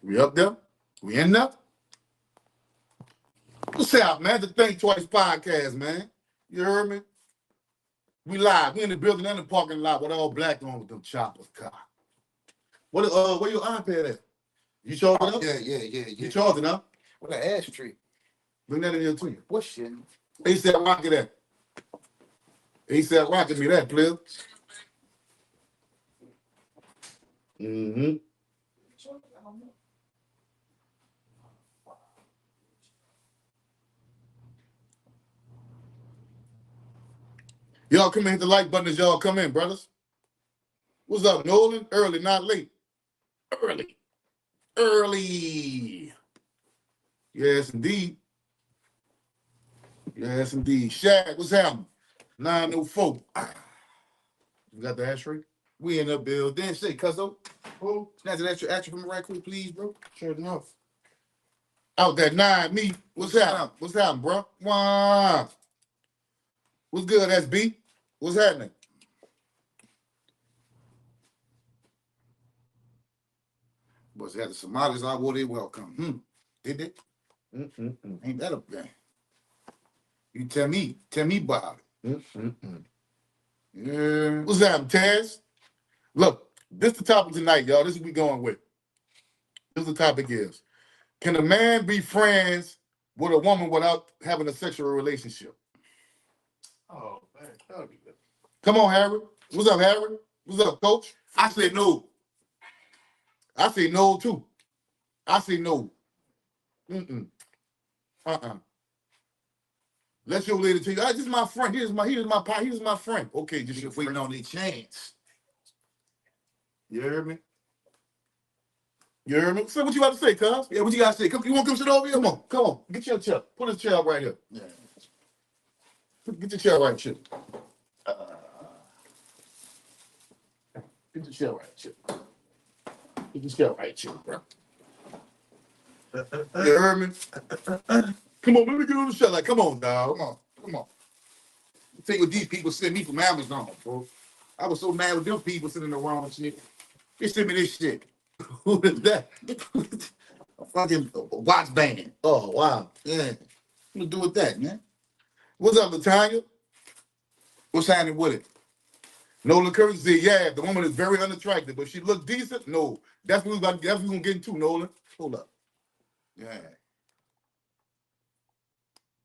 We up there? We in there? What's up, man? The Think Twice podcast, man. You heard me? We live. We in the building and the parking lot with all black on with them choppers, car. Where your iPad at? You charged it up? Yeah. You charged it up? What an ashtray. Bring that in here to you. What shit? He said, rocket that. He said, rocket me that, please. Mm-hmm. Y'all come in, hit the like button as y'all come in, brothers. What's up, Nolan? Early, not late. Early. Yes, indeed. Shaq, what's happening? 904. You got the ashtray? We in the building. Say, cuzzo. Oh, snatch that ashtray from me right quick, please, bro. Sure enough. Out that 9 me. What's happening, bro? Wow. What's good, SB? What's happening? Boys had the Somalis out where they welcome. Did they? Ain't that a thing? You tell me about it. Yeah. What's happening, Taz? Look, this is the topic tonight, y'all. This is what we going with. This is the topic is, can a man be friends with a woman without having a sexual relationship? Oh, man. That'll be good. Come on, Harry. What's up, Harry? What's up, Coach? I said no. I say no, too. I say no. Let your lady tell you, this is my friend. Here's my friend. Okay, just Just waiting on their chance. You heard me? So what you got to say, cuz? Yeah, what you gotta say? Come, you want to come sit over here? Come on. Get your chair. Put this chair right here. Yeah. Get your chair right here. Get your chair right here. Get your chair right here, bro. You heard me? Come on, let me get on the chair. Like, come on, dog. Come on. Tell you what these people sent me from Amazon, bro. I was so mad with them people sitting around and shit. They sent me this shit. Who is that? A fucking watch band. Oh, wow. Yeah. What to do with that, man? What's up, Latanya? What's happening with it? Nolan Curry said, yeah, the woman is very unattractive, but she look decent. No, that's what we're gonna get into, Nolan. Hold up.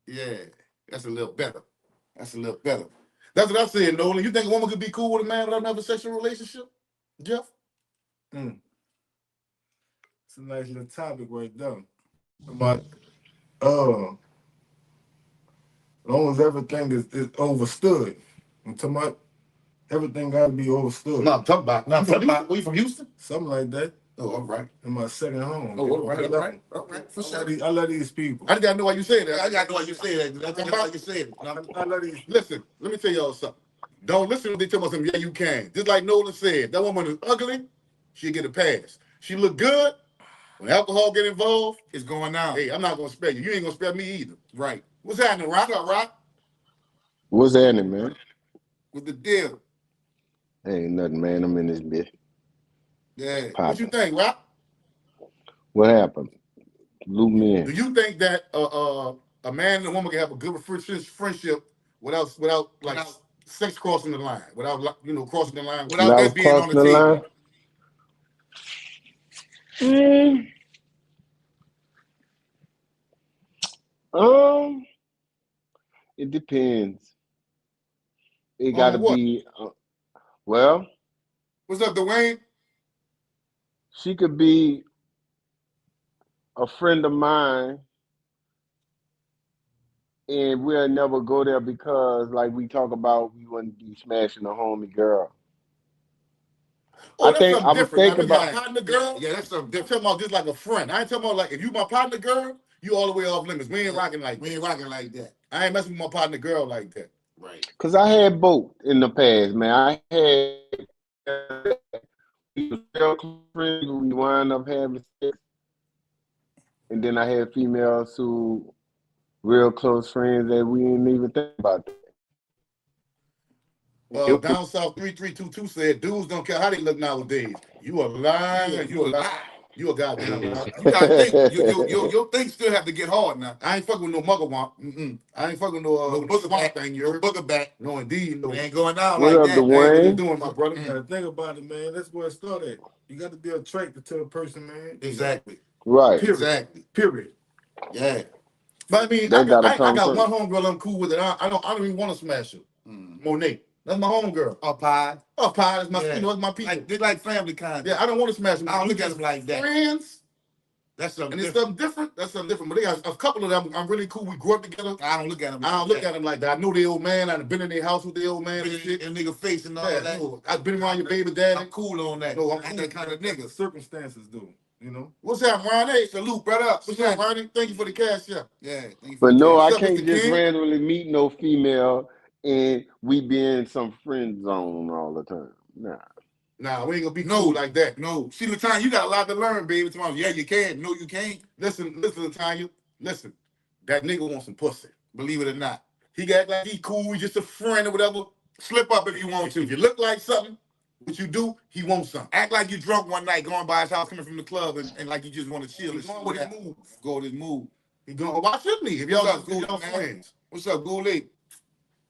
Yeah. That's a little better. That's what I said, Nolan. You think a woman could be cool with a man without having a sexual relationship? Jeff? It's a nice little topic right there. But as long as everything is overstood. I'm talking about everything gotta be overstood. No, I'm talking about. Were you from Houston? Something like that. Oh, all right. In my second home. Oh, all right. For sure. I love these people. I just gotta know why you say that. I got to know why you say that. That's why you said it. I love these. Listen, let me tell y'all something. Don't listen when they tell me something. Yeah, you can. Just like Nolan said, that woman is ugly, she'll get a pass. She look good, when alcohol get involved, It's going down. hey, I'm not gonna spare you. You ain't gonna spare me either. Right. What's happening, Rock? Rock? What's happening, man? What's the deal? Ain't nothing, man. I'm in this bitch. Yeah. Poppin'. What you think, Rock? What happened? Loop me Do in. you think that a man and a woman can have a good friendship without sex crossing the line, without crossing the line, without Without that being on crossing the the table? line? It depends. It gotta what? be. Well, What's up, Dwayne? she could be a friend of mine, and we'll never go there because, like we talk about, we wouldn't be smashing a homie girl. Oh, I that's think something I was different. Now, thinking if you my about. partner girl, Yeah, that's something they're different. talking about just like a friend. I ain't talking about like if you my partner girl, you all the way off limits. We ain't rocking like We ain't rocking like that. I ain't messing with my partner girl like that. Right. Cause I had both in the past, man. I had real close friends who we wind up having sex, and then I had females who real close friends that we didn't even think about that. Down South 3322 said dudes don't care how they look nowadays. You a liar. You a liar. You a goddamn lie. You gotta think. Your thing still have to get hard now. I ain't fucking with no mugger womp. I ain't fucking with no booger swamp back. thing. You No heard? booger back. No, indeed, no. It ain't going down What like up, that. That ain't what you Dwayne? doing, my brother. You gotta think about it, man. That's where it started. You got to be attracted to a person, man. Exactly. Right. Period. Exactly. Period. Yeah. But I mean, That gotta I come got first. one homegirl I'm cool with, and I don't even want to smash her. Monet. That's my homegirl. Up high. Up high is my, Yeah. you know, it's my people. They like family kind. Yeah, I don't want to smash them. I don't look at them like that. Friends. That's something And it's different. something different. That's something different. But they got a couple of them. I'm really cool. We grew up together. I don't look at them. I don't look at them like that. I know the old man. I've been in their house with the old man and shit. And nigga face and all Yeah, that. no, I've been around your baby daddy. I'm cool on that. No, I'm I'm cool. that kind of The nigga. circumstances do, you know. What's up, Ronnie? Salute, brother. What's up, Ronnie? Thank you for the cash, yeah. Yeah. Thank you for But the no, cash. I What's up, can't Mr. just King? randomly meet no female and we be in some friend zone all the time. Nah. Nah, we ain't gonna be cool like that. No. See, Latanya, you got a lot to learn, baby. Tomorrow, yeah, you can. No, you can't. Listen, Tanya. Listen, that nigga wants some pussy. Believe it or not. He got like he cool, he's just a friend or whatever. Slip up if you want to. If you look like something, what you do, he wants something. Act like you drunk one night, going by his house, coming from the club, and like you just want to chill. He's going with his move. Go with his move. He going, why shouldn't he? If What's y'all up, Ghoul, man? friends. What's up, Goulet?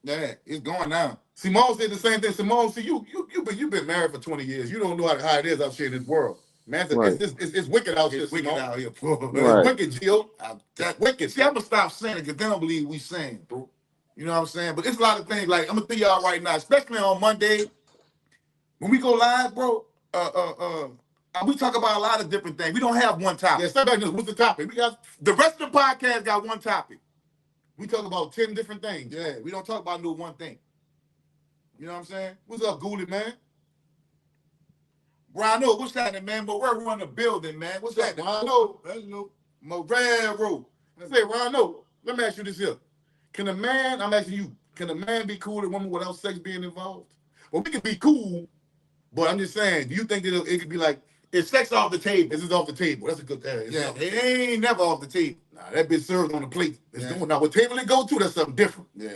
Yeah, it's going down. Simone said the same thing. Simone, see, you've been married for 20 years. You don't know how it is out here in this world. Man, Right. it's wicked out here. It's wicked Simone. out here. Right. It's wicked, Gio. That's wicked. See, I'm gonna stop saying it because they don't believe we saying, bro. You know what I'm saying? But it's a lot of things. Like I'm gonna tell y'all right now, especially on Monday, when we go live, bro. We talk about a lot of different things. We don't have one topic. Yeah, step back. What's the topic? We got The rest of the podcast got one topic. we talk about 10 different things. Yeah, we don't talk about no one thing. You know what I'm saying? What's up, Ghoulie, man? Rhino, what's happening, man? But we're running the building, man. What's What's up, happening? Rhino? Hello. Morero. I say, Rhino, let me ask you this here. I'm asking you, can a man be cool with a woman without sex being involved? Well, we can be cool, but I'm just saying, do you think that it could be like, It's sex off the table. this is off the table? That's a good thing. Yeah, it ain't never off the table. Nah, that bitch served on the plate. It's Yeah. going now. What table it go to? That's something different. Yeah.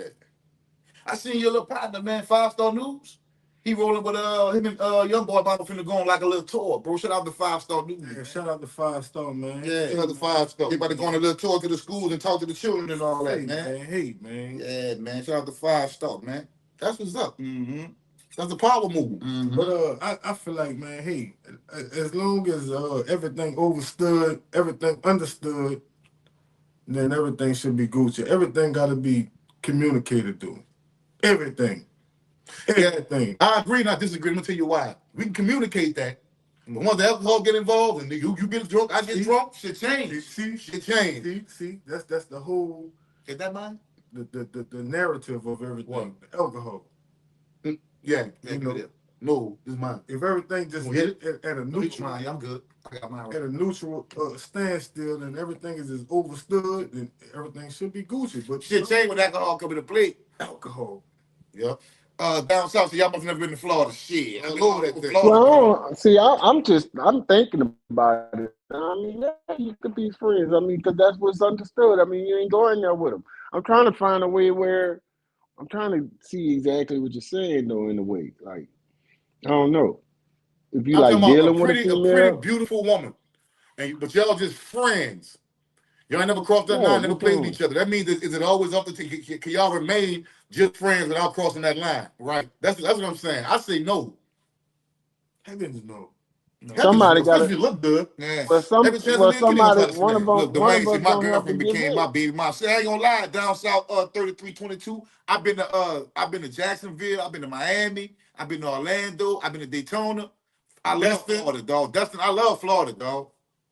I seen your little partner, man, 5-Star News. He rolling with him and young boy about finna go on like a little tour, bro. Shout out to 5-Star News. Yeah, Man. shout out to 5-Star, man. Yeah. Shout out to 5-Star. They about to go on a little tour to the schools and talk to the children and all that, Hey, man. Hey, man. Yeah, man. Shout out to 5-Star, man. That's what's up. Mm-hmm. That's a power move. Mm-hmm. But I feel like, man, hey, as long as everything overstood, everything understood, then everything should be Gucci. Everything got to be communicated to. Everything. Everything. I agree, not disagree. Let me tell you why. We can communicate that. But once the alcohol get involved and you get drunk, I get drunk, shit change. See, Shit change. see, that's the whole Is that mine? the narrative of everything. What? The alcohol. Yeah, Yeah, you know. good. No, this is mine. If everything just You hit at a No, it's neutral mine. I'm good. I got mine right. at a neutral standstill and everything is just overstood, then everything should be Gucci. But Shit change when alcohol come into play. alcohol. Yep. Down south, so y'all must have never been to Florida. Shit. I love that thing. Florida, Well, see, I'm thinking about it. I mean, yeah, you could be friends. I mean, because that's what's understood. I mean, you ain't going there with them. I'm trying to find a way where I'm trying to see exactly what you're saying, though, in a way. Like, I don't know. If you I'm like talking about dealing a with a pretty, female, beautiful woman. But y'all just friends. Y'all ain't never crossed that Yeah, line, never what's played wrong? with each other. That means, is it always up to can y'all remain just friends without crossing that line? Right. That's what I'm saying. I say no. Heavens no. Somebody Especially gotta- if you look good. Yeah. but Every chance in the end, somebody, get him one of them, Look, one Dwayne, of see, us my gonna have to girlfriend give became in. my baby mom. See, I ain't gonna lie, down south, 3322. I've been to Jacksonville, I've been to Miami, I've been to Orlando, I've been to Daytona. I love Destin. Florida, dog. Destin, I love Florida, dog.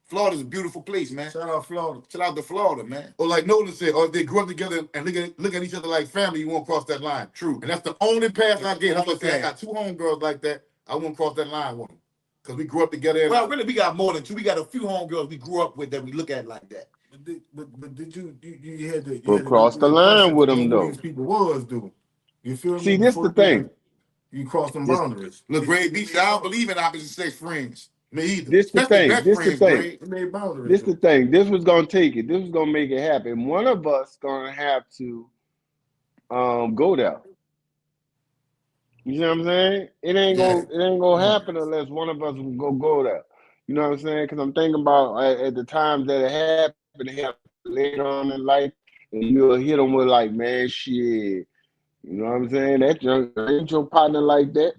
Florida's a beautiful place, man. Shout out Florida. Shout out to Florida, man. Or like Nolan said, or if they grew up together and look at each other like family, you won't cross that line. True. And that's the only pass I get. I'm Only gonna say I path. got 2 homegirls like that. I won't cross that line with them. Because we grew up together. And Well, really, we got more than 2. We got a few homegirls we grew up with that we look at like that. But did you had to But cross the line with them, though. These people was do. You feel me? See, this the Before thing. You cross them This- boundaries. Look, Greg Beach, I don't believe in opposite sex friends. me either. This the Especially thing. best This the friends, thing. Greg. They made boundaries. This the thing. This was gonna take it. This was gonna make it happen. One of us gonna have to go there. You see what I'm saying? It ain't gonna happen unless one of us will go there. You know what I'm saying? Because I'm thinking about at the times that it happened later on in life, and you'll hit them with like, man, shit. You know what I'm saying? That ain't your partner like that.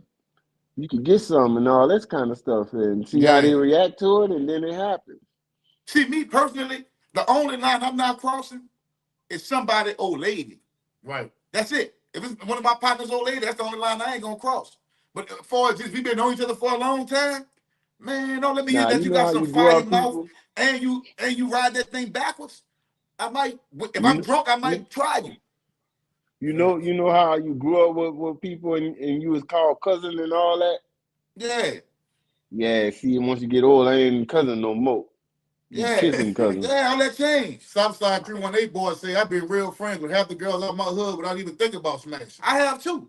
You could get some and all that kind of stuff, and see how they react to it, and then it happens. See, me personally, the only line I'm not crossing is somebody old lady. Right. That's it. If it's one of my partners old lady, that's the only line I ain't gonna cross. But as far as just we been knowing each other for a long time, man, don't let me hear Nah, that you you know got how some you grew fire up, mouth people. and you ride that thing backwards. I might, if I'm You drunk, I might try you. you know how you grew up with people, and you was called cousin and all that. Yeah. Yeah, see, once you get old, I ain't cousin no more. You Yeah. kissing cousin. Yeah, all that changed. Southside 318 boys say I've been real friends with half the girls out my hood without even thinking about smashing. I have too.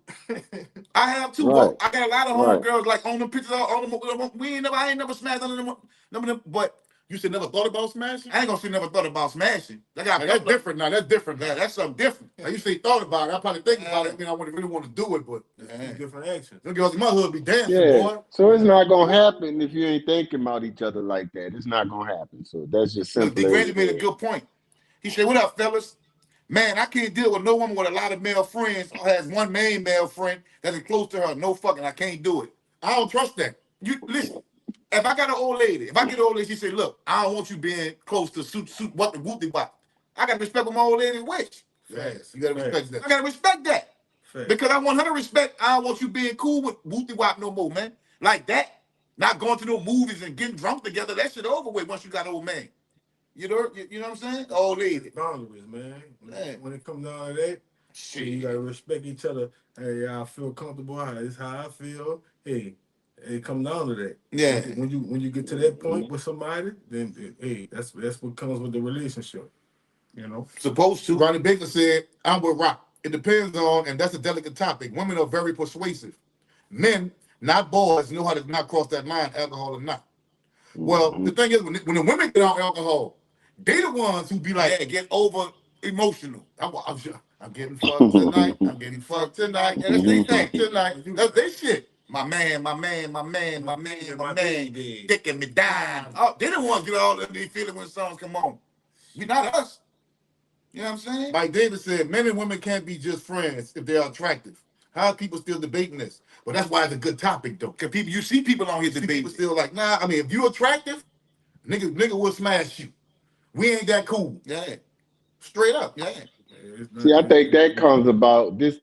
I have too, Right. bro. I got a lot of Right. homegirls like on them pictures, on them. I ain't never smashed none of them, but You should never thought about smashing? I ain't gonna say never thought about smashing. That's different now. That's different. Yeah, that's something different. Now you say thought about it. I probably think about it. I mean, I really want to do it, but different actions. them girls in my hood be dancing, Yeah. boy. So it's not gonna happen if you ain't thinking about each other like that. It's not gonna happen. So that's just Look, D. simple as Granny it made a is. good point. He said, "What up, fellas? Man, I can't deal with no woman with a lot of male friends or has one main male friend that is close to her. No fucking, I can't do it. I don't trust that. You listen. If I got an old lady, if I get an old lady, she say, "Look, I don't want you being close to suit what the whoopty wop." I gotta respect what my old lady wish. Yes, you gotta respect that. I gotta respect that. Because I want her to respect. I don't want you being cool with whoopty wop no more, man. Like that. Not going to no movies and getting drunk together. That shit over with once you got an old man. You know what I'm saying? Old lady. Boundaries, man. Yeah. When it comes down to that, Shit. you gotta respect each other. Hey, I feel comfortable. This is how I feel. Hey, it come down to that. Yeah. When you get to that point with somebody, then hey, that's what comes with the relationship. You know. Supposed to. Ronnie Baker said, I'm with Rock. It depends on, and that's a delicate topic. Women are very persuasive. Men, not boys, know how to not cross that line, alcohol or not. Well, the thing is, when the women get on alcohol, they the ones who be like, Yeah, get over emotional. I'm getting fucked tonight. I'm getting fucked tonight. Yeah, that's they thing. Tonight. That's their shit. My man, dicking me down. Oh, they the ones get all of these feeling when songs come on. We not us. You know what I'm saying? Mike Davis said, men and women can't be just friends if they are attractive. How are people still debating this? But that's why it's a good topic, though. Cause people, you see people on here People debating. still like, nah, I mean, if you attractive, nigga will smash you. We ain't that cool. Yeah, Straight up. yeah. See, I think that comes about this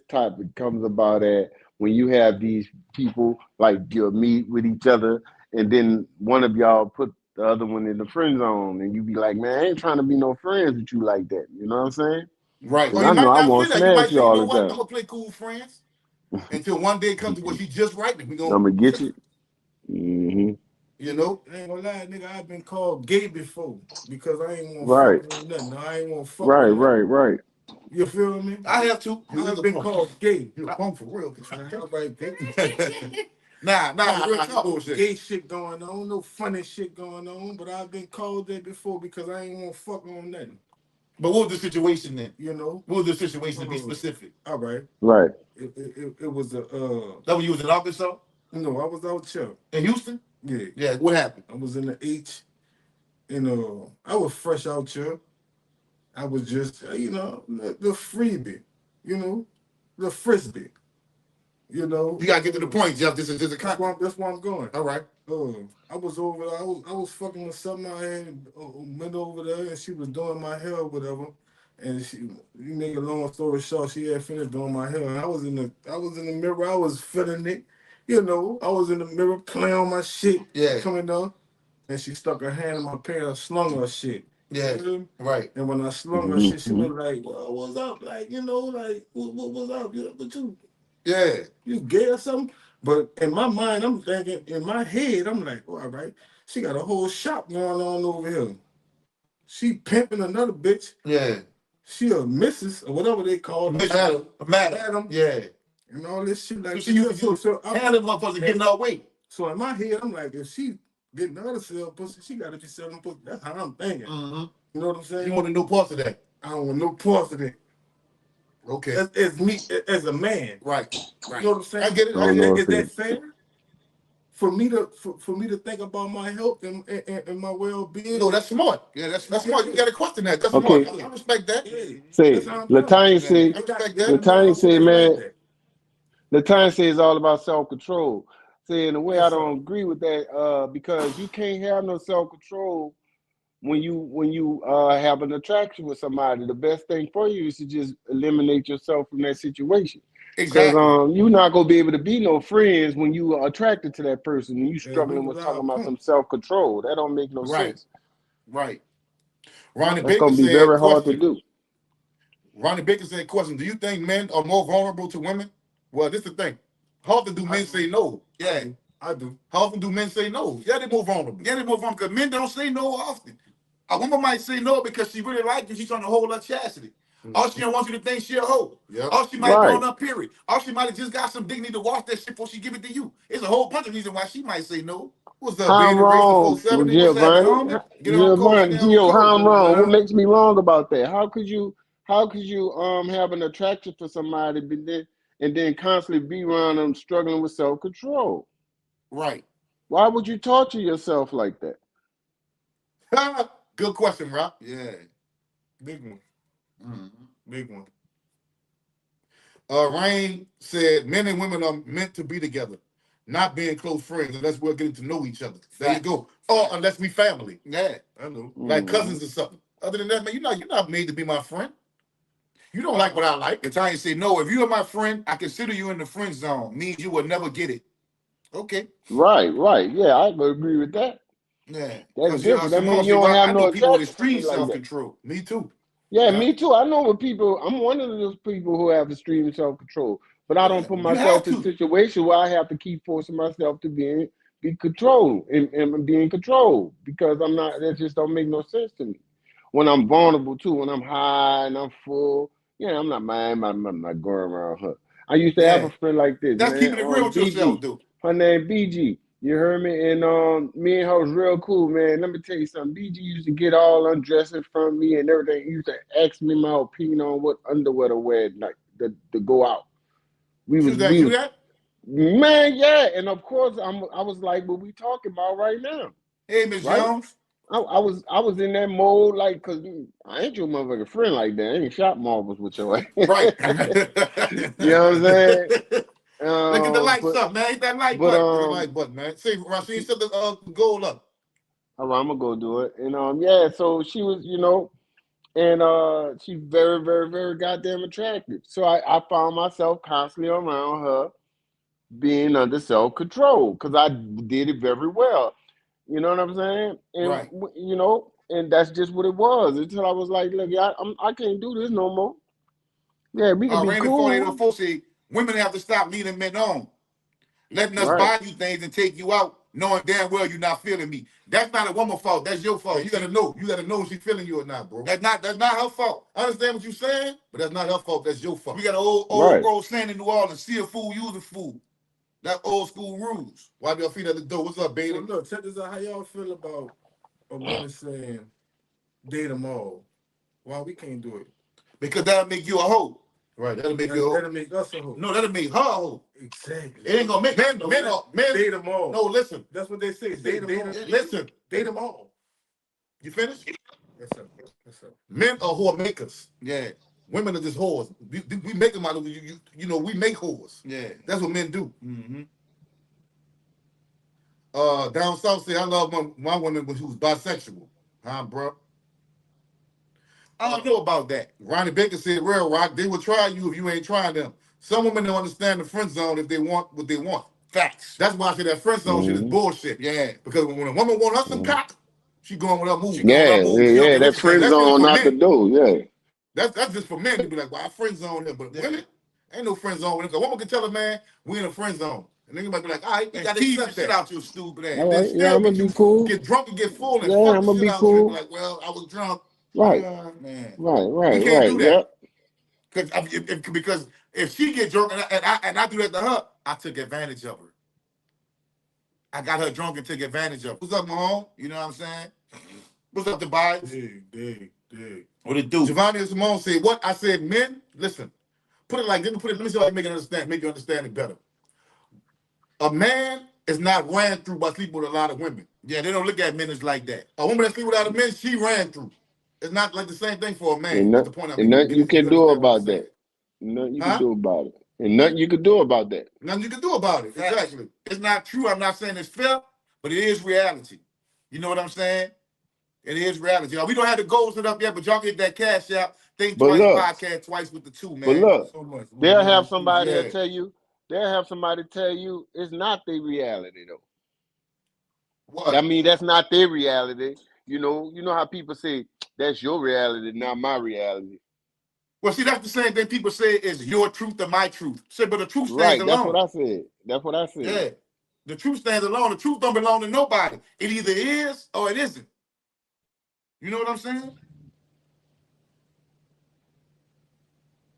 topic comes about at when you have these people like you'll meet with each other, and then one of y'all put the other one in the friend zone, and you be like, man, I ain't trying to be no friends with you like that. You know what I'm saying? Right. Or Because you I know might I not want say to that. You might smash say, you you all know the what? I'm time. gonna play cool friends until one day comes to where she's just right. And we I'm gonna gonna get you. Mm-hmm. You know? I ain't gonna lie, nigga, I've been called gay before because I ain't want to Right. fuck with nothing. I ain't want to fuck Right. with nothing. Right. You feel me? I have to. I've been called gay. You a punk for real. All right, gay. Nah, real talk. Bullshit. Gay shit going on, no funny shit going on, but I've been called that before because I ain't want to fuck on nothing. But what was the situation then? You know? What was the situation to be specific? All right. Right. It was a That when you was in Arkansas? no, I was out here. In Houston? Yeah. Yeah, what happened? I was in the H, and I was fresh out here. I was just, the freebie, the frisbee, You gotta get to the point, Jeff. This is a that's where I'm going. All right. I was over there. I was fucking with something. I had went over there, and she was doing my hair or whatever. And you make a long story short, she had finished doing my hair. And I was in the mirror. I was feeling it. I was in the mirror playing on my shit. Yeah. Coming down. And she stuck her hand in my pants, slung her shit. Yeah. Right. And when I slung her shit, she was like, well, what's up? Like, what's up? But you gay or something? But in my mind, I'm thinking, in my head, I'm like, all right, she got a whole shop going on over here. She pimping another bitch. Yeah. She a missus or whatever they call her. Madam. Yeah. And all this shit like So handling motherfuckers getting all weight. So in my head, I'm like, if she getting the other sell pussy, she gotta be selling pussy. That's how I'm thinking. Mm-hmm. You know what I'm saying? You want no parts of that. I don't want no parts of that. Okay. As me as a man. Right. You know what I'm saying? I get it. I don't know Is that fair? for me to think about my health and my well-being. No, that's smart. Yeah, that's smart. You got to question that. That's Okay. smart. I respect that. Say, That's how I'm Latanya say, I respect that. Latanya say, man, that. Latanya say it's all about self-control. Say, in a way, Yes, I sir. don't agree with that because you can't have no self-control when you have an attraction with somebody. The best thing for you is to just eliminate yourself from that situation. Because exactly. you're not gonna be able to be no friends when you are attracted to that person and you And we struggling was with talking our about some punk. self-control. That don't make no Right. sense. Right. Ronnie That's Baker gonna be said, very hard to question. do. Ronnie Baker said, question, do you think men are more vulnerable to women? Well, this is the thing. How often do men say no? Yeah. I do. How often do men say no? Yeah, they're more vulnerable. Yeah, they move on because men don't say no often. A woman might say no because she really likes you. She's trying to hold her chastity. Or she don't want you to think she a hoe. Yep. Or she might be Right. on her period. Or she might have just got some dignity to wash that shit before she give it to you. It's a whole bunch of reasons why she might say no. What's up, How being I'm the race to wrong, 470? What's happening, Giovanni? homie? Get on code. Giovanni, Stay on Gio, how I'm code. wrong? What Yeah. makes me wrong about that? How could you have an attraction for somebody and then constantly be around them struggling with self-control? Right. Why would you torture yourself like that? Good question, Rob. Yeah. Big one. Mm-hmm. Big one. Rain said, men and women are meant to be together, not being close friends unless we're getting to know each other. There you go. Or unless we family, Yeah. I know. like Mhm. cousins or something. Other than that, man, you're not made to be my friend. You don't like what I like. Latanya say, no, if you are my friend, I consider you in the friend zone. Means you will never get it. Okay. Right, right. Yeah, I would agree with that. Yeah. That's Because different. That Simone means you said, don't well, have I no know people with attraction for extreme me like that. self-control. Me too. Yeah, Yeah. me too. I know what people. I'm one of those people who have extreme self-control, but I don't Yeah. put You have myself in to. situations where I have to keep forcing myself to be controlled and be in control because I'm not. That just don't make no sense to me. When I'm vulnerable too, when I'm high and I'm full, yeah, I'm not mind. I'm not going around her. I used to have Yeah. a friend like this, That's man. keeping it real with yourself, BG. dude. Her name BG. You heard me? And me and her was real cool, man. Let me tell you something. BG used to get all undressed in front of me and everything. He used to ask me my opinion on what underwear to wear at night to go out. We She was was that we you was that? man, yeah. And of course I was like, what we talking about right now, Hey, Miss right? Jones. I was in that mode, like, cause I ain't your motherfucking friend like that. I ain't shop marbles with your ass. Right. You know what I'm saying? Look at the lights But up, man. Hit that like but button. Look at like button, man. See, Rasheed set the goal up. all right, I'm gonna go do it. And yeah, so she was, and she's very, very, very goddamn attractive. So I found myself constantly around her being under self-control because I did it very well. You know what I'm saying? And Right. and that's just what it was until I was like, look, I can't do this no more. Yeah, we can be Randy cool. 4804 say women have to stop leading men on, letting us Right, buy you things and take you out, knowing damn well you're not feeling me. That's not a woman's fault. That's your fault. Hey, you gotta know. You gotta know if she's feeling you or not, bro. That's not her fault. I understand what you're saying, but that's not her fault. That's your fault. We got an right. old saying in New Orleans: "See a fool, use a fool." That's old school rules. Wipe your feet at the door. What's up, So baby? look, check this out. How y'all feel about a woman saying date them all? Why we can't do it? Because that'll make you a hoe. Right. That'll make you. That'll make us a hoe. No, that'll make her a hoe. Exactly. It ain't gonna make Men. Date them all. No, listen. That's what they say. Date them all. Listen. Date them all. You finished? Yes, sir. Yes, sir. Men are whore makers. Yeah, Women are just whores. We make them out of we make whores. yeah. That's what men do. Mm-hmm. Down south say I love my woman when she was bisexual. Huh, bro? I don't know about that. Ronnie Baker said, real rock, they will try you if you ain't trying them. Some women don't understand the friend zone if they want what they want. Facts. That's why I say that friend zone shit is bullshit. Yeah. Because when a woman want us some cock, she going with her move. She going Yeah, up, move. yeah, She don't yeah. care what That you say. friend That's just zone for out the men. door. Yeah. That's just for men to be like, well, I friend zone him. But women, ain't no friend zone with him. 'Cause a woman can tell a man, we in a friend zone. And then you might be like, all right, you And gotta tease the accept shit that. out your stupid ass. And then All right. Yeah, still I'm gonna get be cool. get drunk and get full and Yeah, fuck I'm the gonna shit be out you and be cool. like, well, I was drunk. Right, Man. right, We can't right. do that. Yep. Because if she get drunk and I do that to her, I took advantage of her. I got her drunk and took advantage of her. What's up, Mahone? You know what I'm saying? What's up, Tobias? Dig. What it do? Giovanni and Simone said, what? I said, men, listen, let me see if I can make you understand it better. A man is not ran through by sleeping with a lot of women. Yeah, they don't look at men as like that. A woman that sleep without a man, she ran through. It's not like the same thing for a man. And, That's the point I'm and making. nothing you can do about that. Nothing you can Huh? do about it. And nothing you can do about that. Nothing you can do about it. Exactly. It's not true. I'm not saying it's fair, but it is reality. You know what I'm saying? It is reality. Y'all, we don't have the goals set up yet, but y'all get that cash out. Think But Twice look, podcast twice with the 2, man. But look, So much. they'll have somebody Yeah. that tell you. They'll have somebody tell you it's not their reality though. What? I mean, that's not their reality. You know how people say that's your reality, not my reality. Well, see, that's the same thing people say is your truth or my truth. Say, but the truth stands Right, alone. that's what I said. That's what I said. Yeah. The truth stands alone. The truth don't belong to nobody. It either is or it isn't. You know what I'm saying?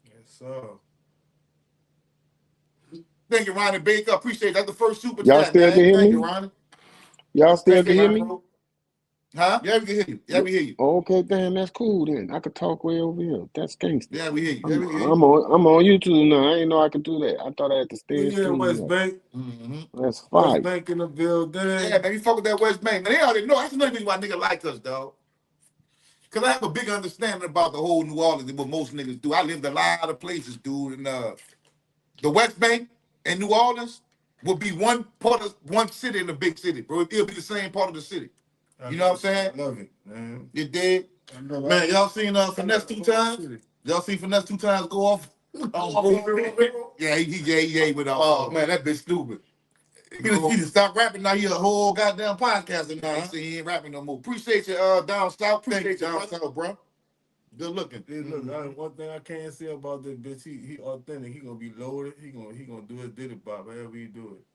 Yes, sir. Thank you, Ronnie Baker. Appreciate it. That's the first super Y'all chat, still man. can hear Thank me? you, Ronnie. Y'all still Thank can you, hear Ronnie, me? bro. Huh? Yeah, we can hear you. Yeah, we hear you. Okay, damn, that's cool then. I could talk way over here. That's gangster. Yeah, we hear you. Yeah, we hear you. I'm on YouTube now. I didn't know I could do that. I thought I had to stay in Yeah, West studio. Bank. Mm-hmm. That's West fire. Bank in the building. Yeah, man, you fuck with that West Bank. Man, they already know. That's another reason why niggas like us, dog. Because I have a big understanding about the whole New Orleans and what most niggas do. I lived a lot of places, dude. And the West Bank and New Orleans will be one city in the big city, bro. It'll be the same part of the city. You know what I'm saying? I love it, man. You dig? Man, y'all seen Finesse 2 times? Y'all seen Finesse 2 times go off? Yeah, he went off. Oh, man, that bitch stupid. He just stopped rapping. Now he a whole goddamn podcaster now. He said he ain't rapping no more. Appreciate you, down south. Thank you, Appreciate you, down brother. south, bro. Good looking. Hey, look, one thing I can't say about this bitch, he authentic. He gonna be loaded. He gonna do his diddy bop, however he do it.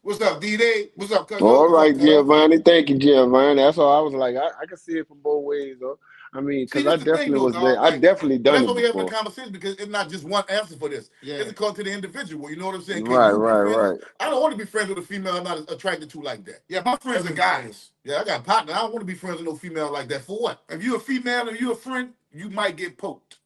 What's up, D-Day? What's up, cuz? All What's up, right, cuz? Giovanni. Thank you, Giovanni. That's all I was like. I can see it from both ways, though. I mean, See, because I that's the thing, definitely though, was there. dog. I Like, definitely But done that's it why we having a before. conversation because it's not just one answer for this. Yeah. It's according to the individual. You know what I'm saying? Can Right, you be right, friends? right. I don't want to be friends with a female I'm not attracted to like that. Yeah, my friends are guys. Yeah, I got a partner. I don't want to be friends with no female like that. For what? If you're a female and you're a friend, you might get poked.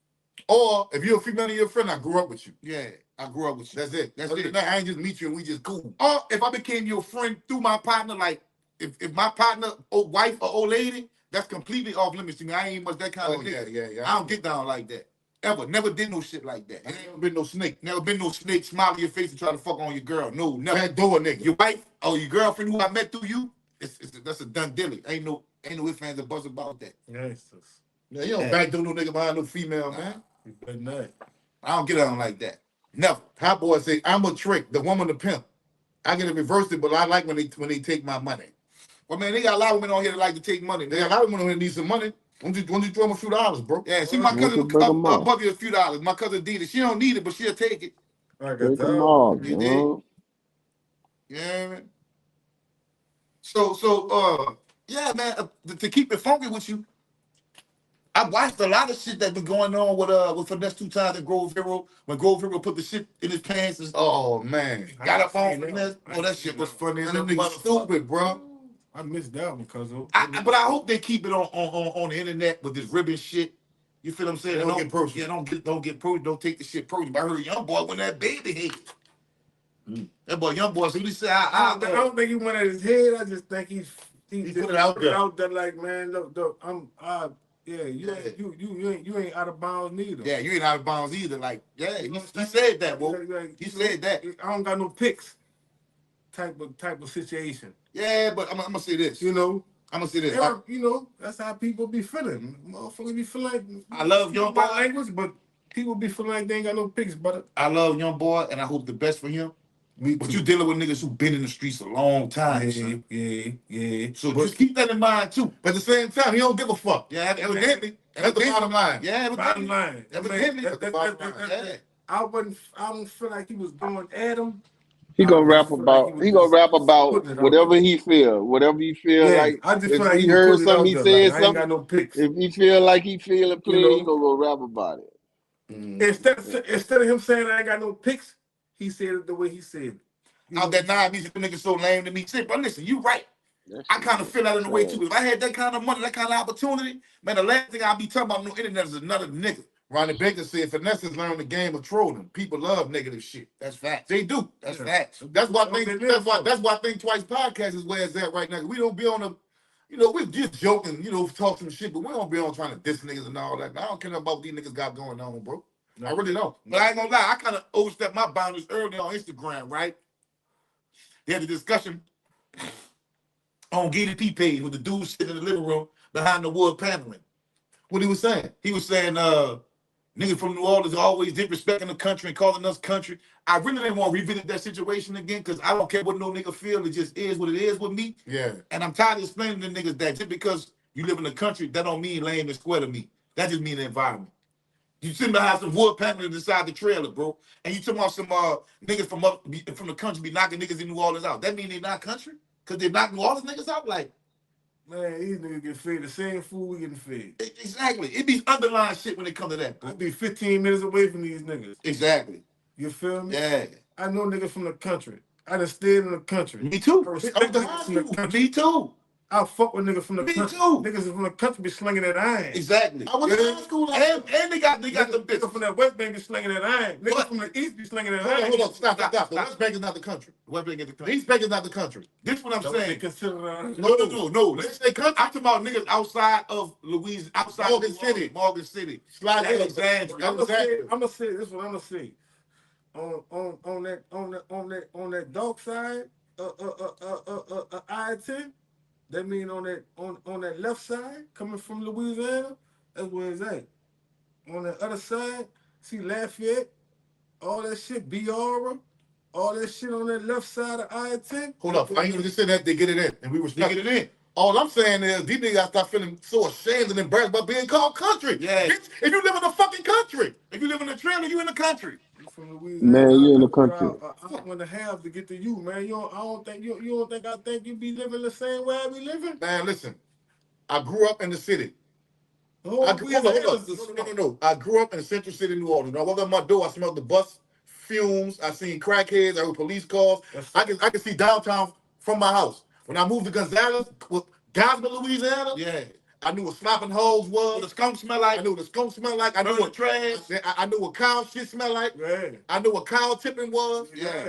Or if you're a female and you're a friend, I grew up with you. Yeah, I grew up with you. That's it. That's Other it. than that, I ain't just meet you and we just cool. Or if I became your friend through my partner, like if my partner, old wife or old lady, that's completely off limits to me. I ain't much that kind of nigga. Yeah. I don't get down like that. Ever. Never did no shit like that. I ain't never been no snake. Never been no snake, smile in your face and try to fuck on your girl. No, never. Back door nigga. Your wife or your girlfriend who I met through you, that's a done deal. Ain't no ifs, fans, or buzz about that. Gangsters. Yeah, you don't back door no nigga behind no female, man. You better not. I don't get on like that. Never. Hot boy say, I'm a trick, the woman the pimp. I get it reversed it, but I like when they take my money. Well, man, they got a lot of women on here that like to take money. They got a lot of women who need some money. Why don't you throw them a few dollars, bro? Yeah, see, my Look cousin at Big Mom. above you a few dollars. My cousin Dita, she don't need it, but she'll take it. I Take got them off, You man. Yeah, man. So, yeah, man. To keep it funky with you, I watched a lot of shit that been going on with Finesse 2 times at Grove Hero. When Grove Hero put the shit in his pants and Oh, man. got up on Finesse. Oh, that shit was funny. And them niggas stupid, bro. I missed that one, cuz. But I hope they keep it on the internet with this ribbon shit. You feel what I'm saying? Don't get personal. Yeah, don't get personal. Don't take the shit personal. I heard young boy when that baby hit. That boy, young boy, so he said, I don't think he went at his head. I just think he put it out there. Out there like, man, look, you ain't out of bounds neither. Yeah, you ain't out of bounds either. Like, yeah, he said that, bro. He said that. I don't got no picks. Type of situation. Yeah, but I'm gonna say this. You know, I'm gonna say this. That's how people be feeling. Motherfuckers be feeling like I love young boy language, but people be feeling like they ain't got no picks. But I love young boy, and I hope the best for him. Me But too. you dealing with niggas who been in the streets a long time. Son. Yeah. So just keep that in mind too. But at the same time, he don't give a fuck. Yeah, evidently. That's the bottom line. Yeah, Bottom line. Evidently. That's the bottom line. Yeah. I don't feel like he was going at him. He gonna rap about whatever he feel. Whatever he feel like. I just If feel like he he heard put it out something, he there, said like, I ain't something. got no picks. If he feel like he feel it, play, You know? he gonna go rap about it. Instead of him saying I ain't got no picks, he said it the way he said it. Out that non-music nigga so lame to me. Say, but listen, you right. I kind of feel that in the way too. If I had that kind of money, that kind of opportunity, man, the last thing I'll be talking about on the internet is another nigga. Ronnie Baker said finesse is learning the game of trolling. People love negative shit. That's facts. They do. That's Yeah. facts. That's why I Okay, think then, that's why I think Twice Podcast is where it's at right now. We don't be on we're just joking, talk some shit, but we don't be on trying to diss niggas and all that. I don't care about what these niggas got going on, bro. No. I really don't. But I ain't gonna lie, I kind of overstepped my boundaries early on Instagram, right? They had a discussion on GDP page with the dude sitting in the living room behind the wood paneling. What he was saying? He was saying, niggas from New Orleans are always disrespecting the country and calling us country. I really didn't want to revisit that situation again because I don't care what no nigga feel. It just is what it is with me. Yeah. And I'm tired of explaining to niggas that just because you live in the country, that don't mean lame and square to me. That just mean the environment. You sitting behind some wood paneling inside the trailer, bro, and you talking about some niggas from the country be knocking niggas in New Orleans out. That mean they not country? Because they knock New Orleans niggas out? Like, Man, these niggas get fed the same food we getting fed. exactly. It be underlying shit when it comes to that, bro. I be 15 minutes away from these niggas. Exactly. You feel me? Yeah. I know niggas from the country. I done stayed in the country. Me too. I respect I'm niggas from the country. Me too. I fuck with niggas from the Me country. too. Niggas from the country be slinging that iron. Exactly. I went to high school. And they got the Niggas business. from that West Bank be slinging that iron. Niggas What? from the East be slinging that Hold on, iron. hold on. Stop. The Stop. West Bank is not the country. What they get the The country? East Bank is not the country. This what I'm That's what they saying. consider No. Let's say country. I'm talking about niggas outside of Louisiana, outside Morgan of City. Morgan City. Slide Alexandria. I'm gonna say this. What I'm gonna say on that dark side, I-10. That mean on that left side, coming from Louisiana, that's where it's at. On the other side, see Lafayette, all that shit, Biora, all that shit on that left side of I-10. Hold up. I ain't even just saying that they get it in, and we They respect get it. it in. All I'm saying is these niggas gotta start feeling so ashamed and embarrassed about being called country. Yeah. Bitch, if you live in the fucking country. If you live in the trailer, you in the country. You from Louisiana? Man, you in the That's what country. I want to have to get to you, man. You don't think I think you be living the same way I be living? Man, listen. I grew up in the city. Oh, Hold on. No. I grew up in the central city of New Orleans. When I walked out my door, I smelled the bus fumes. I seen crackheads. I heard police calls. I can see downtown from my house. When I moved to Gonzales, Louisiana, Yeah. I knew what slopping holes What the was. skunk smell like. I knew what the skunk smelled like. I knew Burning what trash. I knew what cow shit smelled like. Yeah. I knew what cow tipping was. Yeah.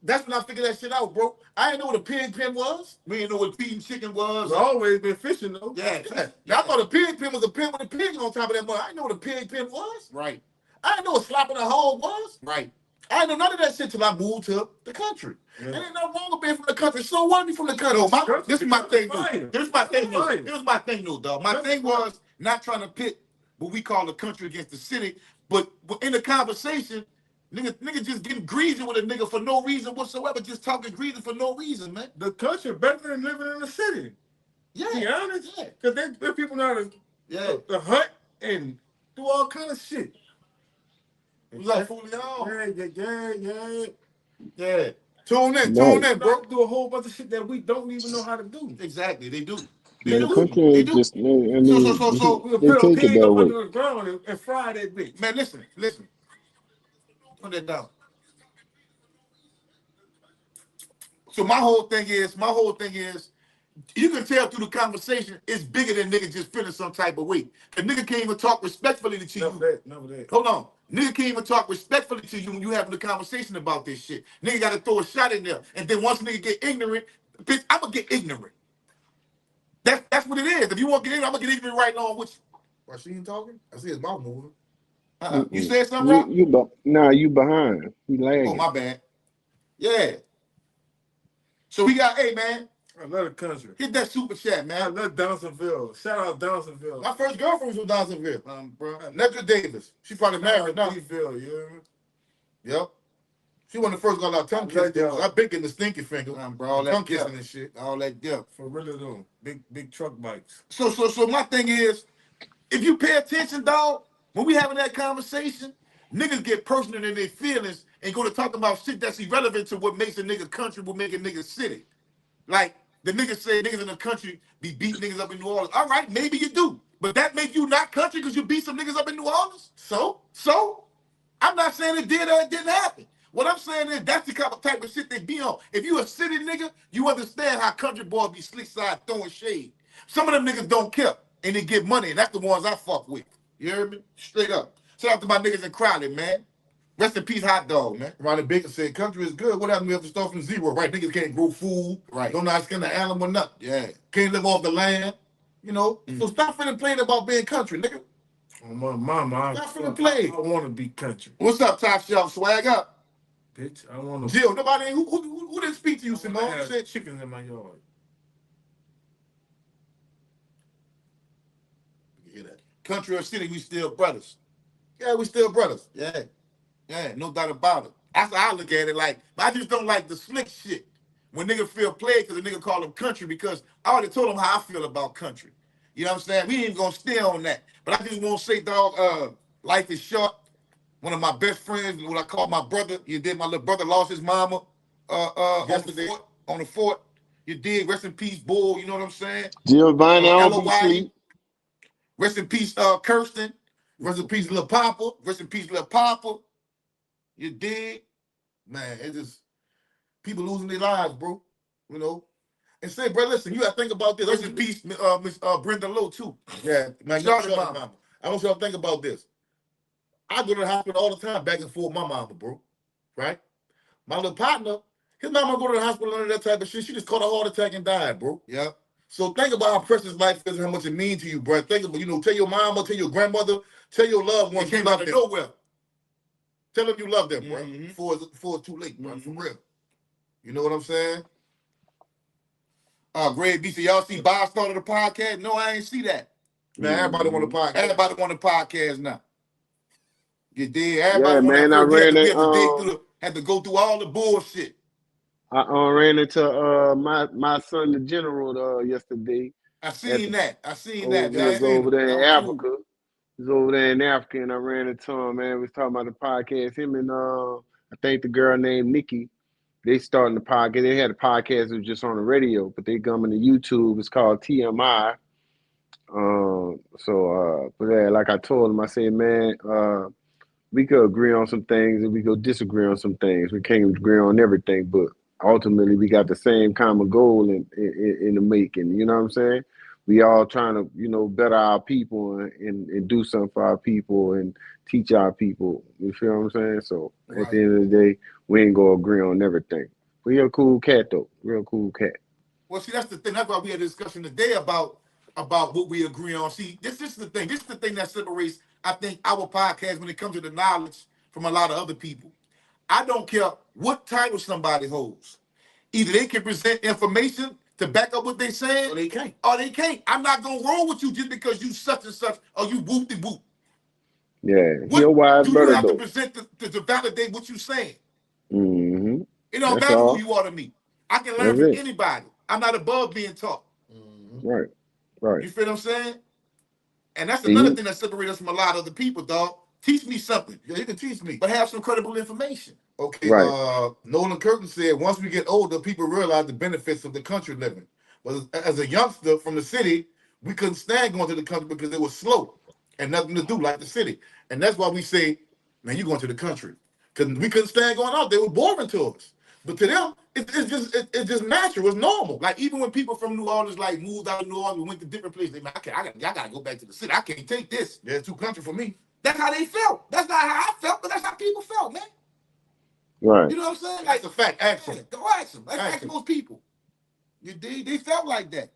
That's when I figured that shit out, bro. I didn't know what a pig pen was. We didn't know what feeding chicken was. I've always been fishing though. Yeah. Now, I thought a pig pen was a pen with a pig on top of that mud. I didn't know what a pig pen was. Right. I didn't know what slopping a hole was. Right. I didn't know none of that shit till I moved to the country. Yeah. And ain't nothing wrong with being from the country. So what be from the country? This is my thing, dude. This is my thing, though. Fine. This is my thing, though, dog. My thing was not trying to pit what we call the country against the city, but in the conversation, nigga just getting greasy with a nigga for no reason whatsoever, just talking greasy for no reason, man. The country better than living in the city. Yeah. To be honest, Yeah. because they people know how Yeah. to hunt and do all kind of shit. We like fooling on. Yeah. Yeah. Tune in, Bro, bro. do a whole bunch of shit that we don't even know how to do. Exactly. They do. Man, the do. country They is do. just, I mean, So, We'll they put a take it pig that up way. under the ground and fry that bitch. Man, listen. Put that down. So my whole thing is, you can tell through the conversation, it's bigger than nigga just feeling some type of way. The nigga can't even talk respectfully to you. Never that. Hold on. Nigga can't even talk respectfully to you when you having a conversation about this shit. Nigga gotta throw a shot in there. And then once nigga get ignorant, bitch, I'ma get ignorant. That's what it is. If you want to get ignorant, I'ma get ignorant right along with you. Rasheed talking? I see his mouth moving. You said something wrong? You behind. You lagging. Oh, my bad. Yeah. So we got, hey, man, I love the country. hit that super chat, I man. love Downsonville. Shout out Downsonville. My first girlfriend was from Dawsonville. Bro. Nedra Davis. She probably married now. Deville, yeah. Yep. She wasn't the first girl out tongue kissing. y'all. I've been getting the stinky finger. Bro, all that Tongue dip. kissing and shit. All that dip. For real though. Big truck bikes. So my thing is, if you pay attention, dog, when we having that conversation, niggas get personal in their feelings and go to talk about shit that's irrelevant to what makes a nigga country, what make a nigga city. Like, the niggas say niggas in the country be beating niggas up in New Orleans. All right, maybe you do. But that make you not country because you beat some niggas up in New Orleans? So? I'm not saying it did or it didn't happen. What I'm saying is that's the type of shit they be on. If you a city nigga, you understand how country boys be slick side throwing shade. Some of them niggas don't care and they get money, and that's the ones I fuck with. You heard me? Straight up. Shout out to my niggas in Crowley, man. Rest in peace, hot dog, man. Ronnie Baker said, country is good. What happens we have to start from zero, right? Niggas can't grow food. Right. Don't know how to skin the animal, nothing. Yeah. Can't live off the land. You know? So stop finna playing about being country, nigga. Oh, my mama, Stop finna play. I want to be country. What's up, Top Shelf? Swag up. Bitch, I want to. Jill, nobody, who didn't speak to you, Simone? I have Said, chickens in my yard. You hear that? Country or city, we still brothers. yeah, we still brothers. Yeah. Yeah, no doubt about it. That's how I look at it. Like, but I just don't like the slick shit. When niggas feel played because a nigga call them country, because I already told them how I feel about country. You know what I'm saying? We ain't even gonna stay on that. But I just won't say, dog, life is short. One of my best friends, what I call my brother, you did, my little brother lost his mama Yesterday. on the fort. You did, rest in peace, Bull, you know what I'm saying? Giovanni, I don't be LOY. sleep. Rest in peace, Kirsten. Rest in peace, Lil Papa. Rest in peace, Lil Papa. You dig? Man, it's just people losing their lives, bro. You know? And say, bro, listen, you gotta think about this. Rest in peace, Miss Brenda Lowe, too. Yeah, man, Shout shout out out to mama. I want y'all to think about this. I go to the hospital all the time, back and forth with my mama, bro. Right? My little partner, his mama go to the hospital under that type of shit. She just caught a heart attack and died, bro. Yeah. So think about how precious life is and how much it means to you, bro. Think about, tell your mama, tell your grandmother, tell your loved It ones. came out of nowhere. Tell them you love them, bro. Mhm. Before it's too late, bro. For real. You know what I'm saying? Greg B, so y'all see Bob started a podcast? No, I ain't see that. Man, everybody want a podcast. Everybody want a podcast now. You did. Yeah, Everybody want man, that. I We ran had to go through all the bullshit. I ran into my son, the general, yesterday. I seen that. He man. was over there in That was Africa. He was over there in Africa, and I ran into him, man. We was talking about the podcast. Him and I think the girl named Nikki, they starting the podcast. They had a podcast that was just on the radio, but they coming to YouTube. It's called TMI. But yeah, like I told him, I said, man, we could agree on some things and we could disagree on some things. We can't agree on everything, but ultimately we got the same common goal in the making. You know what I'm saying? We all trying to, better our people and do something for our people and teach our people. You feel what I'm saying? So at the end of the day, we ain't gonna agree on everything. But you're a cool cat though. Real cool cat. Well, see, that's the thing. That's why we had a discussion today about what we agree on. See, this is the thing. This is the thing that separates, I think, our podcast when it comes to the knowledge from a lot of other people. I don't care what title somebody holds. Either they can present information to back up what they're saying, Or they can't. Or they can't. I'm not gonna roll with you just because you such and such or you whoop de whoop. Yeah, What he a wise do you brother have though. to present to validate what you're saying? Mm-hmm. It don't That's matter all. who you are to me. I can learn That's from it. anybody. I'm not above being taught. Right. Right. You feel what I'm saying? And that's See? another thing that separates us from a lot of other people, dog. Teach me something. Yeah, you can teach me. But have some credible information. Okay, Right. Nolan Curtin said, once we get older, people realize the benefits of the country living. But as a youngster from the city, we couldn't stand going to the country because it was slow and nothing to do like the city. And that's why we say, man, you going to the country. Because we couldn't stand going out. They were boring to us. But to them, it's just natural. It's normal. Like even when people from New Orleans like moved out of New Orleans and went to different places, they man, I gotta go back to the city. I can't take this. Yeah, it's too country for me. That's how they felt. That's not how I felt, but that's how people felt, man. Right. You know what I'm saying? That's a fact. Ask them. Go ask them. Ask most people. They felt like that.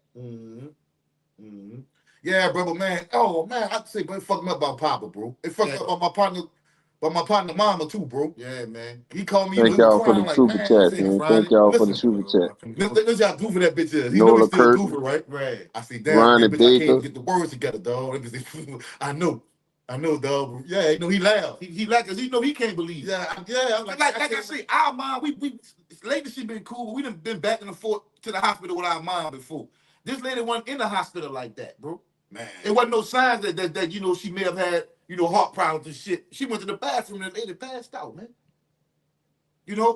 Yeah, bro, but man, I say, but it fucked me up about Papa, bro. It fucked up about my partner mama too, bro. Yeah, man. He called me. Thank y'all for the super chat, man. Thank y'all for the super chat. Listen how goofy that bitch is. He know Nola he's still Curtin. goofy, right? Right. I see, damn, Ronnie bitch, I can't Baker. even get the words together, dog. I know, dog. Yeah, he laughed. He like us. He know he can't believe. Yeah. I'm Like I say, our mom, we lately she been cool. We done been back and forth to the hospital with our mom before. This lady wasn't in the hospital like that, bro. Man, It wasn't no signs that she may have had heart problems and shit. She went to the bathroom and the lady passed out, man.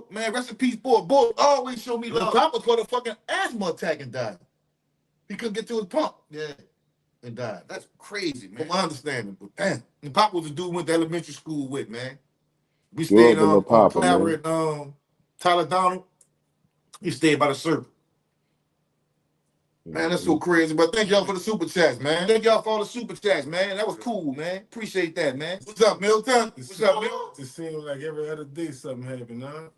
Man, rest in peace, boy. Boy always show me love. Papa caught a fucking asthma attack and died. He couldn't get to his pump. Yeah, and died. That's crazy, man. From my understanding, but damn. And Papa was the dude we went to elementary school with, man. We Grew stayed up with Lil on Papa, Clara man. and Tyler Donald. He stayed by the circle. Man, that's so crazy. But thank y'all for the super chats, man. Thank y'all for all the super chats, man. That was cool, man. Appreciate that, man. What's up, Milton? What's up, Milton? It seems like every other day something happen, huh?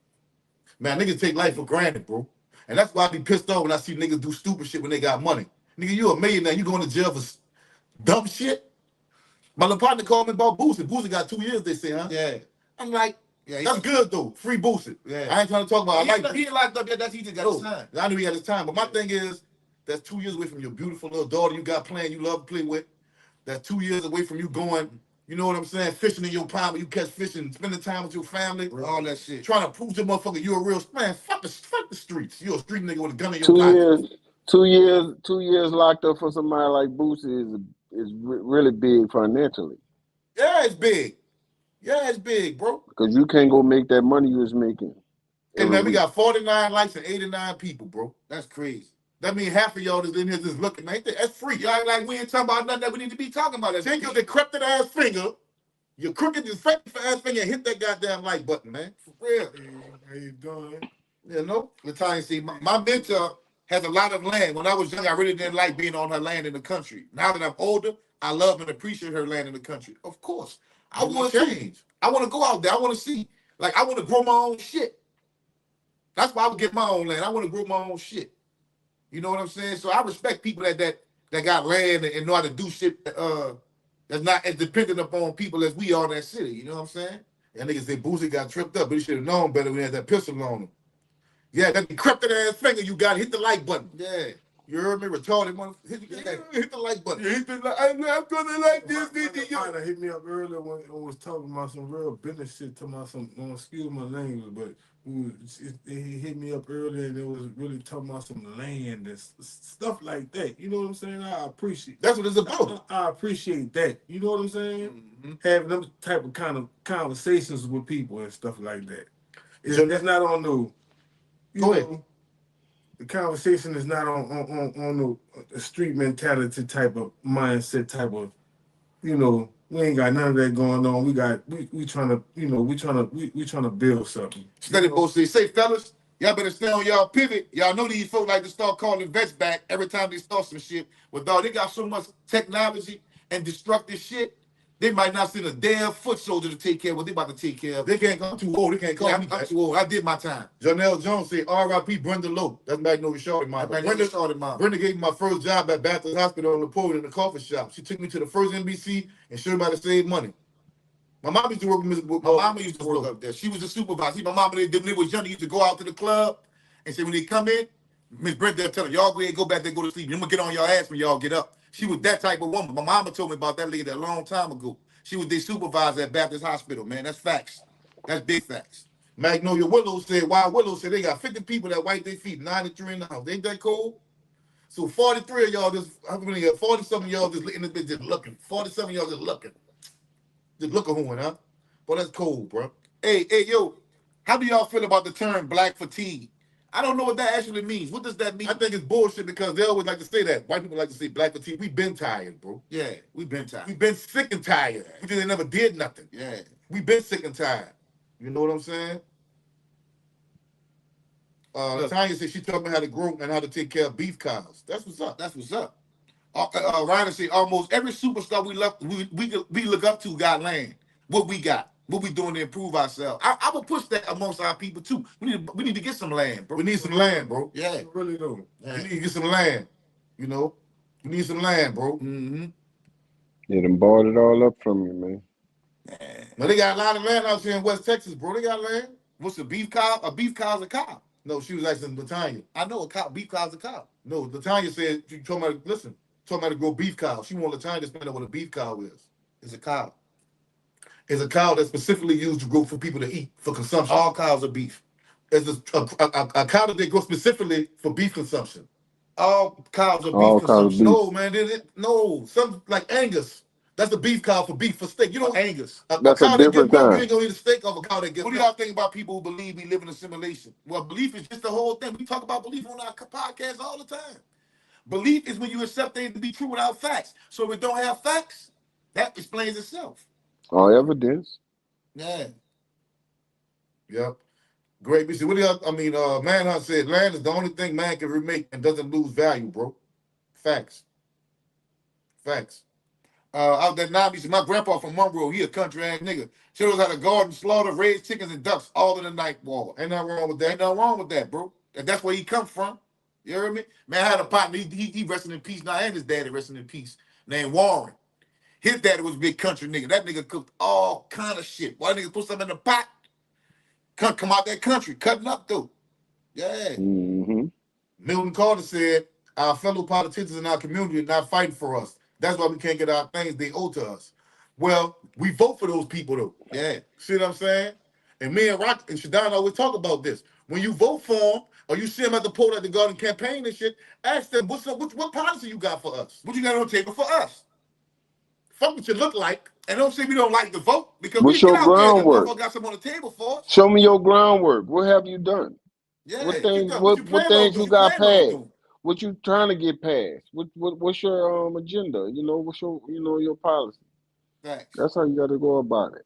Man, niggas take life for granted, bro. And that's why I be pissed off when I see niggas do stupid shit when they got money. Nigga, you a millionaire, you going to jail for dumb shit? My little partner called me about Boosie. Boosie got 2 years, they say, huh? Yeah. I'm like, Yeah, that's good, though. Free Boosie. Yeah. I ain't trying to talk about He ain't locked up yet. He just got his time. I knew he had his time. But my thing is, that's 2 years away from your beautiful little daughter you got playing, you love to play with. That's 2 years away from you going, you know what I'm saying, fishing in your pond where you catch fish and spending time with your family. All that shit. Trying to prove to motherfucker you're a real man. Fuck the streets. You're a street nigga with a gun in your pocket. 2 years locked up for somebody like Boosie is really big financially. Yeah, it's big. Yeah, it's big, bro. Because you can't go make that money you was making. And man, we got 49 likes and 89 people, bro. That's crazy. That means half of y'all that's in here just looking, man. That's free. Y'all act like we ain't talking about nothing that we need to be talking about. Take your decrepit ass finger, your crooked, disrespectful ass finger, and hit that goddamn like button, man. For real. Hey, how you doing? You know? Latanya, see, my mentor has a lot of land. When I was young, I really didn't like being on her land in the country. Now that I'm older, I love and appreciate her land in the country. Of course. I want to change. I want to go out there. I want to see. Like, I want to grow my own shit. That's why I would get my own land. I want to grow my own shit. You know what I'm saying? So I respect people that got land and know how to do shit that's not as dependent upon people as we are in that city. You know what I'm saying? And niggas say Boosie got tripped up, but he should have known better when he had that pistol on him. Yeah, that decrepit ass finger you got, hit the like button. Yeah. You heard me? Retarded motherfucker. Hit the like button. Hit the like. I'm gonna like this video. Hit me up earlier when I was talking about some real business shit, talking about some, excuse my language, but he hit me up earlier and it was really talking about some land and stuff like that. You know what I'm saying? I appreciate. That's what it's about. I appreciate that. You know what I'm saying? Mm-hmm. Having them type of kind of conversations with people and stuff like that. That's not on no. Go ahead. The conversation is not on the street mentality type of mindset type of, you know, we ain't got none of that going on. We trying to, you know, we trying to build something. Steady both say, fellas, y'all better stay on y'all pivot. Y'all know these folks like to start calling vets back every time they start some shit. But dog, they got so much technology and destructive shit. They might not send a damn foot soldier to take care of what they about to take care of. They can't come too old. They can't call me back. I'm too old. I did my time. Janelle Jones said, R.I.P. Brenda Lowe. That's Magnolia Shorty mom. Brenda gave me my first job at Baptist Hospital on the pole in the coffee shop. She took me to the first NBC and showed me how to save money. My mom used to work with Mrs. My mama used to work up there. She was a supervisor. See, my mama, when they was young, they used to go out to the club and say when they come in, Miss Brenda tell them, y'all go ahead, go back there, go to sleep. I'm going to get on your ass when y'all get up. She was that type of woman. My mama told me about that lady a long time ago. She was their supervisor at Baptist Hospital, man. That's facts. That's big facts. Magnolia Willow said, Willow said they got 50 people that wipe their feet, 93 in the house. Ain't that cool? So 43 of y'all just, 40-something y'all just in this bitch just looking. 47 y'all just looking. Just looking, huh? Boy, that's cool, bro. Hey, yo, how do y'all feel about the term black fatigue? I don't know what that actually means. What does that mean? I think it's bullshit because they always like to say that. White people like to say black fatigue. We been tired, bro. Yeah, we been tired. We been sick and tired. We just never did nothing. Yeah. We been sick and tired. You know what I'm saying? Tanya said she taught me how to grow and how to take care of beef cows. That's what's up. That's what's up. Ryder said almost every superstar we look up to got land. What we got? What we doing to improve ourselves? I would push that amongst our people too. We need to get some land, bro. We need some land, bro. Yeah, we really do. Yeah. We need to get some land. You know, we need some land, bro. Mm-hmm. They done bought it all up from you, man. But they got a lot of land out here in West Texas, bro. They got land. What's a beef cow? A beef cow's a cow. No, she was asking Latanya. I know a cow. Beef cow's a cow. No, Latanya said she told me, listen, told me to grow beef cows. She want Latanya to explain out what a beef cow is. It's a cow. It's a cow that's specifically used to grow for people to eat for consumption. All cows are beef. It's a cow that they grow specifically for beef consumption. All cows are beef consumption. No, man, no. Some like Angus. That's the beef cow for beef for steak. You know, Angus. That's a different kind. You ain't gonna eat a steak off a cow that gets. What do y'all think about people who believe we live in a simulation? Well, belief is just the whole thing. We talk about belief on our podcast all the time. Belief is when you accept things to be true without facts. So if it don't have facts, that explains itself. All evidence. Yeah. Yep. Great. What do y'all? Manhunt said land is the only thing man can remake and doesn't lose value, bro. Facts. Facts. Out there now, my grandpa from Monroe, he a country ass nigga. Showed us how to garden, slaughter, raise chickens and ducks all in the night wall. Ain't nothing wrong with that. Ain't nothing wrong with that, bro. That's where he come from. You heard me? Man, I had a partner, he resting in peace now, and his daddy resting in peace, named Warren. His daddy was a big country nigga. That nigga cooked all kind of shit. Why niggas put something in the pot? Come out that country, cutting up though. Yeah. Mm-hmm. Milton Carter said, our fellow politicians in our community are not fighting for us. That's why we can't get our things they owe to us. Well, we vote for those people though. Yeah. See what I'm saying? And me and Rock and Shadon always talk about this. When you vote for them, or you see them at the poll at the garden campaign and shit, ask them, what policy you got for us? What you got on the table for us? Fuck what you look like. And don't say we don't like the vote, because What's we get your out there and the groundwork? motherfucker got something on the table for us. Show me your groundwork. What have you done? Yeah, What things? what you What plan on things doing? you got passed? Doing? What you trying to get passed? What's your agenda? You know, what's your your policy? Thanks. That's how you got to go about it.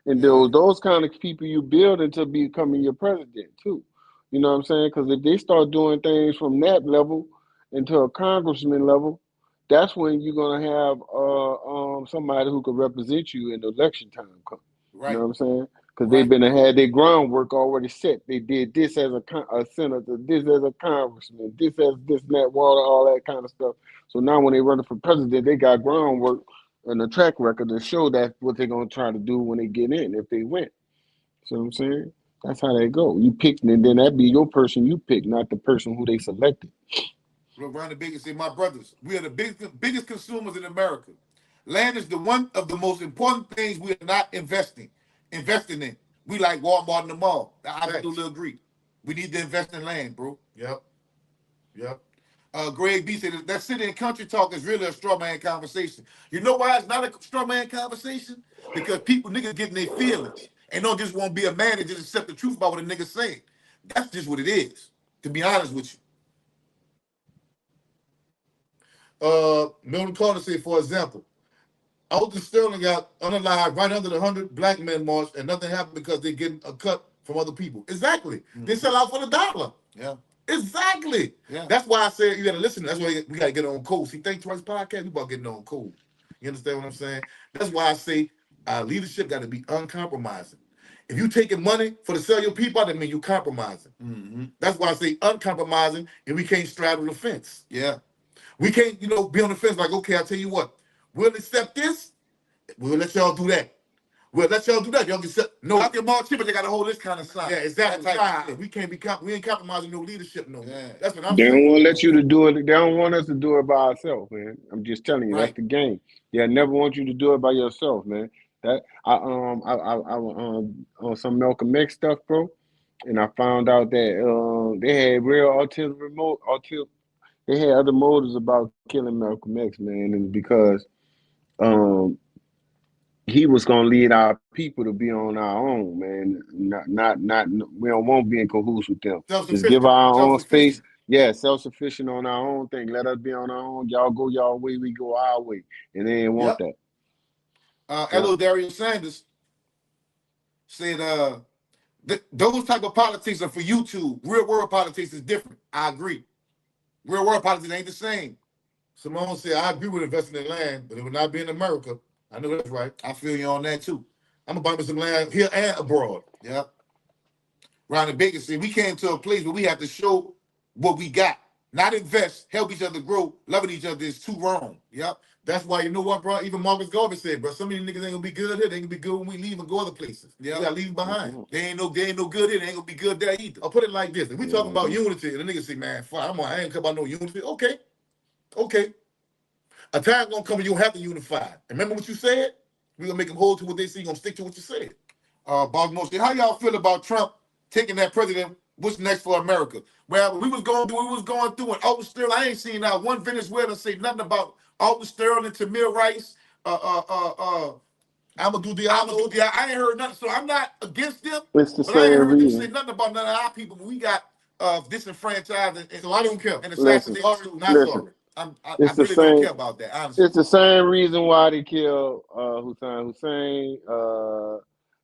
And those kind of people you build into becoming your president too. You know what I'm saying? Because if they start doing things from that level into a congressman level, that's when you're gonna have somebody who could represent you in the election time come. Right. You know what I'm saying? Because they've been had their groundwork already set. They did this as a senator, this as a congressman, this as this and that, water, all that kind of stuff. So now when they running for president, they got groundwork and a track record to show that what they're gonna try to do when they get in, if they win. See what I'm saying? That's how they go. You pick, and then that be your person you pick, not the person who they selected. Ron the biggest say, my brothers, we are the biggest consumers in America. Land is the one of the most important things we are not investing in. We like Walmart and the mall. I absolutely agree. We need to invest in land, bro. Yep. Greg B said that city and country talk is really a straw man conversation. You know why it's not a straw man conversation? Because niggas getting their feelings and don't just want to be a man and just accept the truth about what a nigga saying. That's just what it is, to be honest with you. Milton Carter said, for example, Alton Sterling got unalived right under the 100 black men march, and nothing happened because they're getting a cut from other people. Exactly. Mm-hmm. They sell out for the dollar. Yeah. Exactly. Yeah. That's why I said you got to listen. That's why we got to get on code. See, Think Twice podcast, we about getting on code. You understand what I'm saying? That's why I say our leadership got to be uncompromising. If you taking money for to sell your people, that means you compromising. Mm-hmm. That's why I say uncompromising, and we can't straddle the fence. Yeah. We can't, be on the fence like, okay, I'll tell you what, we'll accept this, we'll let y'all do that. We'll let y'all do that. Y'all can accept. No, I can march but they gotta hold this kind of sign. Yeah, exactly. We can't we ain't compromising no leadership no more. Yeah. That's what I'm saying. They don't want to let you to do it. They don't want us to do it by ourselves, man. I'm just telling you, that's the game. They never want you to do it by yourself, man. That I on some Malcolm X stuff, bro, and I found out that they had real they had other motives about killing Malcolm X, man, and because he was gonna lead our people to be on our own, man. Not we don't want to be in cahoots with them. Just give our own space. Yeah, self-sufficient on our own thing. Let us be on our own. Y'all go y'all way, we go our way. And they didn't want that. Hello, Darius Sanders said those type of politics are for YouTube. Real world politics is different. I agree. Real world politics ain't the same. Simone said, I agree with investing in land, but it would not be in America. I know that's right. I feel you on that too. I'm gonna buy me some land here and abroad. Yep. Ron the Baker said, we came to a place where we have to show what we got. Not invest, help each other grow, loving each other is too wrong. Yep. That's why, you know what, bro? Even Marcus Garvey said, bro, some of these niggas ain't gonna be good here. They ain't gonna be good when we leave and go other places. Yeah. We gotta leave them behind. Mm-hmm. They ain't no good here. They ain't gonna be good there either. I'll put it like this. If we talking about unity, and the niggas say, man, fuck, I ain't talking about no unity. Okay. A time gonna come when you don't have to unify. Remember what you said? We're gonna make them hold to what they say. You're gonna stick to what you said. Baltimore State, how y'all feel about Trump taking that president? What's next for America? Well, we was going through and Alton Sterling. I ain't seen not one Venezuelan say nothing about Alton Sterling, Tamir Rice, Amadou Diallo. I ain't heard nothing. So I'm not against them. It's the but I ain't heard reason. them say nothing about none of our people. But we got disenfranchised, and so I don't care. And listen. Sorry. I really don't care about that, honestly. It's the same reason why they killed Hussein,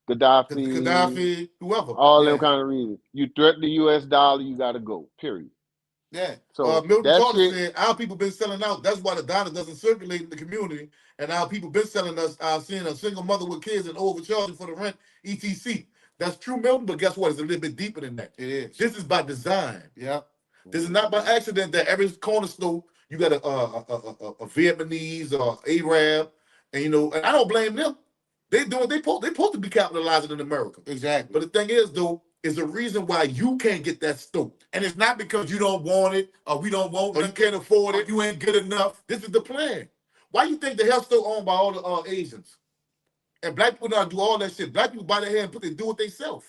Gaddafi, whoever. All them kind of reasons. You threaten the U.S. dollar, you got to go, period. Yeah. So Milton that Carter shit said our people been selling out. That's why the dollar doesn't circulate in the community, and our people been selling us. Seeing a single mother with kids and overcharging for the rent, etc. That's true, Milton. But guess what? It's a little bit deeper than that. It is. This is by design. Yeah. This is not by accident that every corner store you got a Vietnamese or Arab, and and I don't blame them. They supposed to be capitalizing in America. Exactly. But the thing is, though, is the reason why you can't get that store. And it's not because you don't want it or we don't want Or it. you can't afford Or it. you ain't good enough. This is the plan. Why you think the health store owned by all the Asians? And black people don't do all that shit. Black people buy their hair and do it themselves.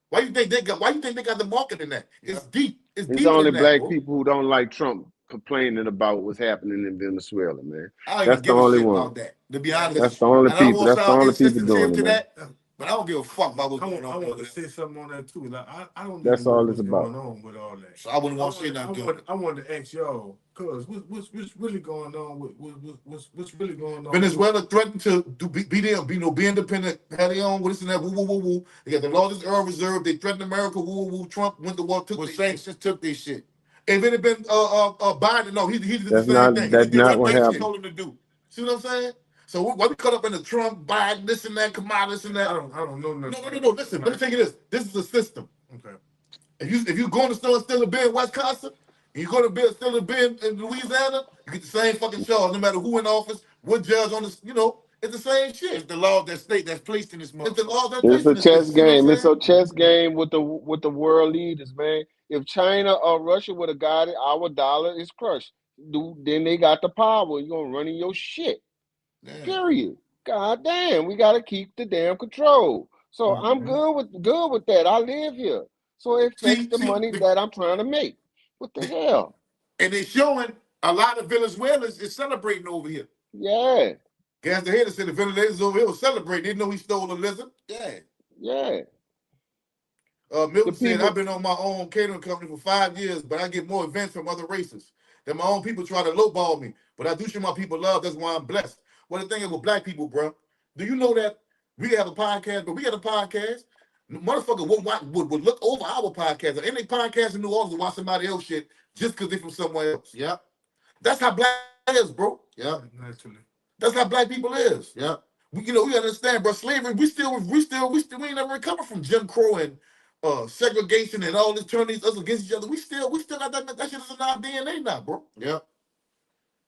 Why you think they got the market in that? It's deep. It's it's deeper only than that, black bro. people who don't like Trump complaining about what's happening in Venezuela, man. I don't That's even the give a only shit one. about that. To be honest, That's the only and I don't people. want to That's the sound only people insensitive doing to it, man. that, but I don't give a fuck about what's going on. I want to say something on that too. Like I don't That's even know all what's it's about. going on with all that. So I wouldn't want to say nothing to it. I wanted to ask y'all, cause what's really going on with what's really going on? Venezuela threatened to be independent, had their own, this and that, woo, woo, woo, woo. They got the largest oil reserve. They threatened America, woo, woo, woo. Trump went to war, took Well, their sanctions took this shit. If it had been Biden, no, he did the That's same not. thing. He That's did not what what they happened. told him to do. See what I'm saying? So why we caught up in the Trump, Biden, this and that, Kamala, this and that? I don't know nothing. No. Listen, let me tell you this. This is a system. Okay. If you go in the store and steal a beer in Wisconsin, and you go to steal a beer in Louisiana, you get the same fucking charge, no matter who in office, what judge on this, it's the same shit. It's the law that's placed in this It's the motherfucker. law that's It's placed in a this chess shit. See what I'm game. It's saying? a chess game with the world leaders, man. If China or Russia would have got it, our dollar is crushed. Then they got the power. You're gonna run in your shit. Yeah. Period. God damn, we gotta keep the damn control. So I'm good with that. I live here. So it affects the money that I'm trying to make. What the hell? And it's showing a lot of Venezuelans is celebrating over here. Yeah. Gas the head said the Venezuelans over here was celebrating. They didn't know he stole a lizard. Yeah. Yeah. Milton said, people- I've been on my own catering company for 5 years, but I get more events from other races. Then my own people try to lowball me, but I do show my people love. That's why I'm blessed. Well, the thing is with black people, bro, do you know that we have a podcast, but we got a podcast? Motherfucker would look over our podcast or any podcast in New Orleans and watch somebody else shit just because they're from somewhere else. Yeah. That's how black is, bro. Yeah. Naturally. That's how black people is. Yeah. We understand, bro. Slavery, we ain't never recovered from Jim Crow and segregation and all this turning us against each other. We still got that shit is in our DNA now, bro. Yeah.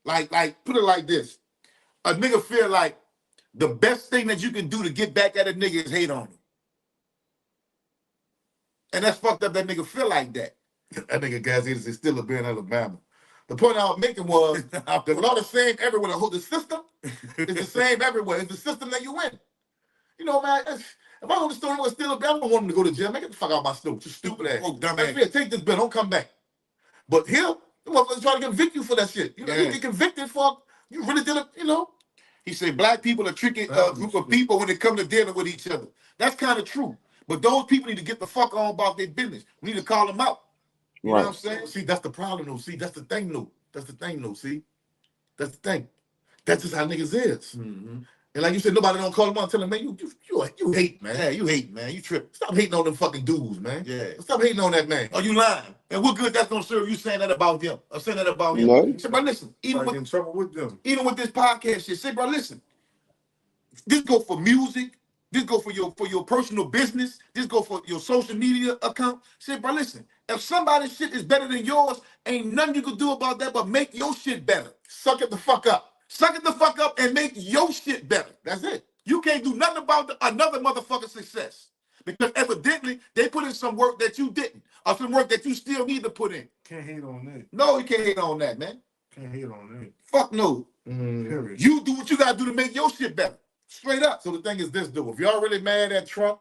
Like put it like this. A nigga feel like the best thing that you can do to get back at a nigga is hate on him. And that's fucked up that nigga feel like that. That nigga Gazetas is still a beer in Alabama. The point I was making was the law is same everywhere. The system is the same everywhere. It's the system that you in. Man, if I go to the store and steal a beer, I don't want him to go to jail. Man, get the fuck out of my store. Just stupid ass. Oh, dumb ass. Take this bill. Don't come back. But here, the motherfuckers trying to convict you for that shit. You get convicted for, you really did it, He said black people are tricking a group of people when it comes to dealing with each other. That's kind of true. But those people need to get the fuck on about their business. We need to call them out. You know what I'm saying? See, that's the problem, though. See, that's the thing, though. See? That's the thing. That's just how niggas is. Mm-hmm. And like you said, nobody don't call them out and tell them, man, you hate, man. Yeah, you hate, man. You trip. Stop hating on them fucking dudes, man. Yeah. Stop hating on that man. Oh, you lying. And what good that's gonna serve you saying that about them? Or saying that about him? No. Say, bro, listen, Get in trouble with them. even with this podcast shit, say, bro, listen. This go for music. This go for your personal business. This go for your social media account. Say, bro, listen. If somebody's shit is better than yours, ain't nothing you can do about that but make your shit better. Suck it the fuck up. Suck it the fuck up and make your shit better. That's it. You can't do nothing about another motherfucker's success. Because evidently, they put in some work that you didn't. Or some work that you still need to put in. Can't hate on that. No, you can't hate on that, man. Can't hate on that. Fuck no. Period. You do what you gotta do to make your shit better. Straight up. So the thing is this, dude. If y'all really mad at Trump,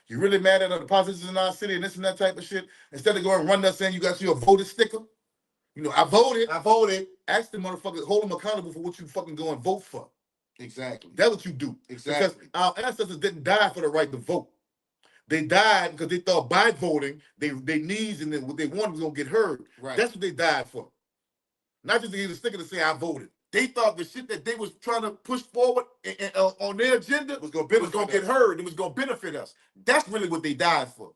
you really mad at the politicians in our city and this and that type of shit, instead of going and run that saying you got your voted sticker, I voted. Ask the motherfucker, hold them accountable for what you fucking go and vote for. Exactly. That's what you do. Exactly. Because our ancestors didn't die for the right to vote. They died because they thought by voting, their needs and what they wanted was gonna get heard. Right. That's what they died for. Not just to get a sticker to say I voted. They thought the shit that they was trying to push forward on their agenda Was gonna get heard. It was gonna benefit us. That's really what they died for.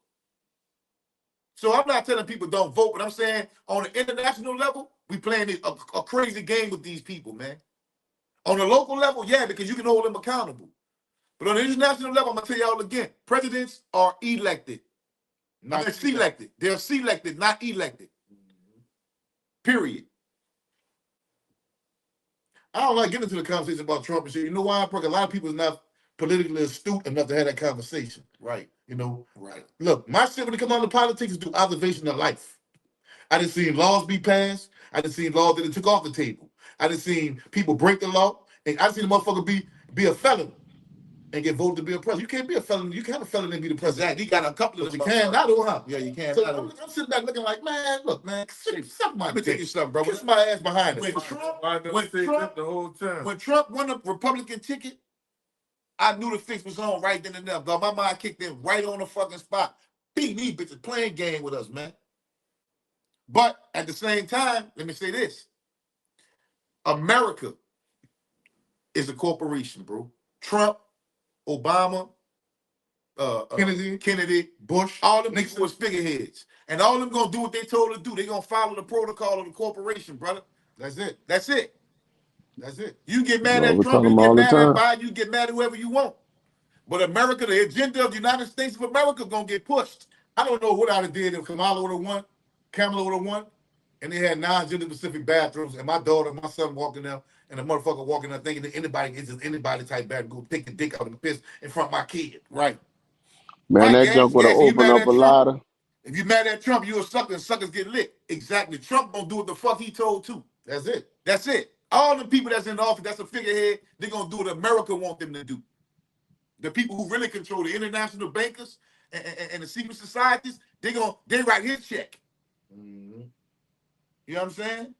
So I'm not telling people don't vote, but I'm saying on the international level, we playing a crazy game with these people, man. On the local level, yeah, because you can hold them accountable. But on the international level, I'm gonna tell y'all again, presidents are elected. Not selected. They're selected, not elected. Period. I don't like getting into the conversation about Trump and shit. You know why? Because a lot of people is not politically astute enough to have that conversation. Right. You know? Right. Look, my shit when it comes down to politics is do observation of life. I done seen laws be passed. I done seen laws that it took off the table. I done seen people break the law. And I done seen a motherfucker be a felon and get voted to be a president. You can't be a felon. You can't have a felon and be the president. Exactly. He got a couple of them. You can't not do, huh? Yeah, you can't. So I'm sitting back looking like, man, look, man, suck my Let me tell you something, bro. Kiss my ass behind it. When Trump won the Republican ticket, I knew the fix was on right then and there. But my mind kicked in right on the fucking spot. Beating these bitches playing game with us, man. But at the same time, let me say this. America is a corporation, bro. Trump, Obama, Kennedy, Bush, all them niggas was figureheads. And all them gonna do what they told to do. They gonna follow the protocol of the corporation, brother. That's it. That's it. That's it. You get mad at Trump, you get mad at Biden, you get mad at whoever you want. But America, the agenda of the United States of America gonna get pushed. I don't know what I'd have did if Kamala would have won, Kamala would have won, and they had non-gender specific bathrooms, and my daughter, my son walking there, and the motherfucker walking there thinking that anybody is just anybody type bathroom, go take the dick out and piss in front of my kid. Right. Man, right, that junk would have opened up a lot of. If you mad at Trump, you a sucker and suckers get lit. Exactly. Trump gonna do what the fuck he told to. That's it. That's it. All the people that's in the office, that's a figurehead, they're gonna do what America want them to do. The people who really control the international bankers and the secret societies, they write his check. Mm-hmm. You know what I'm saying?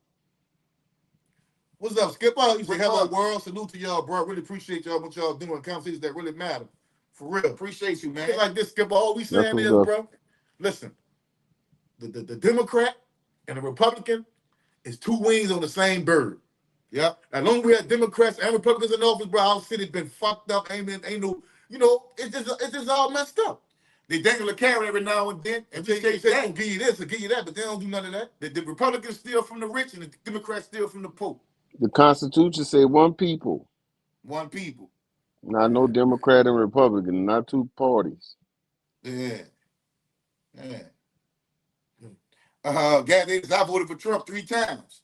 What's up, Skipper? You say hello, world. Salute to y'all, bro. Really appreciate y'all what y'all doing. Conversations that really matter. For real. Appreciate you, man. It's like this, Skipper. All we saying is, bro, listen, the Democrat and the Republican is two wings on the same bird. Yeah. As long as we have Democrats and Republicans in office, bro, our city's been fucked up. Ain't no, you know, it's just all messed up. They dangle a carrot every now and then, and they gonna give you this or give you that, but they don't do none of that. The Republicans steal from the rich, and the Democrats steal from the poor. The Constitution say one people. One people. Not no Democrat and Republican, not two parties. Yeah. Yeah. I voted for Trump 3 times.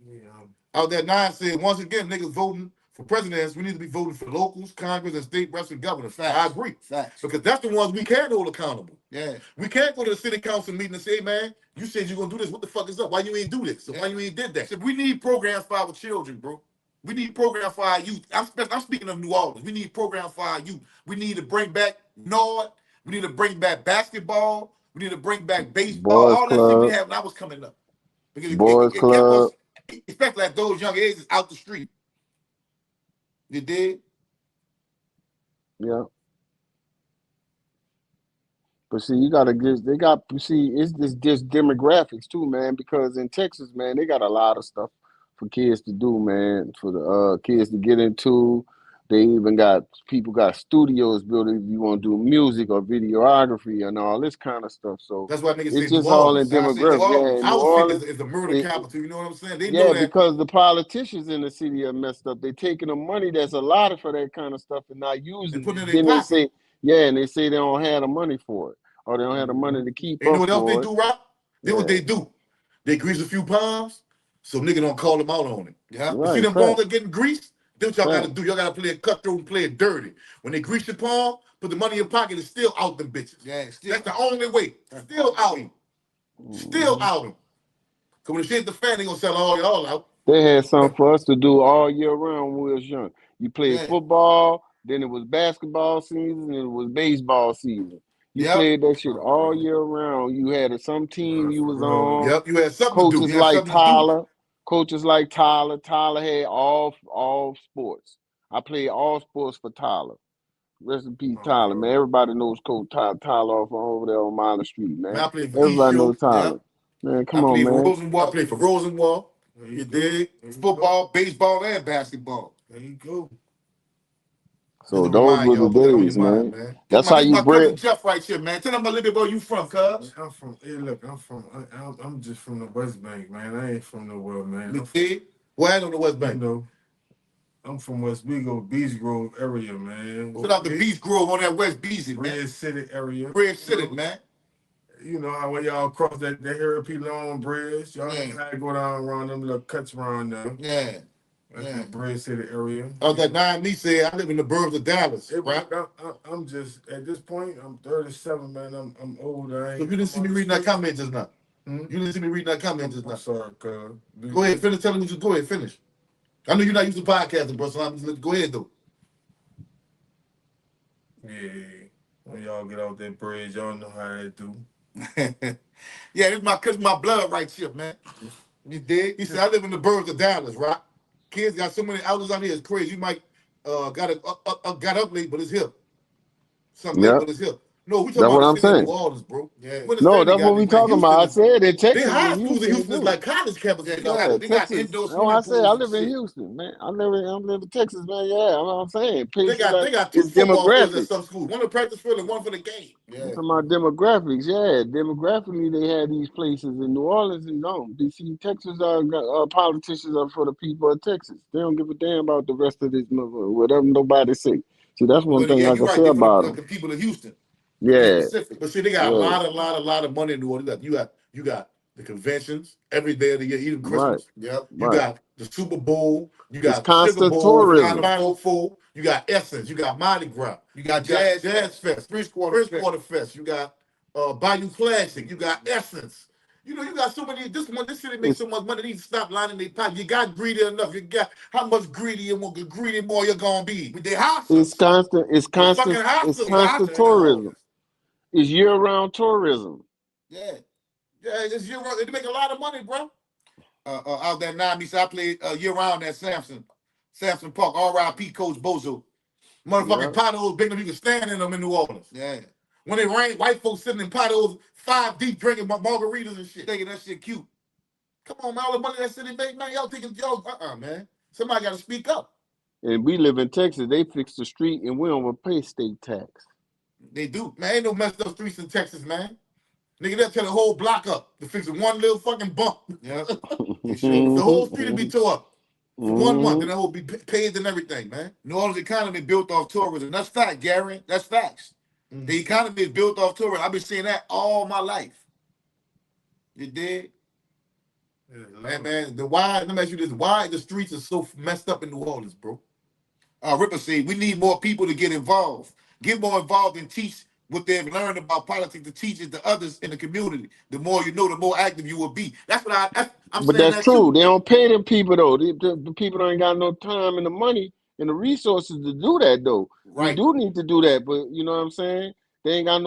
Yeah. Out that 9 said, once again, niggas voting for presidents, we need to be voting for locals, Congress, and state reps and governors. Facts. I agree. Facts. Because that's the ones we can hold accountable. Yeah. We can't go to the city council meeting and say, hey, man, you said you're going to do this. What the fuck is up? Why you ain't do this? So why you ain't did that? So we need programs for our children, bro. We need programs for our youth. I'm speaking of New Orleans. We need programs for our youth. We need to bring back Nord. We need to bring back basketball. We need to bring back baseball. Boys all Club. That shit we had when I was coming up. Because Boys it Club. kept us, especially at those young ages, out the street. You did? Yeah. But see, it's just demographics too, man, because in Texas, man, they got a lot of stuff for kids to do, man, for the kids to get into. They even got studios built if you want to do music or videography and all this kind of stuff. So that's why niggas it's say just all in demographics. Yeah, New Orleans is the murder capital. You know what I'm saying? They know that. Because the politicians in the city are messed up. They taking the money that's allotted for that kind of stuff and not using it. Then they say, and they say they don't have the money for it, or they don't have the money to keep up. You know what else they do, right? Then what they do? They grease a few palms, so nigga don't call them out on it. Yeah. Right, you see them palms that getting greased? That's what y'all gotta do. Y'all gotta play it cutthroat and play it dirty. When they grease your palm, put the money in your pocket, it's still out them bitches. Yeah, that's the only way. Still out them. Still out them. Cause when the shit hit the fan, they gonna sell all out. They had something for us to do all year round when we was young. You played football, then it was basketball season, and it was baseball season. You played that shit all year round. You had some team you was on. Yep, you had something to do. Coaches like Tyler. Tyler had all sports. I played all sports for Tyler. Rest in peace, Tyler, man. Everybody knows Coach Tyler from over there on Minor Street, man. I played for Everybody knows Tyler. Yep. Man, come on, man. I played for Rosenwald. You dig? Football, baseball, and basketball. There you go. So Just to those remind were the y'all, put that on your days, mind, man. man. That's how This you my cousin bred. Jeff right here, man. Tell him a little bit where you from, cuz. I'm from. Hey, look, I'm just from the West Bank, man. I ain't from nowhere, man. You see? Where on the West You Bank? know, I'm from West Vigo, Beach Grove area, man. Shout out to Beach Grove on that West Beezy, man. Red City area. Red City, man. You know how when y'all cross that Harry Long Bridge, y'all know how to go down around them little cuts around there. Yeah. That's the Red City area. That 9 me said I live in the burbs of Dallas, right? I'm just at this point. I'm 37, man. I'm old. So you didn't see me reading that comment just now. You didn't see me reading that comment just now. I'm sorry, cuz. Go ahead, finish telling me. Just go ahead, finish. I know you're not used to podcasting, bro. So I'm just go ahead though. Yeah, when y'all get out that bridge, y'all know how they do. Yeah, this my blood right here, man. You dig? He said I live in the burbs of Dallas, right? Kids got so many outlets out here, it's crazy. You might got up late, but it's here. Something late, Yep. but it's here. No, we talking That's about what the I'm city of saying. New Orleans, bro. Yeah. When No, family that's what got we me, man. talking about. I Houston said in is, they Texas high and schools in Houston, Houston is too. like college campuses. Yeah, They got Texas. indoor Oh, I swimming said I pools and live in shit. Houston, man. I live in Texas, man. Yeah, that's what I'm saying. They Places got that they got 2 is football fields at demographics. some schools. One for practice field and one for the game. I'm Yeah. talking about demographics. Yeah, demographically, they had these places in New Orleans and DC. Texas politicians are for the people of Texas. They don't give a damn about the rest of this whatever nobody say. See, that's one But thing yeah, I you're can right. say They're for about the them. people of Houston, to be Yeah, specific. But see, they got a yeah, lot of money in New Orleans. You got the conventions every day of the year, even right, Christmas. Yep. You right. got the Super Bowl. You It's got the Sugar constant Bowl. You got tourism. Final Four. You got Essence. You got Mardi Gras. You got Jazz Fest. First Quarter Fest. You got Bayou Classic. You got Essence. You know, you got so many. This city makes It's so much money. They need to stop lining their pocket. You got greedy enough. You got how much greedy more you're gonna be? They it's hustlers. constant. It's They fucking constant. It's hustlers. constant Hustling all. tourism. It's year-round tourism. Yeah. Yeah, it's year round. They make a lot of money, bro. Out there now, I played year round at Samson Park. R.I.P. Coach Bozo. Yeah. Motherfucking potholes big enough you can stand in them in New Orleans. Yeah. When it rained, white folks sitting in potholes 5 deep drinking margaritas and shit. Thinking that shit cute. Come on, man. All the money that city make, man. Y'all thinking, man. Somebody got to speak up. And we live in Texas. They fix the street and we don't pay state tax. They do. Man, ain't no messed up streets in Texas, man. Nigga, they'll tear the whole block up to fix one little fucking bump. Yeah. The whole street will be tore up for 1 month, and it will be paved and everything, man. New Orleans economy built off tourism. That's fact, Gary. That's facts. The economy is built off tourism. I've been saying that all my life. You dig? Yeah, man. Let me ask you this: why the streets are so messed up in New Orleans, bro? Ripper said we need more people to get involved. Get more involved and teach what they've learned about politics to teach it to others in the community. The more you know, the more active you will be. That's what I'm But saying that's that true. too. They don't pay them people though. The people ain't got no time and the money and the resources to do that though. We Right. do need to do that, but you know what I'm saying? They ain't got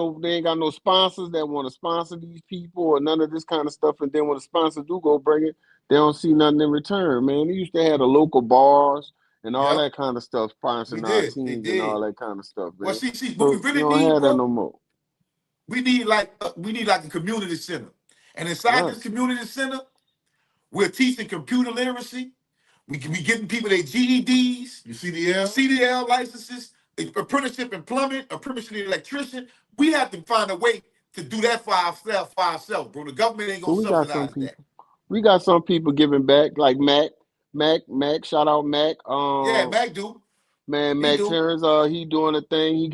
no sponsors that want to sponsor these people or none of this kind of stuff. And then when the sponsors do go bring it, they don't see nothing in return, man. They used to have the local bars and all that kind of stuff, sponsoring our teams and all that kind of stuff, man. Well, see, what we So you really don't need, have that bro, no more. we need like a community center, and inside Right. this community center, we're teaching computer literacy. We can be getting people their GEDs, your CDL licenses, apprenticeship in plumbing, apprenticeship in electrician. We have to find a way to do that for ourselves, bro. The government ain't But gonna subsidize that. we got some people giving back, like Mac. Shout out Mac. Yeah, Mac do. Man, He Mac do. Terrence, he doing a thing. He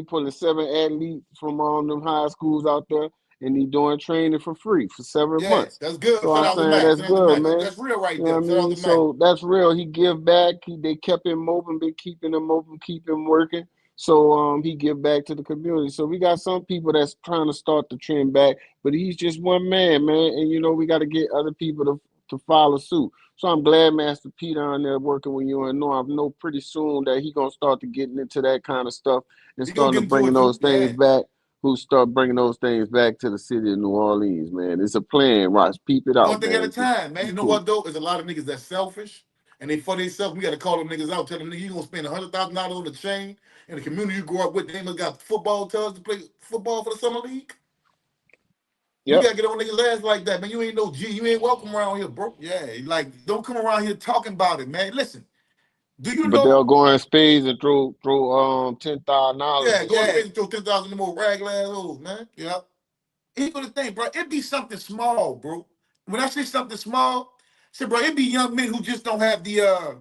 pulling 7 athletes from them high schools out there, and he doing training for free for 7 months. That's good. So Shout I'm out to saying Mac. that's Shout out to good, Mac. man. That's real right You know there. what I Shout out mean? to Mac. So that's real. He give back. They kept him open, been keeping him open, keep him working. So he give back to the community. So we got some people that's trying to start the trend back, but he's just one man, and we got to get other people to follow suit. So I'm glad Master P down there working with you and I know pretty soon that he gonna start to getting into that kind of stuff and starting to bringing those things back. Who start bringing those things back to the city of New Orleans, man? It's a plan, Ross. Peep it out, One thing man. at a time, man. You know what though? There's a lot of niggas that's selfish and they for themselves. We gotta call them niggas out. Tell them nigga you gonna spend $100,000 on the chain in the community you grew up with. They ain't got football tubs to play football for the summer league. You gotta get on niggas' ass like that, man. You ain't no G. You ain't welcome around here, bro. Yeah, like don't come around here talking about it, man. Listen, Do you But know? they'll go in spades and throw $10,000. Yeah, go ahead and throw 10,000 in the more raglan ass hoes, man. Yeah. Here's the thing, bro. It be something small, bro. When I say something small, say, bro, it be young men who just don't have the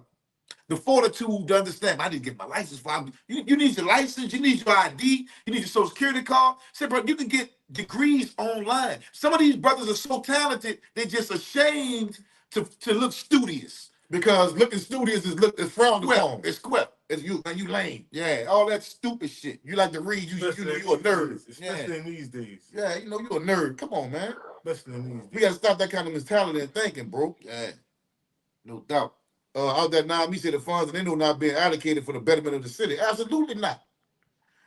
fortitude to understand. I didn't get my license for you need your license, you need your ID, you need your social security card. Say, bro, you can get degrees online. Some of these brothers are so talented, they're just ashamed to look studious. Because looking studious is frowned upon. It's quip. It's you lame. Yeah, all that stupid shit. You like to read, you a nerd. Especially in these days. Yeah, you know, you a nerd. Come on, man. Especially in these days. We gotta stop that kind of mentality and thinking, bro. Yeah, no doubt. Out there now, me say the funds and they know not being allocated for the betterment of the city. Absolutely not.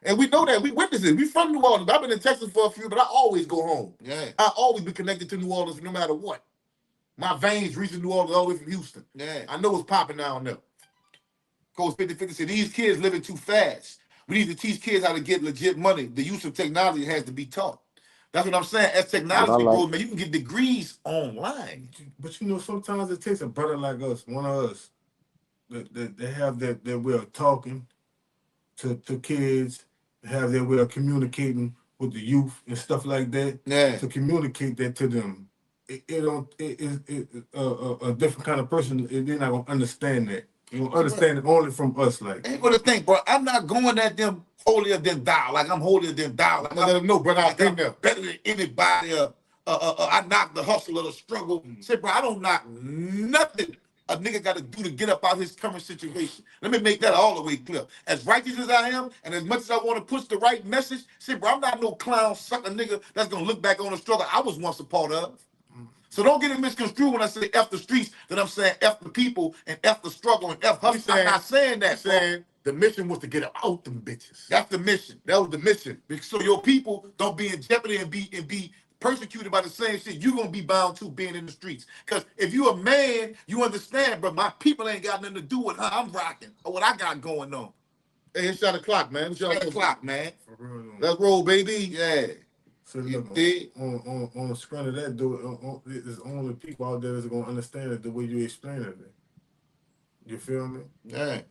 And we know that. We witness it. We from New Orleans. I've been in Texas for a few, but I always go home. Yeah. I always be connected to New Orleans no matter what. My veins reaching New Orleans all the way from Houston. Yeah. I know it's popping down there. Coach 50 said, these kids living too fast. We need to teach kids how to get legit money. The use of technology has to be taught. That's what I'm saying. As technology grows, man, you can get degrees online. But you know, sometimes it takes a brother like us, one of us, that have that way of talking to kids, have their way of communicating with the youth and stuff like that. Yeah. To communicate that to them. A different kind of person, they're not gonna understand that. You gonna understand it only from us, like. Ain't gonna think, bro. I'm not going at them holier than thou. Like I'm holier than thou. Like, I'm let them know, brother, I've been there. Better than anybody. I knock the hustle or the struggle. Say, bro, I don't knock nothing a nigga got to do to get up out his current situation. Let me make that all the way clear. As righteous as I am, and as much as I want to push the right message, say, bro, I'm not no clown sucker nigga that's gonna look back on the struggle I was once a part of. So don't get it misconstrued when I say F the streets, that I'm saying F the people and F the struggle and F hustle. I'm not saying that. I'm saying the mission was to get them out them bitches. That's the mission. That was the mission. So your people don't be in jeopardy and be persecuted by the same shit you're gonna be bound to being in the streets. Because if you a man, you understand, but my people ain't got nothing to do with how I'm rocking or what I got going on. Hey, it's shot o'clock, man. It's shot o'clock, man. Let's roll, baby. Yeah. So look, on the screen of that, there's only people out there that's gonna understand it the way you explain it. You feel me? Yeah.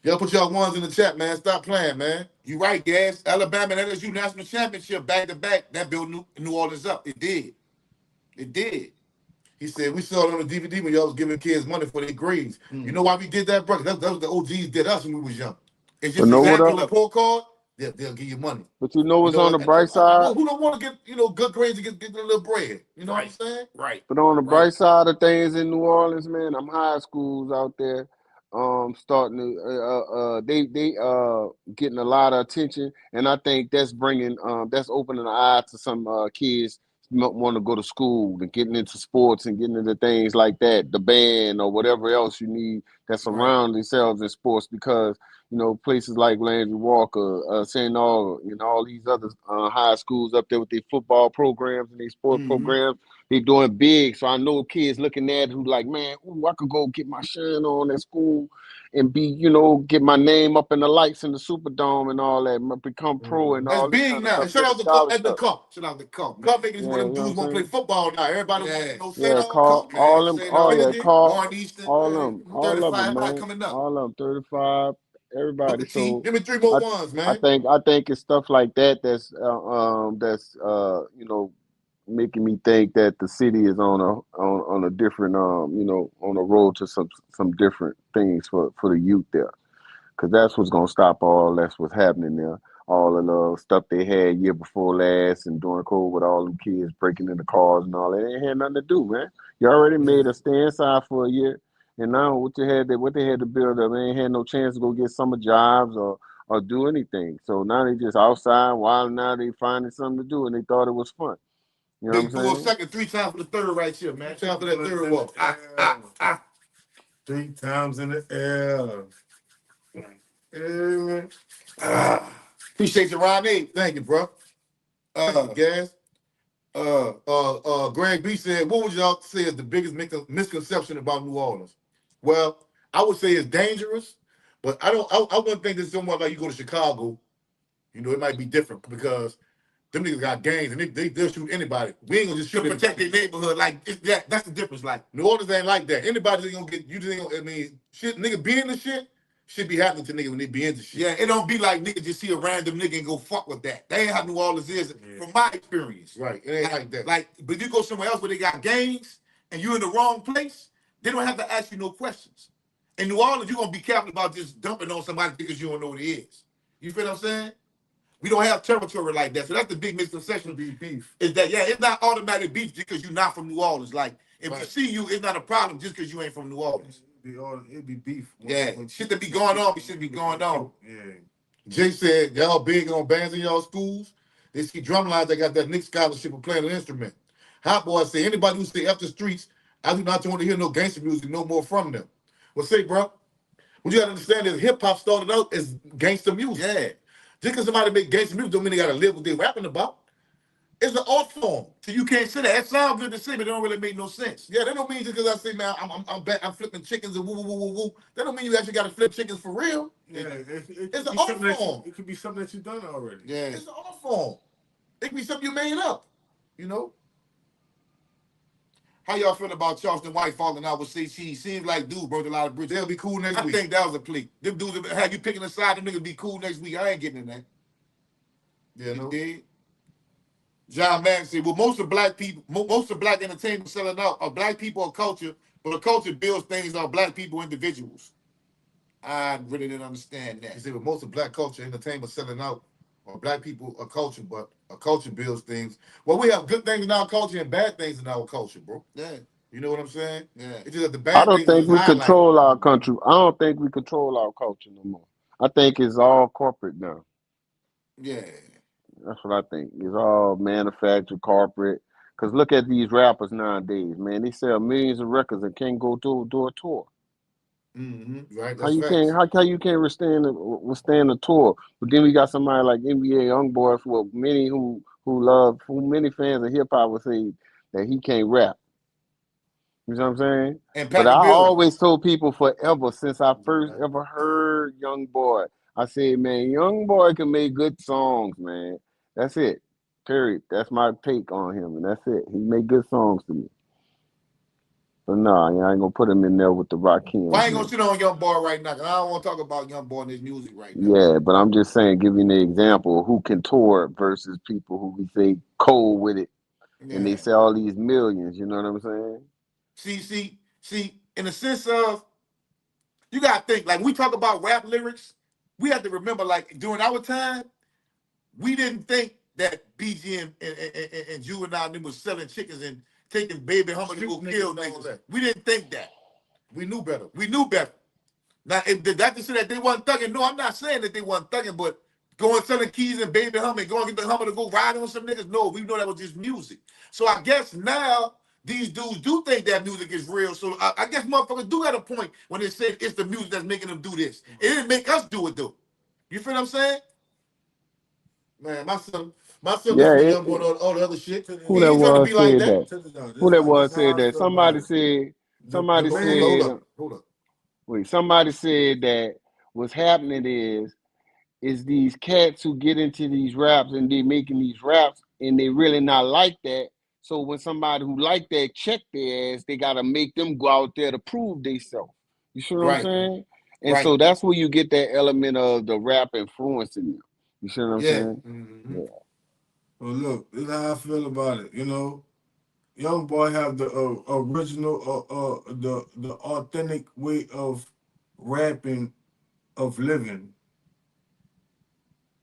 Y'all put y'all ones in the chat, man. Stop playing, man. You right, Gas. Alabama and LSU national championship back to back. That built New Orleans up. It did. It did. He said we saw it on the DVD when y'all was giving kids money for their grades. You know why we did that, bro? That was the OGs did us when we was young. It's just exactly a report card. They'll give you money. But you know what's on the bright side? Who don't want to get good grades and get a little bread? You know what I'm saying? Right. But on the bright side of things in New Orleans, man, them high schools out there, starting to they getting a lot of attention, and I think that's bringing that's opening the eye to some kids want to go to school and getting into sports and getting into things like that, the band or whatever else you need that surround themselves in sports, because you know places like Landry Walker, St. Aug, and all these other high schools up there with their football programs and their sports programs, they doing big. So I know kids looking at it who like, man, ooh, I could go get my shine on at school and be, you know, get my name up in the lights in the Superdome and all that, become pro and all that. That's big now. And shout out the Cup. Shout out the Cup. Cup making this one of them dudes want to play football now. Everybody all them, all of them, man. Coming up. All of them, 35, everybody. So give me 3 more ones, man. I think it's stuff like that that's you know, making me think that the city is on a different you know, on a road to some different things for the youth there, because that's what's gonna stop all that's what's happening there. All of the stuff they had year before last and during COVID with all them kids breaking into cars and all that, it ain't had nothing to do, man. You already made us stay inside for a year, and now what they had to build up, they ain't had no chance to go get summer jobs or do anything. So now they just outside while now they finding something to do and they thought it was fun. You know what I'm saying? Do a second, 3 times for the third right here, man. 3 times for that third walk. 3 times in the air. Amen. Appreciate you, Ronnie. Thank you, bro. Gas. Greg B said, what would y'all say is the biggest misconception about New Orleans? Well, I would say it's dangerous, but I wouldn't think it's somewhat like you go to Chicago. You know, it might be different because Them niggas got gangs and they'll shoot anybody. We ain't gonna just shoot To protect their neighborhood. Like, that's the difference. Like, New Orleans ain't like that. Anybody that's gonna get you just ain't gonna, I mean, shit, nigga be in the shit should be happening to niggas when they be into shit. yeah, it don't be like niggas just see a random nigga and go fuck with that. That ain't how New Orleans is, from my experience. Right. It ain't like that. Like, but you go somewhere else where they got gangs and you in the wrong place, they don't have to ask you no questions. In New Orleans, you're gonna be careful about just dumping on somebody because you don't know what it is. You feel what I'm saying? We don't have territory like that. So that's the big misconception. Be beef. Is that, yeah, it's not automatic beef just because you're not from New Orleans. Like, if we Right. see you, it's not a problem just because you ain't from New Orleans. It'd be beef. Yeah, shit that be going on, should be going on. Yeah. Jay said, y'all big on bands in y'all schools? They see drum lines that got that Nick scholarship for playing an instrument. Hot Boy say, anybody who say after streets, I do not want to hear no gangster music no more from them. Well, say, bro, what you got to understand is hip-hop started out as gangster music. Yeah. Just because somebody make gangster music don't mean they got to live what they rapping about. It's an art form. So you can't say that. That sounds good to say, but it don't really make no sense. Yeah, that don't mean just because I say, man, I'm flipping chickens and woo, woo, woo, woo, woo. That don't mean you actually got to flip chickens for real. Yeah, It's an art form. It could be something that you've done already. Yeah. It's an art form. It could be something you made up, you know? How y'all feel about Charleston White falling out with CC? Seems like dude burned a lot of bridges. They'll be cool next I week. think that was a plea. Them dudes had you picking a side, them niggas be cool next week. I ain't getting in that. Yeah, You no. dig? John Madden said, well, most of black entertainment selling out are black people or culture, but a culture builds things on black people individuals. I really didn't understand You that. see, with most of black culture, entertainment selling out, or black people a culture, but a culture builds things. Well, we have good things in our culture and bad things in our culture, bro. Yeah. You know what I'm saying? Yeah. It's just that the I bad don't things think is we highlighted. control our country. I don't think we control our culture no more. I think it's all corporate now. Yeah. That's what I think. It's all manufactured, corporate. Because look at these rappers nowadays, man. They sell millions of records and can't go do a tour. Mm-hmm. Right, How that's you facts. can't? How you can't withstand a tour? But then we got somebody like NBA YoungBoy, for many who many fans of hip hop would say that he can't rap. You know what I'm saying? And But I Patrick Bill. always told people forever since I first ever heard Young Boy, I said, man, Young Boy can make good songs, man. That's it. Period. That's my take on him, and that's it. He make good songs to me. But no, I ain't gonna put him in there with the Rakim. Well, I ain't gonna sit on Young Boy right now, because I don't want to talk about Young Boy and his music right now. Yeah, but I'm just saying, giving the example of who can tour versus people who we say cold with it, and they sell all these millions. You know what I'm saying? See, in the sense of, you gotta think, like, we talk about rap lyrics, we have to remember, like, during our time, we didn't think that BG and Juvenile and them was selling chickens and taking baby Hummer to go kill niggas. We didn't think that. We knew better. We knew better. Now, if that to say that they wasn't thugging, no, I'm not saying that they wasn't thugging, but going selling keys and baby Hummer and going get the Hummer to go ride on some niggas, no, we know that was just music. So I guess now these dudes do think that music is real. So I guess motherfuckers do have a point when they say it's the music that's making them do this. It didn't make us do it, though. You feel what I'm saying? Man, my son Yeah, listen to Young Boy and all the other shit. Who He that ain't trying to was be like said that. that? Who that was said that? Somebody said. Somebody said. Hold up. Wait, somebody said that what's happening is these cats who get into these raps and they making these raps and they really not like that. So when somebody who like that check their ass, they gotta make them go out there to prove themselves. You see what I'm saying? And so that's where you get that element of the rap influencing you. You see what I'm saying? Mm-hmm. Yeah. Well, look, this is how I feel about it. You know, Young Boy have the original, the authentic way of rapping, of living.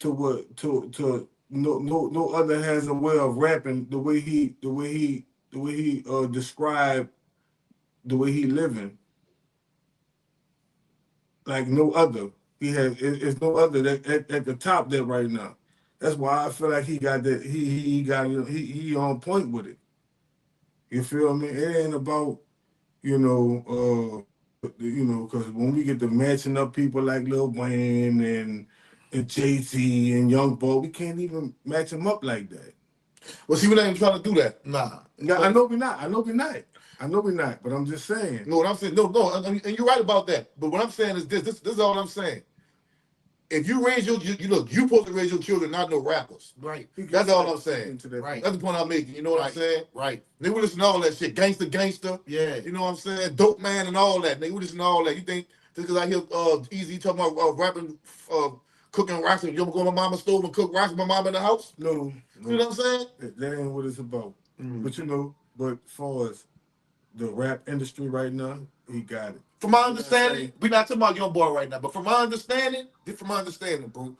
To no other has a way of rapping the way he describe the way he living, like no other. He has it's no other that at the top there right now. That's why I feel like he got that he on point with it. You feel me? It ain't about because when we get to matching up people like Lil Wayne and Jay-Z and Young Boy, we can't even match them up like that. Well, see, we're not even trying to do that. Nah. I know we're not. But I'm just saying. No, what I'm saying, no, and you're right about that. But what I'm saying is this is all I'm saying. if you raise you look, you supposed to raise your children, not no rappers. Right. That's all I'm saying. Right. That's the point I'm making. You know what I'm saying? Right. They would listen to all that shit. Gangster. Yeah. You know what I'm saying? Dope man and all that. They would listen to all that. You think just because I hear Easy talking about rapping, cooking rice, and you ever go to my mama's stove and cook rice with my mom in the house? No. You know what I'm saying? That ain't what it's about. But you know, but far as the rap industry right now, he got it. From my understanding, we're not talking about young boy right now, but from my understanding, bro,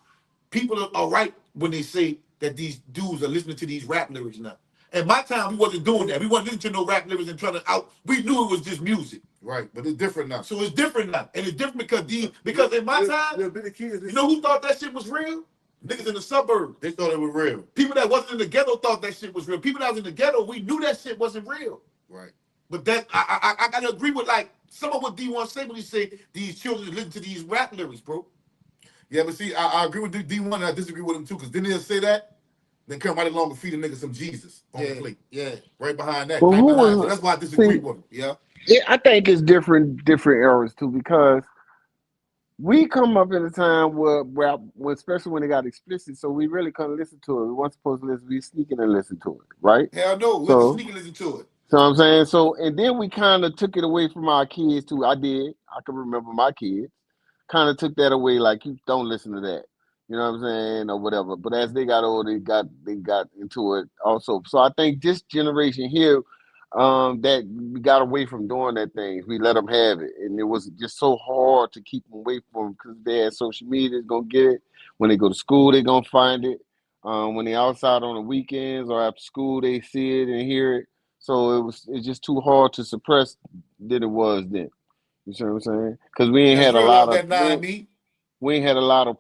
people are right when they say that these dudes are listening to these rap lyrics now. At my time, we wasn't doing that. We wasn't listening to no rap lyrics and trying to out. We knew it was just music. Right, but it's different now. So it's different now. And it's different because in my time, you know who thought that shit was real? Niggas in the suburbs. They thought it was real. People that wasn't in the ghetto thought that shit was real. People that was in the ghetto, we knew that shit wasn't real. Right. But that I gotta agree with like some of what D1 say when he say these children listen to these rap lyrics, bro. Yeah, but see, I agree with D1 and I disagree with him too, because didn't they say that? Then come right along and feed a nigga some Jesus on the plate. Yeah. Right behind that. Well, Right who behind. was- So that's why I disagree see- with him. Yeah. Yeah, I think it's different eras too, because we come up in a time where especially when it got explicit, so we really couldn't listen to it. We weren't supposed to listen. We sneaking and listen to it, right? Hell no, we So- sneaking listen to it. So I'm saying, so, and then we kind of took it away from our kids too. I can remember my kids kind of took that away, like, you don't listen to that, you know what I'm saying, or whatever. But as they got older, they got into it also. So I think this generation here, that we got away from doing that thing. We let them have it, and it was just so hard to keep them away from, because they had social media, is gonna get it. When they go to school, they gonna find it. When they outside on the weekends or after school, they see it and hear it. So it's just too hard to suppress than it was then. You see what I'm saying? Because we ain't had a lot of we ain't had a lot of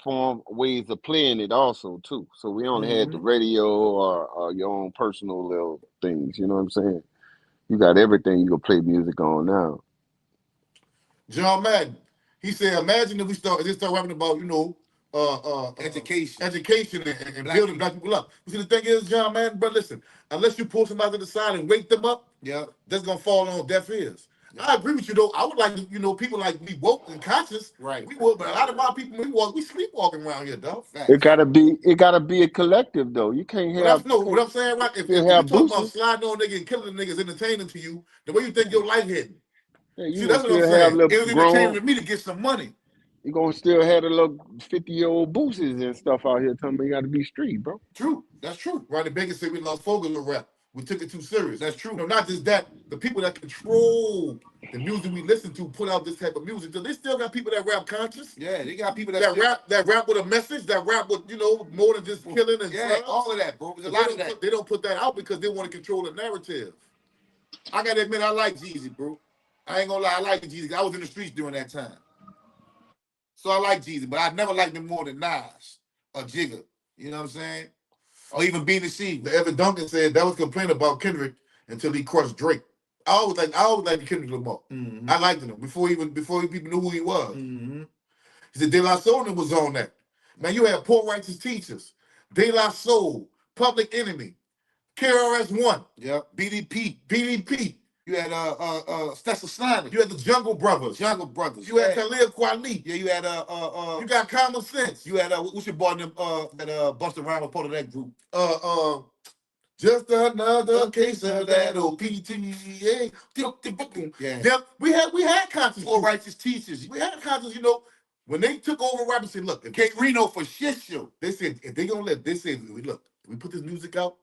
ways of playing it also too. So we only had the radio or your own personal little things. You know what I'm saying? You got everything you can play music on now. John Madden, he said, imagine if we start rapping about, education and building black people up. You see, the thing is, John Madden, bro, listen, unless you pull somebody to the side and wake them up, that's gonna fall on deaf ears. I agree with you though. I would like to, people like me woke and conscious. Right. We would, but a lot of our people we sleepwalking around here, dog. It gotta be a collective though. You can't have what I'm saying, right? If you talk about sliding on niggas and killing niggas entertaining to you, the way you think your life hitting. Yeah, you See, that's what I'm saying. It was entertaining to me to get some money. You gonna still have the little 50-year-old boosters and stuff out here telling me you gotta be street, bro. True, that's true. Ronnie Baker said we lost focus with rap. We took it too serious. That's true. No, not just that. The people that control the music we listen to put out this type of music. They still got people that rap conscious. Yeah, they got people that rap with a message, that rap with more than just killing and drugs. All of that, bro. They don't put that out because they want to control the narrative. I gotta admit, I like Jeezy, bro. I ain't gonna lie, I like Jeezy. I was in the streets during that time. So I like Jeezy, but I never liked him more than Nas or Jigga. You know what I'm saying? Or even Beanie Siegel. Evan Duncan said that was complaining about Kendrick until he crushed Drake. I always liked Kendrick Lamar. Mm-hmm. I liked him before people knew who he was. Mm-hmm. He said De La Soul was on that. Man, you had Poor Righteous Teachers, De La Soul, Public Enemy, KRS-One, BDP. You had Stessa Snyder. You had the Jungle Brothers. You had Khalil Kweli. Yeah, you had you got Common Sense. You had what's your boy them that Busta Rhymes was part of that group. Just another case of that OPTA. Yeah. We had conscious. Poor Righteous Teachers. We had conscious, when they took over rap and said, look, if Kate Reno for shit show. They said if they gonna they said, look, we put this music out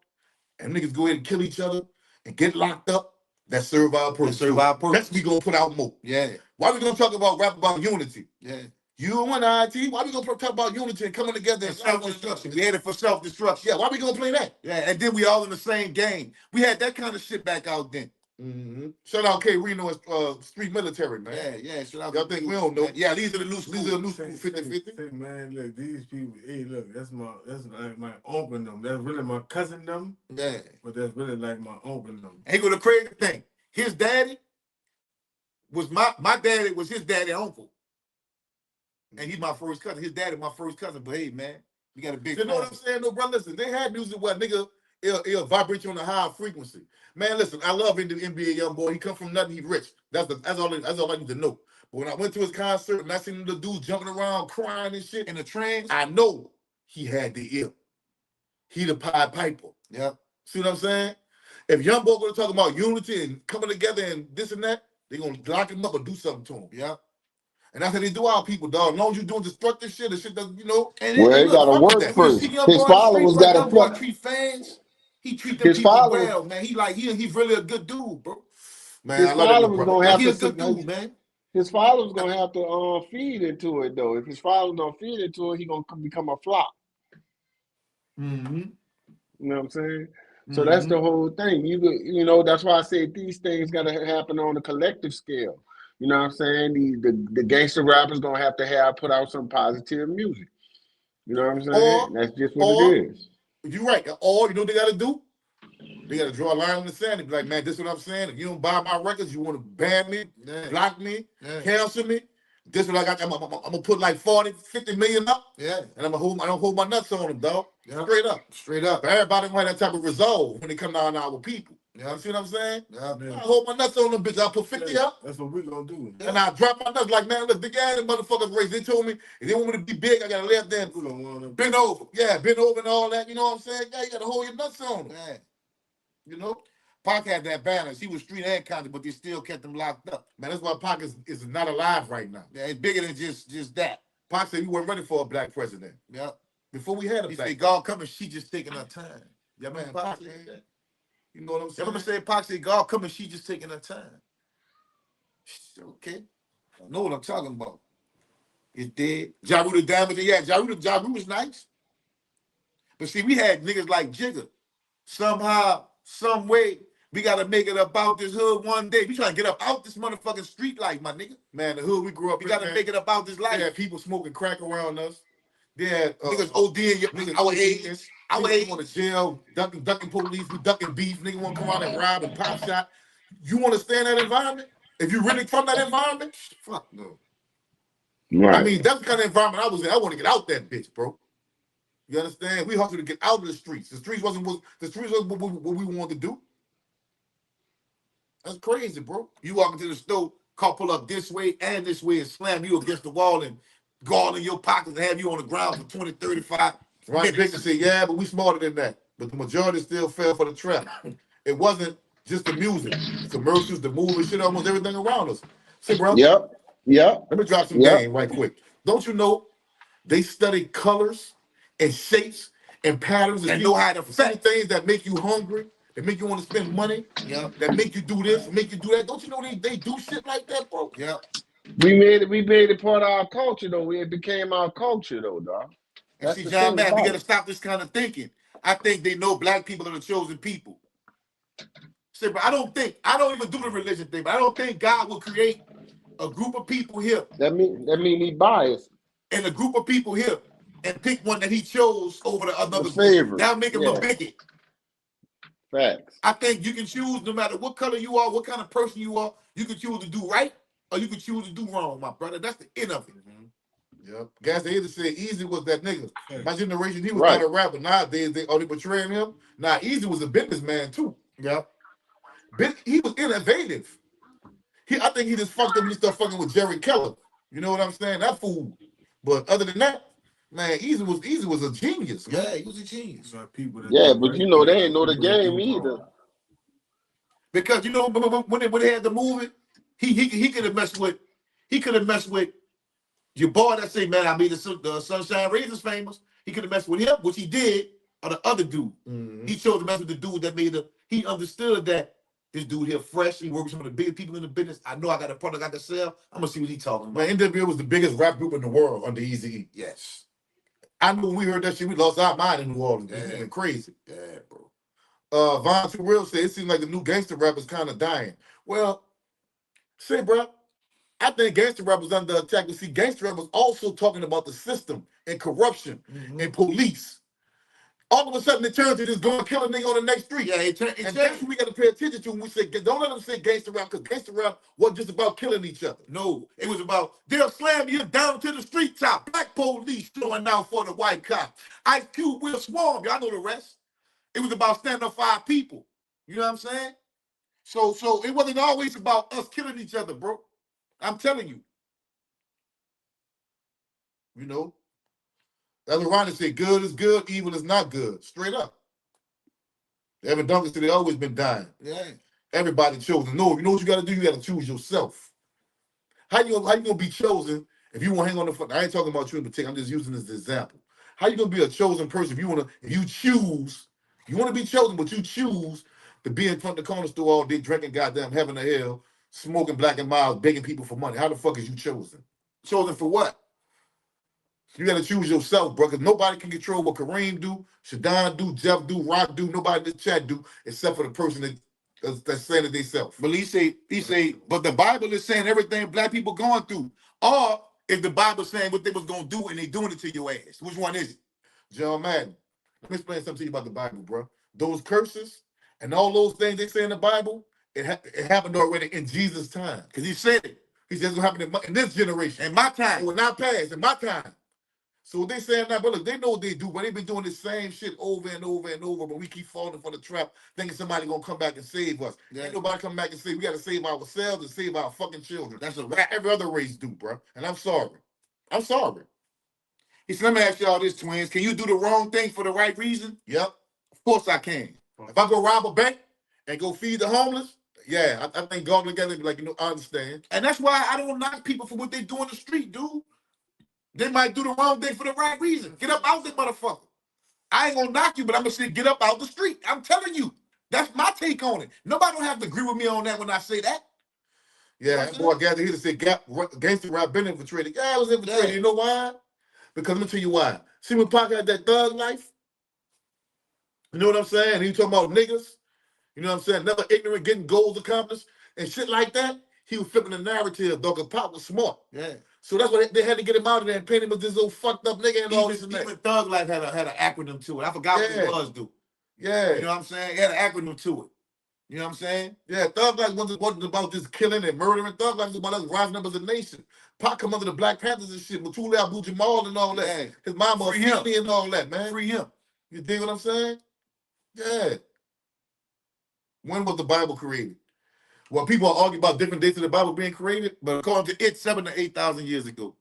and niggas go ahead and kill each other and get locked up. That serve our purpose. That's we gonna put out more. Yeah. Why we gonna talk about rap about unity? Yeah. You and I, why we gonna talk about unity and coming together and self-destruction? We headed for self-destruction. Yeah, why we gonna play that? Yeah, and then we all in the same game. We had that kind of shit back out then. Mm-hmm. Shout out K Reno street military, man. Yeah, shout out. Y'all think we don't know? Yeah, these are the new school 50-50. Man, look, these people, hey, look, that's like my uncle and them. That's really my cousin them. Yeah. But that's really like my uncle and them. Ain't gonna the crazy thing. His daddy was my daddy was his daddy uncle. And he's my first cousin. His daddy my first cousin. But hey, man, we got a big. You know what I'm saying, no, bro? Listen, they had music where nigga, It'll vibrate you on a high frequency. Man, listen, I love the NBA young boy. He come from nothing. He rich. That's all I need to know. But when I went to his concert and I seen the dudes jumping around, crying and shit in the trance, I know he had the ear. He the Pied Piper. Yeah. See what I'm saying? If young boy gonna talk about unity and coming together and this and that, they gonna lock him up or do something to him. Yeah. And that's how they do our people, dog. As long as you doing destructive shit, the shit that And Well, it look, gotta fuck with work that. When you see first. young His boy on the street, followers bro, gotta young boy play. treat fans. He treat them His people followers, well, man. He's really a good dude, bro. Man, his I love that little followers brother. gonna Like have he a to. good dude, man. His followers gonna have to feed into it though. If his followers don't feed into it, he gonna become a flop. Mm-hmm. You know what I'm saying? So that's the whole thing. You know that's why I say these things gotta happen on a collective scale. You know what I'm saying? The gangster rappers gonna have to put out some positive music. You know what I'm saying? That's just what it is. You're right. Or you know what they gotta do? They gotta draw a line in the sand and be like, man, this is what I'm saying. If you don't buy my records, you want to ban me, block me, cancel me. This is what I got. I'm gonna put like 40, 50 million up. Yeah. And I don't hold my nuts on them, dog. Yeah. Straight up. Straight up. But everybody want that type of resolve when they come down our people. Yeah. You see what I'm saying? Yeah. I hold my nuts on them, bitch. I'll put 50 up. That's what we gonna do. And I drop my nuts like, man, look, big ass motherfuckers race. They told me if they want me to be big, I gotta lay up there and bend over. Yeah, bend over and all that. You know what I'm saying? Yeah, you gotta hold your nuts on them. Yeah. You know? Pac had that balance. He was street and country, but they still kept him locked up. Man, that's why Pac is not alive right now. Yeah, it's bigger than just that. Pac said we weren't ready for a black president. Yeah. Before we had a black president. He said, God coming, she just taking her time. Yeah, man, Pac said that. You know what I'm saying? Remember saying Pac said, God coming, she just taking her time. Okay. I know what I'm talking about. It's dead. Ja Rule the damage. Yeah, Ja Rule was nice. But see, we had niggas like Jigga. Somehow, some way, we gotta make it about this hood one day. We trying to get up out this motherfucking street life, my nigga. Man, the hood we grew up in. We gotta make it about this life. They had people smoking crack around us. They had niggas ODing, niggas our age. Our age going to jail, ducking police, we ducking beef. Niggas want to come out and rob and pop shot. You want to stay in that environment? If you really from that environment, fuck no. Right. I mean, that's the kind of environment I was in. I want to get out that bitch, bro. You understand? We hustled to get out of the streets. The streets wasn't what we wanted to do. That's crazy, bro. You walk into the store, car pull up this way and slam you against the wall and go all in your pockets and have you on the ground for 20, 35 Right, Big say, yeah, but we smarter than that. But the majority still fell for the trap. It wasn't just the music, the commercials, the movies, shit, almost everything around us. See, bro? Yep. Let me drop some game right quick. Don't you know they study colors and shapes and patterns and know how to affect things that make you hungry, that make you want to spend money, that make you do this, make you do that. Don't you know they do shit like that, bro? Yeah. We made it part of our culture though. It became our culture though, dog. And see, John, man, we gotta stop this kind of thinking. I think they know black people are the chosen people. See, but I don't even do the religion thing, but I don't think God will create a group of people here. That mean he biased. And a group of people here and pick one that he chose over the other group. That'll make him a bigot. Facts. I think you can choose no matter what color you are, what kind of person you are, you can choose to do right or you can choose to do wrong, my brother. That's the end of it. Yep. Gas the said Easy was that nigga. My generation, he was not a rapper. Nowadays, they portraying him. Nah, Easy was a businessman too. Yep. He was innovative. I think he just fucked up when he started fucking with Jerry Keller. You know what I'm saying? That fool. But other than that, man, Easy was a genius. Man. Yeah, he was a genius. Yeah, but you know they ain't know the game either. Because you know when they had the movie, he could have messed with your boy that say, man, I made the Sunshine Razors famous. He could have messed with him, which he did, or the other dude. Mm-hmm. He chose to mess with the dude that made he understood that this dude here fresh. He works with some of the biggest people in the business. I know I got a product I can sell. I'm going to see what he's talking about. Man, NWA was the biggest rap group in the world under Eazy-E. Yes. I knew when we heard that shit, we lost our mind in New Orleans. It went crazy. Yeah, bro. Von Too Real said it seems like the new gangster rap is kind of dying. Well, say, bro, I think gangster rap was under attack. But see, gangster rap was also talking about the system and corruption and police. All of a sudden, it turns to this going kill a nigga on the next street. Yeah, and that's what we got to pay attention to when we say, don't let them say gangster rap, because gangster rap wasn't just about killing each other. No, it was about, they'll slam you down to the street top. Black police showing out for the white cop. Ice Cube will swarm. Y'all know the rest. It was about standing up for our people. You know what I'm saying? So it wasn't always about us killing each other, bro. I'm telling you. You know, that's what Ronnie said. Good is good, evil is not good. Straight up. Evan Duncan said they always been dying. Yeah. Everybody chosen. No, you know what you got to do? You got to choose yourself. How you gonna be chosen if you want to hang on the front? I ain't talking about you in particular. I'm just using this as an example. How you gonna be a chosen person if you choose, you want to be chosen, but you choose to be in front of the corner store all day drinking goddamn heaven or hell, smoking black and mild, begging people for money. How the fuck is you chosen? Chosen for what? You got to choose yourself, bro, because nobody can control what Kareem do, Shadon do, Jeff do, Rock do, nobody in the chat do, except for the person that's saying it themselves. But he say, but the Bible is saying everything black people going through. Or if the Bible saying what they was gonna do and they doing it to your ass. Which one is it? John Madden, let me explain something to you about the Bible, bro. Those curses and all those things they say in the Bible, it happened already in Jesus' time. Because he said it. He says it's going to happen in this generation. In my time. It will not pass in my time. So they saying that, but look, they know what they do, but they've been doing the same shit over and over and over, but we keep falling for the trap, thinking somebody gonna come back and save us. Yeah. Ain't nobody come back and say we gotta save ourselves and save our fucking children. That's a like every other race do, bro. And I'm sorry. I'm sorry. He said, let me ask y'all this, twins. Can you do the wrong thing for the right reason? Yep. Of course I can. If I go rob a bank and go feed the homeless, yeah, I think God look at it like, I understand. And that's why I don't knock people for what they do in the street, dude. They might do the wrong thing for the right reason. Get up out there, motherfucker. I ain't gonna knock you, but I'm gonna say get up out the street. I'm telling you. That's my take on it. Nobody don't have to agree with me on that when I say that. Yeah, that boy gathered here to say gangster rap been infiltrated. Yeah, I was infiltrated. Yeah. You know why? Because let me tell you why. See when Pac had that thug life? You know what I'm saying? He talking about niggas. You know what I'm saying? Never ignorant, getting goals accomplished and shit like that. He was flipping the narrative, dog. Because Pac was smart. Yeah. So that's why they had to get him out of there and paint him as this old fucked up nigga and all this and that. Even Thug Life had an acronym to it. I forgot what it was, dude. Yeah. You know what I'm saying? It had an acronym to it. You know what I'm saying? Yeah, Thug Life wasn't about just killing and murdering. Thug Life was about us rising up as a nation. Pac come under the Black Panthers and shit, Mutulu Abu Jamal and all that. Yeah. His mama was and all that, man. Free him. You dig what I'm saying? Yeah. When was the Bible created? Well, people are arguing about different dates of the Bible being created, but according to it, 7,000 to 8,000 years ago.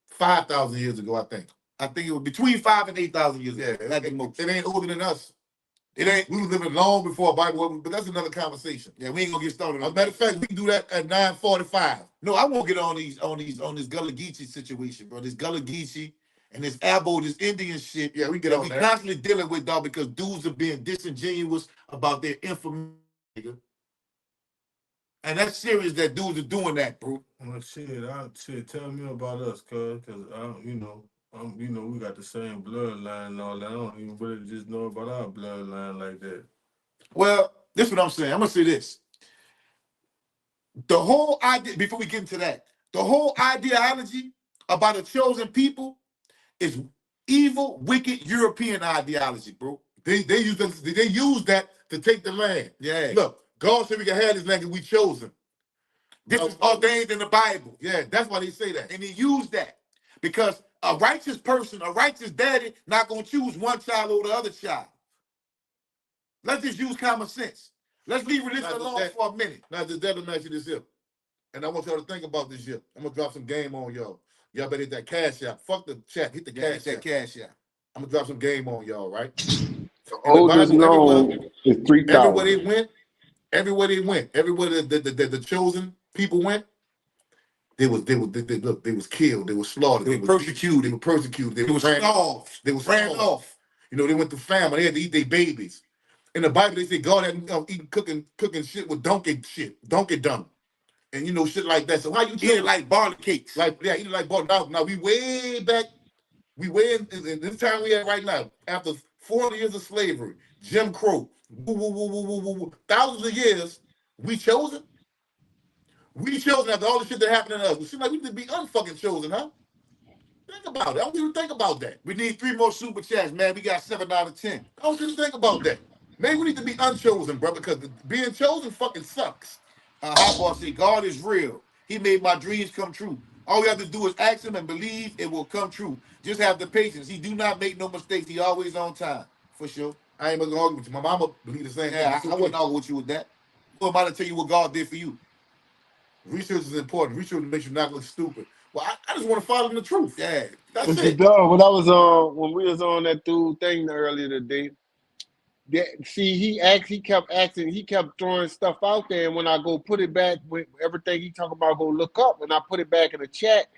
5,000 years ago, I think. I think it was between 5,000 and 8,000 years ago. Yeah, it ain't older than us. It ain't. We was living long before a Bible, but that's another conversation. Yeah, we ain't gonna get started. As a matter of fact, we can do that at 9:45. No, I won't get on this Gullah Geechee situation, bro. This Gullah Geechee and this Abo, this Indian shit. Yeah, we get on that. We constantly dealing with, dog, because dudes are being disingenuous about their information. And that's serious that dudes are doing that, bro. Well, shit, tell me about us, cuz we got the same bloodline and all that. I don't even really just know about our bloodline like that. Well, this is what I'm saying. I'm gonna say this. The whole idea, before we get into that, the whole ideology about a chosen people is evil, wicked European ideology, bro. They use that to take the land. Yeah. Look, God said we can have this land because we chosen. This is ordained in the Bible. Yeah, that's why they say that. And he used that because a righteous person, a righteous daddy, not gonna choose one child over the other child. Let's just use common sense. Let's leave religion alone for a minute. Now, just that will you this here. And I want y'all to think about this here. I'm gonna drop some game on y'all. Y'all better hit that cash out. Fuck the chat. Hit the cash out. Cash out. I'm gonna drop some game on y'all, right? The oldest known is 3,000. Everywhere they went, everywhere the chosen people went, they was killed, they were slaughtered, they were persecuted, they were starved, they were ran off. You know, they went to famine, they had to eat their babies. In the Bible, they say God had eating cooking shit with donkey dung, and shit like that. So how you eat it like barley cakes? Eat it like barley. Now we way back, in this time we at right now, after 400 years of slavery, Jim Crow, thousands of years, we chosen. We chosen after all the shit that happened to us. It seems like we need to be unfucking chosen, huh? Think about it. I don't even think about that. We need 3 more super chats, man. We got 7 out of 10. I don't even think about that. Maybe we need to be unchosen, bro, because being chosen fucking sucks. Hot boss said, God is real. He made my dreams come true. All we have to do is ask him and believe it will come true. Just have the patience. He do not make no mistakes. He always on time, for sure. I ain't gonna argue with you. My mama believe the same Yeah, thing. I wouldn't argue with you with that. Who am I to tell you what God did for you? Research is important. Research makes you not look stupid. Well, I just want to follow the truth. Yeah. That's But you it. know, when I was on, when we was on that dude thing earlier today, see, he kept asking, he kept throwing stuff out there, and when I go put it back with everything he talking about, go look up, and I put it back in the chat.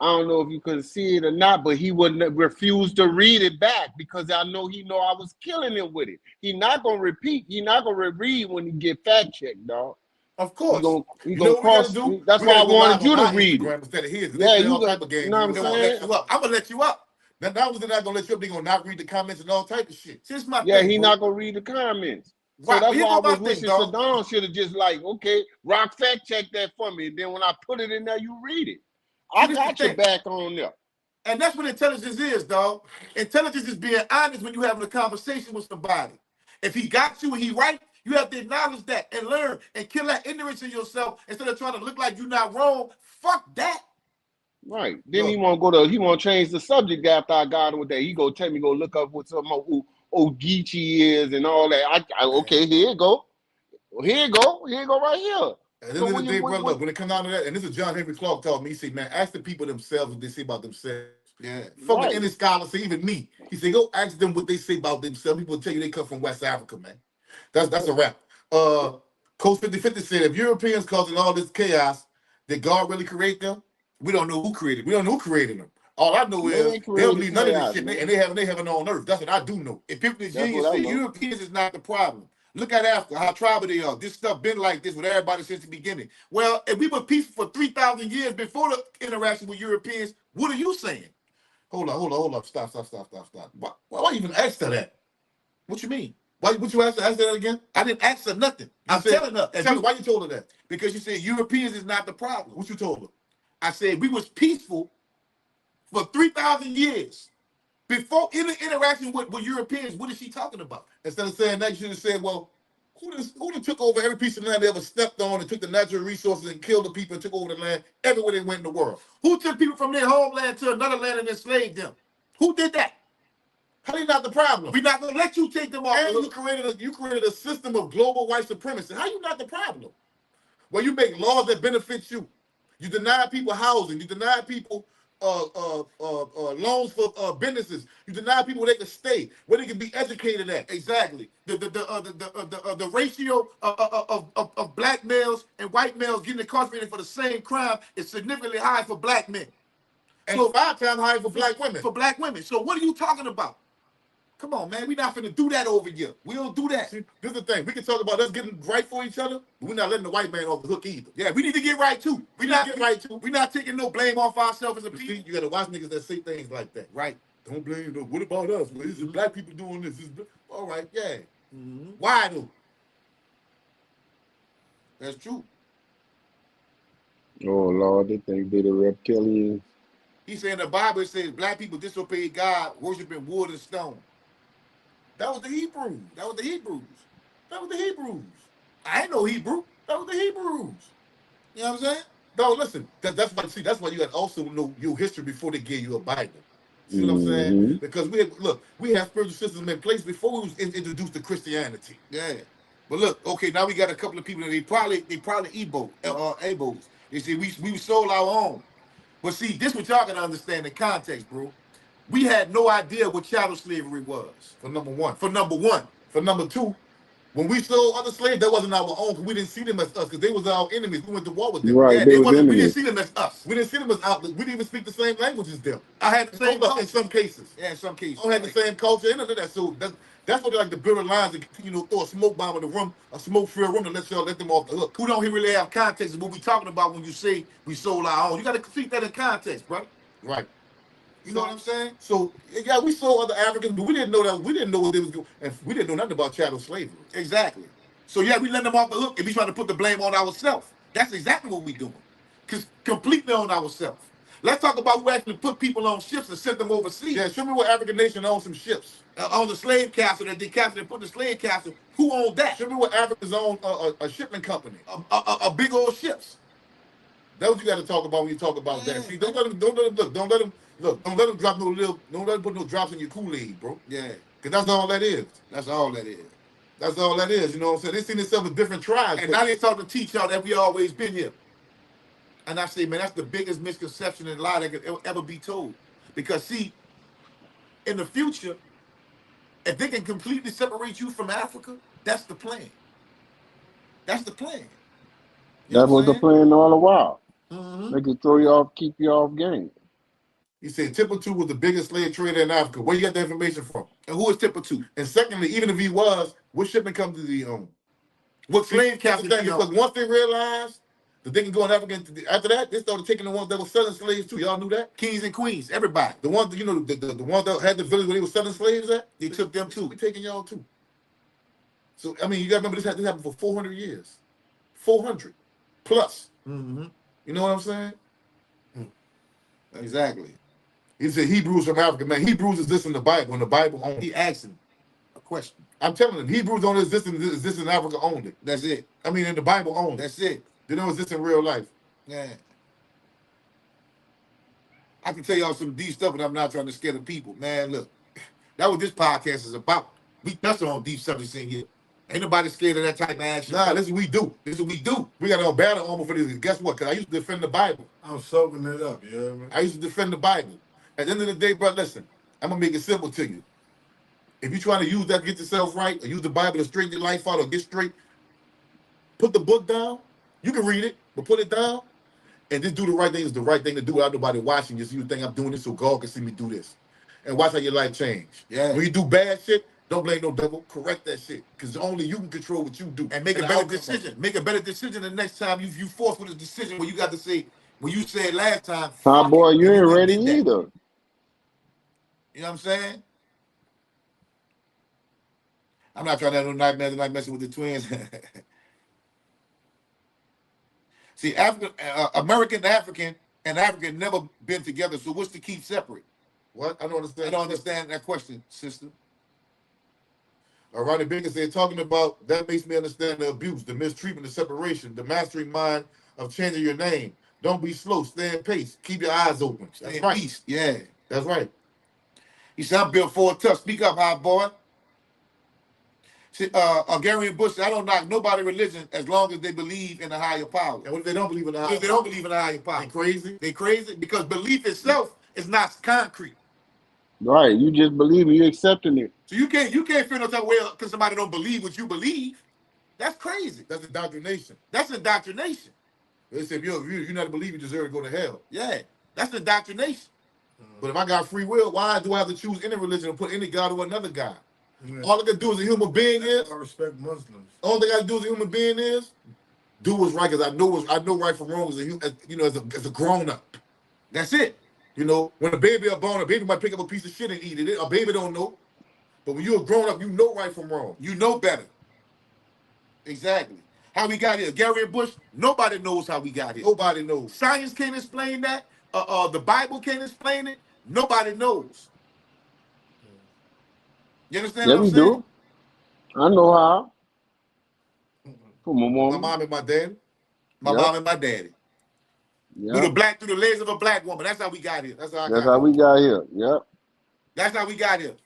I don't know if you could see it or not, but he wouldn't refuse to read it back because I know he know I was killing him with it. He not gonna repeat. He not gonna reread when he get fact checked, dog. Of He course. gonna he You know gonna what we got to cross. do? That's We why got I to go live wanted on you to my read Instagram it. instead of his. They Yeah, play you all got. type of You games. know what You I'm know, Then I'm gonna let saying? you up. I'm gonna let you up. that was not gonna let you up. They gonna not read the comments and all type of shit. See, this is my Yeah, thing, he bro. not gonna read the comments. So Right. But that's here why I go my was thing, wishing dog. Saddam should have just like, okay, Rock fact check that for me. And then when I put it in there, you read it. See, I this the got your thing. back on there. And that's what intelligence is, dog. Intelligence is being honest when you having a conversation with somebody. If he got you and he right, you have to acknowledge that and learn and kill that ignorance in yourself instead of trying to look like you're not wrong. Fuck that. Right. Then Look, he won't change the subject after I got him with that. He go tell me go look up what some who Ogeechee is and all that. Okay, here you go. Here you go. Here you go right here. at the So end of the when you day, brother, look, when it comes down to that, and this is John Henry Clark taught me, he said, man, ask the people themselves what they say about themselves. Yeah. Fucking right. any scholar say, even me. He said, go ask them what they say about themselves. People will tell you they come from West Africa, man. That's a wrap. Coach 5050 said, if Europeans causing all this chaos, did God really create them? We don't know who created We it. don't know who created them. All I know They is ain't they don't created believe none of this chaos, shit, man. and they have it on earth. That's what I do know. If people in That's Virginia what I say know. Europeans is not the problem. Look at Africa, how tribal they are. This stuff been like this with everybody since the beginning. Well, if we were peaceful for 3,000 years before the interaction with Europeans, what are you saying? Hold up. Stop. Why even ask her that? What you mean? Why would you ask that again? I didn't ask her nothing. I'm said, telling her. tell me why you told her that. Because you said Europeans is not the problem. What you told her? I said we was peaceful for 3,000 years. Before any interaction with Europeans, what is she talking about? Instead of saying that, you should have said, well, who done took over every piece of land they ever stepped on and took the natural resources and killed the people and took over the land everywhere they went in the world? Who took people from their homeland to another land and enslaved them? Who did that? How are you not the problem? We're not gonna let you take them off. And you created a system of global white supremacy. How you not the problem? Well, you make laws that benefit you. You deny people housing. You deny people loans for businesses. You deny people where they can stay, where they can be educated at. Exactly. The ratio of black males and white males getting incarcerated for the same crime is significantly high for black men. And so 5 times higher for black women. For black women. So what are you talking about? Come on, man. We're not finna do that over here. We don't do that. See, this is the thing. We can talk about us getting right for each other, but we're not letting the white man off the hook either. Yeah, we need to get right too. We're not taking no blame off ourselves as a people. See, you gotta watch niggas that say things like that. Right. Don't blame them. What about us? Well, this is black people doing this. All right, yeah. Mm-hmm. Why though? That's true. Oh Lord, they think they the reptilians. He said in the Bible, it says black people disobeyed God, worshiping wood and stone. That was the Hebrews. That was the Hebrews. That was the Hebrews. I ain't no Hebrew. That was the Hebrews. You know what I'm saying? No, listen. That's why you got to also know your history before they give you a Bible. See what I'm saying? Because we have spiritual systems in place before we was introduced to Christianity. Yeah. But look, okay, now we got a couple of people that they probably Abos. They say we sold our own. But see, this what y'all gotta understand the context, bro. We had no idea what chattel slavery was. For number one. For number one. For number two, when we sold other slaves, that wasn't our own because we didn't see them as us because they was our enemies. We went to war with them. Right, Yeah, they was we didn't enemies. see them as us. We didn't see them as out. We didn't even speak the same language as them. I had the same in some cases. Yeah, in some cases. All had the same culture and that. So that's what they like to build lines and throw a smoke bomb in the room, a smoke-filled room to let them off the hook. Who don't really have context of what we talking about when you say we sold our own? You gotta keep that in context, brother. Right. You know what I'm saying? So yeah, we sold other Africans, but we didn't know that. We didn't know what they was doing, and we didn't know nothing about chattel slavery. Exactly. So yeah, we let them off the hook and we trying to put the blame on ourselves. That's exactly what we doing. Cause completely on ourselves. Let's talk about who actually put people on ships and sent them overseas. Yeah, show me what African nation owns some ships. On the slave castle that they captured and put the slave castle. Who owned that? Show me what Africans own a shipping company. A big old ships. That's what you got to talk about when you talk about that. See, don't let them drop no little, don't let them put no drops in your Kool-Aid, bro. Yeah. Because that's all that is. That's all that is. That's all that is. You know what I'm saying? They see themselves as different tribes. And now they start to teach y'all that we always been here. And I say, man, that's the biggest misconception and lie that could ever be told. Because see, in the future, if they can completely separate you from Africa, that's the plan. That's the plan. You know That what was I'm the saying? plan all the while. Mm-hmm. They could throw you off, keep you off game. He said Timbuktu was the biggest slave trader in Africa. Where you got that information from? And who is Timbuktu? And secondly, even if he was, what shipment come to the What See, slave that's captain? the thing, because once they realized that they can go in Africa, after that, they started taking the ones that were selling slaves too. Y'all knew that? Kings and queens, everybody. The ones, you know, the ones that had the village where they were selling slaves at, They took them too. we taking y'all too. So, I mean, you got to remember this happened for 400 years. 400 plus. Mm-hmm. You know what I'm saying? Exactly. He said Hebrews from Africa. Man, Hebrews is this in the Bible, and the Bible only. He asked him a question. I'm telling him, Hebrews don't exist in Africa only. That's it. I mean, in the Bible only. That's it. They don't exist in real life. Yeah. I can tell y'all some deep stuff, but I'm not trying to scare the people. Man, look, that's what this podcast is about. We touch on deep subjects in here. Ain't nobody scared of that type of action. Nah, this is what we do. This is what we do. We got no battle armor for this. Guess what? Because I used to defend the Bible. I'm soaking it up, you hear me? I used to defend the Bible. At the end of the day, bro, listen, I'm going to make it simple to you. If you're trying to use that to get yourself right, or use the Bible to straighten your life out or get straight, put the book down. You can read it, but put it down and just do the right thing. Is the right thing to do without nobody watching you. So you think I'm doing this so God can see me do this. And watch how your life change. Yeah. When you do bad shit, don't blame no devil. Correct that shit. Because only you can control what you do. And make a the better outcome of decision. it. Make a better decision the next time you forced with a decision where you got to say, when you said last time, Huh, fuck boy, it, you and ain't went and ready did that. either. You know what I'm saying? I'm not trying to have no nightmares and not messing with the twins. See, American, African, and African never been together. So what's to keep separate? What? I don't understand. I don't understand that question, sister. Ronnie Biggins said, talking about that makes me understand the abuse, the mistreatment, the separation, the mastering mind of changing your name. Don't be slow, stay in pace, keep your eyes open. That's Stay in right. peace. Yeah. That's right. He said, I'm built for a tough. Speak up, hot boy. See, Gary and Bush, I don't knock nobody religion as long as they believe in a higher power. And what if they don't believe in the What higher if they don't believe in a higher power? They crazy? They crazy? Because belief itself is not concrete. Right, you just believing, you accepting it. So you can't feel no type of way because somebody don't believe what you believe. That's crazy. That's indoctrination. That's indoctrination. They say if you're not a believer, you deserve to go to hell. Yeah, that's indoctrination. But if I got free will, why do I have to choose any religion and put any God or another God? Yeah. All I gotta do as a human being is, I respect Muslims. all they gotta do as a human being is, do what's right, because I know right from wrong as a grown up. That's it. You know, when a baby is born, a baby might pick up a piece of shit and eat it. A baby don't know. But when you're a grown up, you know right from wrong. You know better. Exactly. How we got here. Gary and Bush, nobody knows how we got here. Nobody knows. Science can't explain that. The Bible can't explain it. Nobody knows. You understand Yeah, what I'm we saying? do. I know how. From my My mom. mom and my dad. My Yep. mom and my daddy. Yeah. Through the legs of a black woman. That's how we got here. That's how I That's got how it. we got here. Yep. That's how we got here.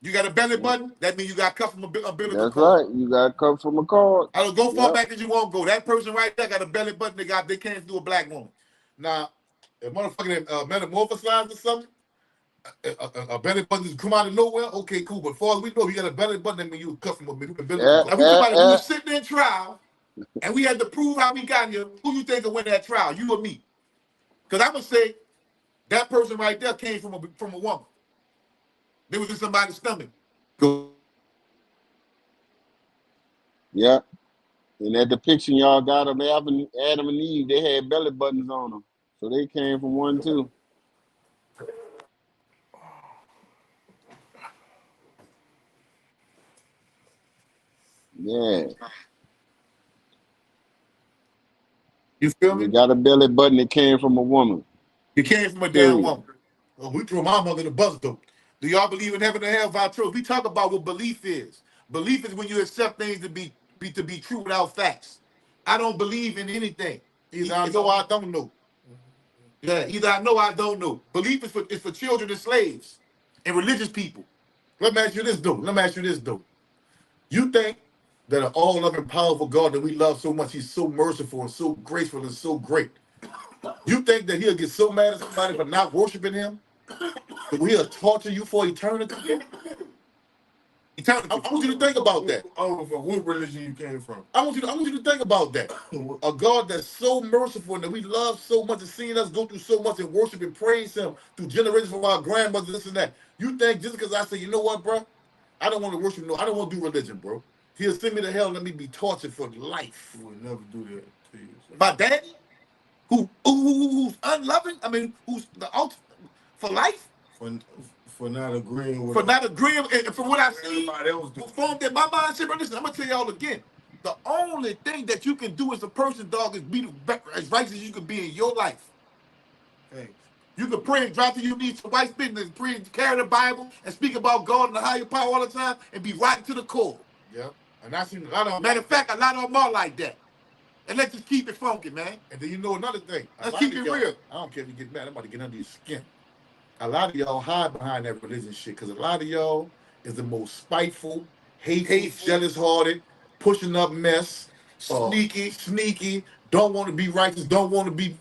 You got a belly button, that means you got cut from a umbilical That's cord. right. You got come from a card. I don't go far Yep. back as you want to go. That person right there got a belly button. They can't do a black woman. Now, if motherfucking metamorphosized or something, a belly button just come out of nowhere, okay, cool. But far as we know, you got a belly button, that means you cut from a umbilical cord. Now, we was sitting there in trial, and we had to prove how we got here. Who you think will win that trial, you or me? Because I'm going to say that person right there came from a woman. They was in somebody's stomach. Yeah. In that depiction y'all got of Adam and Eve, they had belly buttons on them. So they came from one too. Yeah. You feel me? You got a belly button that came from a woman. You came from a Period. damn woman. Well, we threw my mother in the bus, though. Do y'all believe in heaven and hell? Vitro? We talk about what belief is. Belief is when you accept things to be true without facts. I don't believe in anything. Either I know or I don't know. Yeah, either I know or I don't know. Belief is for children and slaves and religious people. Let me ask you this, dude. You think that an all-loving, powerful God that we love so much, he's so merciful and so graceful and so great. You think that he'll get so mad at somebody for not worshiping him? That he'll torture you for eternity? I want you to think about that. I don't know from what religion you came from. I want you to think about that. A God that's so merciful and that we love so much and seeing us go through so much and worship and praise him through generations from our grandmothers, this and that. You think just because I say, you know what, bro? I don't want to worship, I don't want to do religion, bro. He'll send me to hell and let me be tortured for life. He would never do that to you. So. My daddy, who's unloving, who's the ultimate for life? For not agreeing with and from what I see, everybody else do. formed in my mindset, bro. Listen, I'm gonna tell y'all again. The only thing that you can do as a person, dog, is be as righteous as you can be in your life. Thanks. You can pray and drive to your knees to white business, pray and carry the Bible and speak about God and the higher power all the time and be right to the core. Yeah. And I seen a lot of them. Matter of fact, a lot of them are like that. And let's just keep it funky, man. And then you know another thing. Let's keep it real. I don't care if you get mad. I'm about to get under your skin. A lot of y'all hide behind that religion shit because a lot of y'all is the most spiteful, hateful, jealous-hearted, pushing up mess, sneaky, don't want to be righteous, don't want to be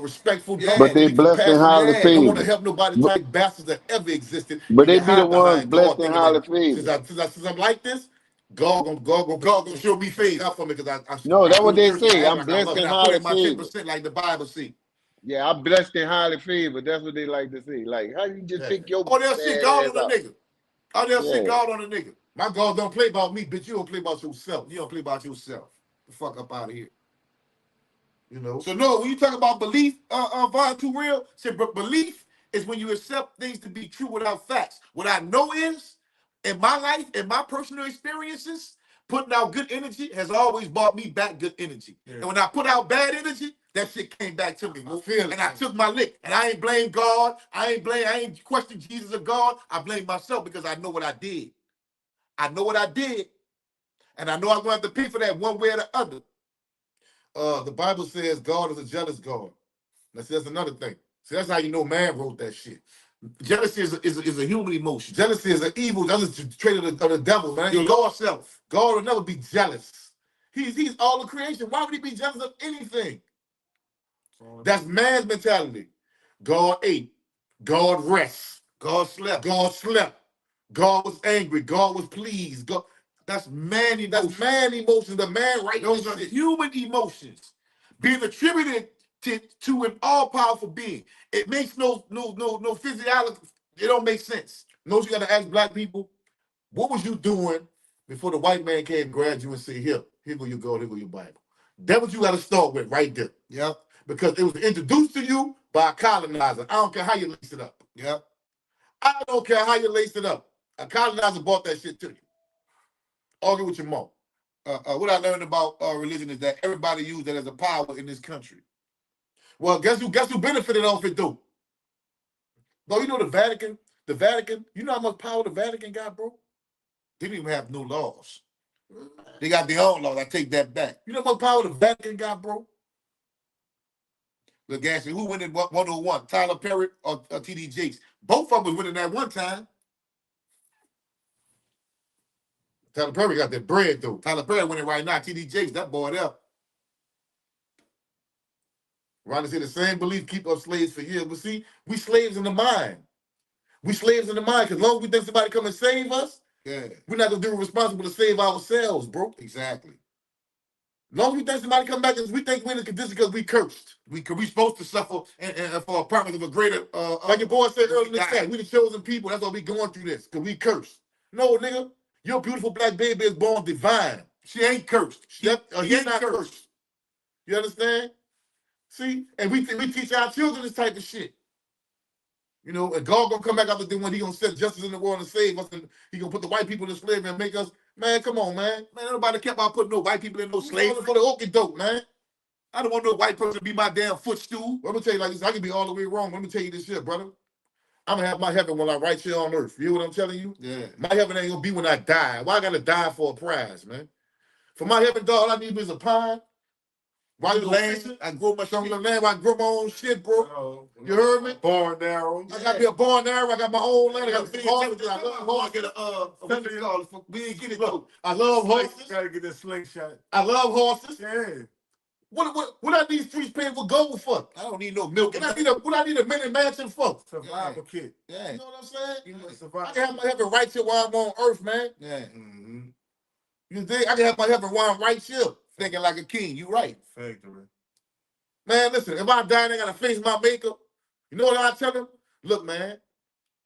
respectful, don't But want to they be blessed and compassionate, highly don't want to favored. help nobody type bastards that ever existed. But And they you be the hide ones behind blessed God and thinking highly that favored. since I'm like this, God gonna show me favor for me because No, that's what they church and say. I I'm like I love blessed it. and I put highly in my favored. 10% like the Bible says. Yeah, I'm blessed and highly favored. That's what they like to say. Like, how you just pick your they'll sit God on the nigga. They'll sit Yeah. God on the nigga. My God don't play about me, bitch. You don't play about yourself. You don't play about yourself. The fuck up out of here. You know. So no, when you talk about belief, Vaughn, too real. But belief is when you accept things to be true without facts. What I know is, in my life, in my personal experiences, putting out good energy has always brought me back good energy. Yeah. And when I put out bad energy, that shit came back to me. I took my lick. And I ain't blame God. I ain't question Jesus or God. I blame myself because I know what I did. I know what I did. And I know I'm going to have to pay for that one way or the other. The Bible says God is a jealous God. That's another thing. See, that's how you know man wrote that shit. Jealousy is a human emotion. Jealousy is an evil. That's a trait of the devil, man. Your lower self. God will never be jealous. He's all the creation. Why would he be jealous of anything? That's man's mentality. God ate. God rests. God slept. God was angry. God was pleased. God. That's man emotions. That's man emotions. The man right. Those are human emotions being attributed to an all-powerful being. It makes no physiology. It don't make sense. No, you got to ask black people, what was you doing before the white man came and grabbed you and said, here go your God, here go your Bible. That's what you got to start with right there. Yeah. Because it was introduced to you by a colonizer. I don't care how you lace it up. Yeah. I don't care how you lace it up. A colonizer bought that shit to you. Argue with your mom. What I learned about religion is that everybody used that as a power in this country. Well, guess who benefited off it, though? Bro, you know the Vatican, you know how much power the Vatican got, bro? They didn't even have no laws. They got their own laws. I take that back. You know how much power the Vatican got, bro? Look, Gassy, who winning 101? Tyler Perry or T.D. Jakes? Both of them was winning at one time. Tyler Perry got that bread, though. Tyler Perry winning right now. T.D. Jakes, that boy there. Ronnie said the same belief keep us slaves for years. But see, we slaves in the mind. We slaves in the mind, because as long as we think somebody come and save us, we're not going to do responsible to save ourselves, bro. Exactly. As long as we think somebody come back and we think we're in a condition because we cursed. We supposed to suffer and for a promise of a greater... like your boy said earlier in the chat, we the chosen people. That's why we going through this, because we cursed. No, nigga, your beautiful black baby is born divine. She ain't cursed. He's not cursed. You understand? See? And we teach our children this type of shit. You know, and God gonna come back after the one, he gonna set justice in the world and save us, and he gonna put the white people in slavery and make us, man, come on, man. Man, nobody kept on putting no white people in no slavery for the okey doke, man. I don't want no white person to be my damn footstool. Let me tell you like this, I can be all the way wrong. Let me tell you this shit, brother. I'm gonna have my heaven when I'm right here on earth. You hear what I'm telling you? Yeah. My heaven ain't gonna be when I die. Why I gotta die for a prize, man? For my heaven, dog, all I need is a pine, Right, the land. I grow my Some shit. of the land, I grow my own shit, bro. You heard me? Barn arrow. I got me a barn arrow. I got my own land. I got some horses. I love horses. Get what you call it? We didn't get it though. I love horses. Gotta get this slingshot. I love horses. Yeah. What I need streets paved with gold for? I don't need no milk. What I need a mini mansion for? Survival kit. Yeah. You know what I'm saying? You know, I survival. can have my heaven right here while I'm on earth, man. Yeah. Mm-hmm. You think I can have my heaven while I'm right here? Thinking like a king. You right. Factory. Man, listen, if I die and I gotta face my maker, you know what I tell him? Look, man,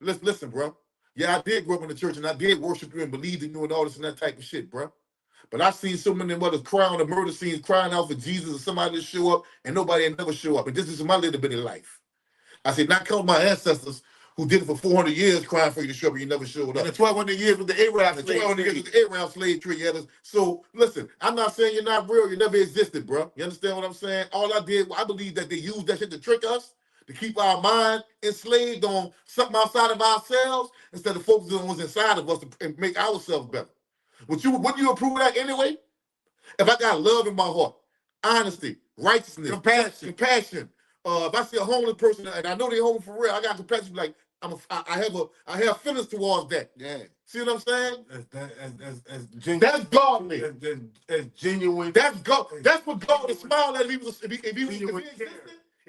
listen, bro. Yeah, I did grow up in the church and I did worship you and believe in you and all this and that type of shit, bro. But I've seen so many mothers cry on the murder scenes, crying out for Jesus or somebody to show up, and nobody ain't never show up. And this is my little bit of life. I said, not count my ancestors who did it for 400 years crying for you to show up and you never showed up. And the 1200 years with the Arab The slave 1200 years trade. with the Arab slave trade. Yeah, so listen, I'm not saying you're not real. You never existed, bro. You understand what I'm saying? All I did, I believe that they used that shit to trick us, to keep our mind enslaved on something outside of ourselves instead of focusing on what's inside of us to make ourselves better. Wouldn't you approve of that anyway? If I got love in my heart, honesty, righteousness, compassion. If I see a homeless person and I know they're homeless for real, I got compassion. Like I have feelings towards that. Yeah. See what I'm saying? As genuine. That's godly. As genuine. That's God. That's what God would smile at if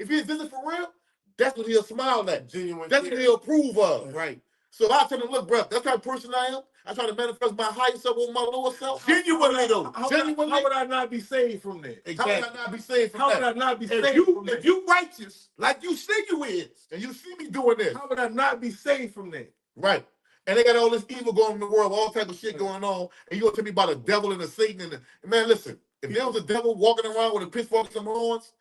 he existed for real. That's what he'll smile at. Genuine. That's what he'll approve of. Right. So I tell him, look, bro, that's the type of person I am. I try to manifest my higher self over my lower self. Genuinely though. How would I not be saved from that? Exactly. How would I not be saved from How that? would I not be saved from that? If you righteous, like you say you is, And you see me doing this. How would I not be saved from that? Right. And they got all this evil going on in the world, all type of shit going on. And you gonna tell me about a devil and a Satan and man, listen, if there was a devil walking around with a pitchfork and some horns,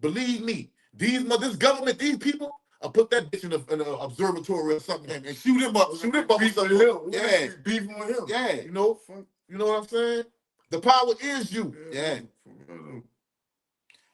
believe me, this government, these people, I'll put that bitch in an observatory or something and shoot him up. Shoot him up. Yeah. Beefing with him. Yeah. You know what I'm saying? The power is you. Yeah.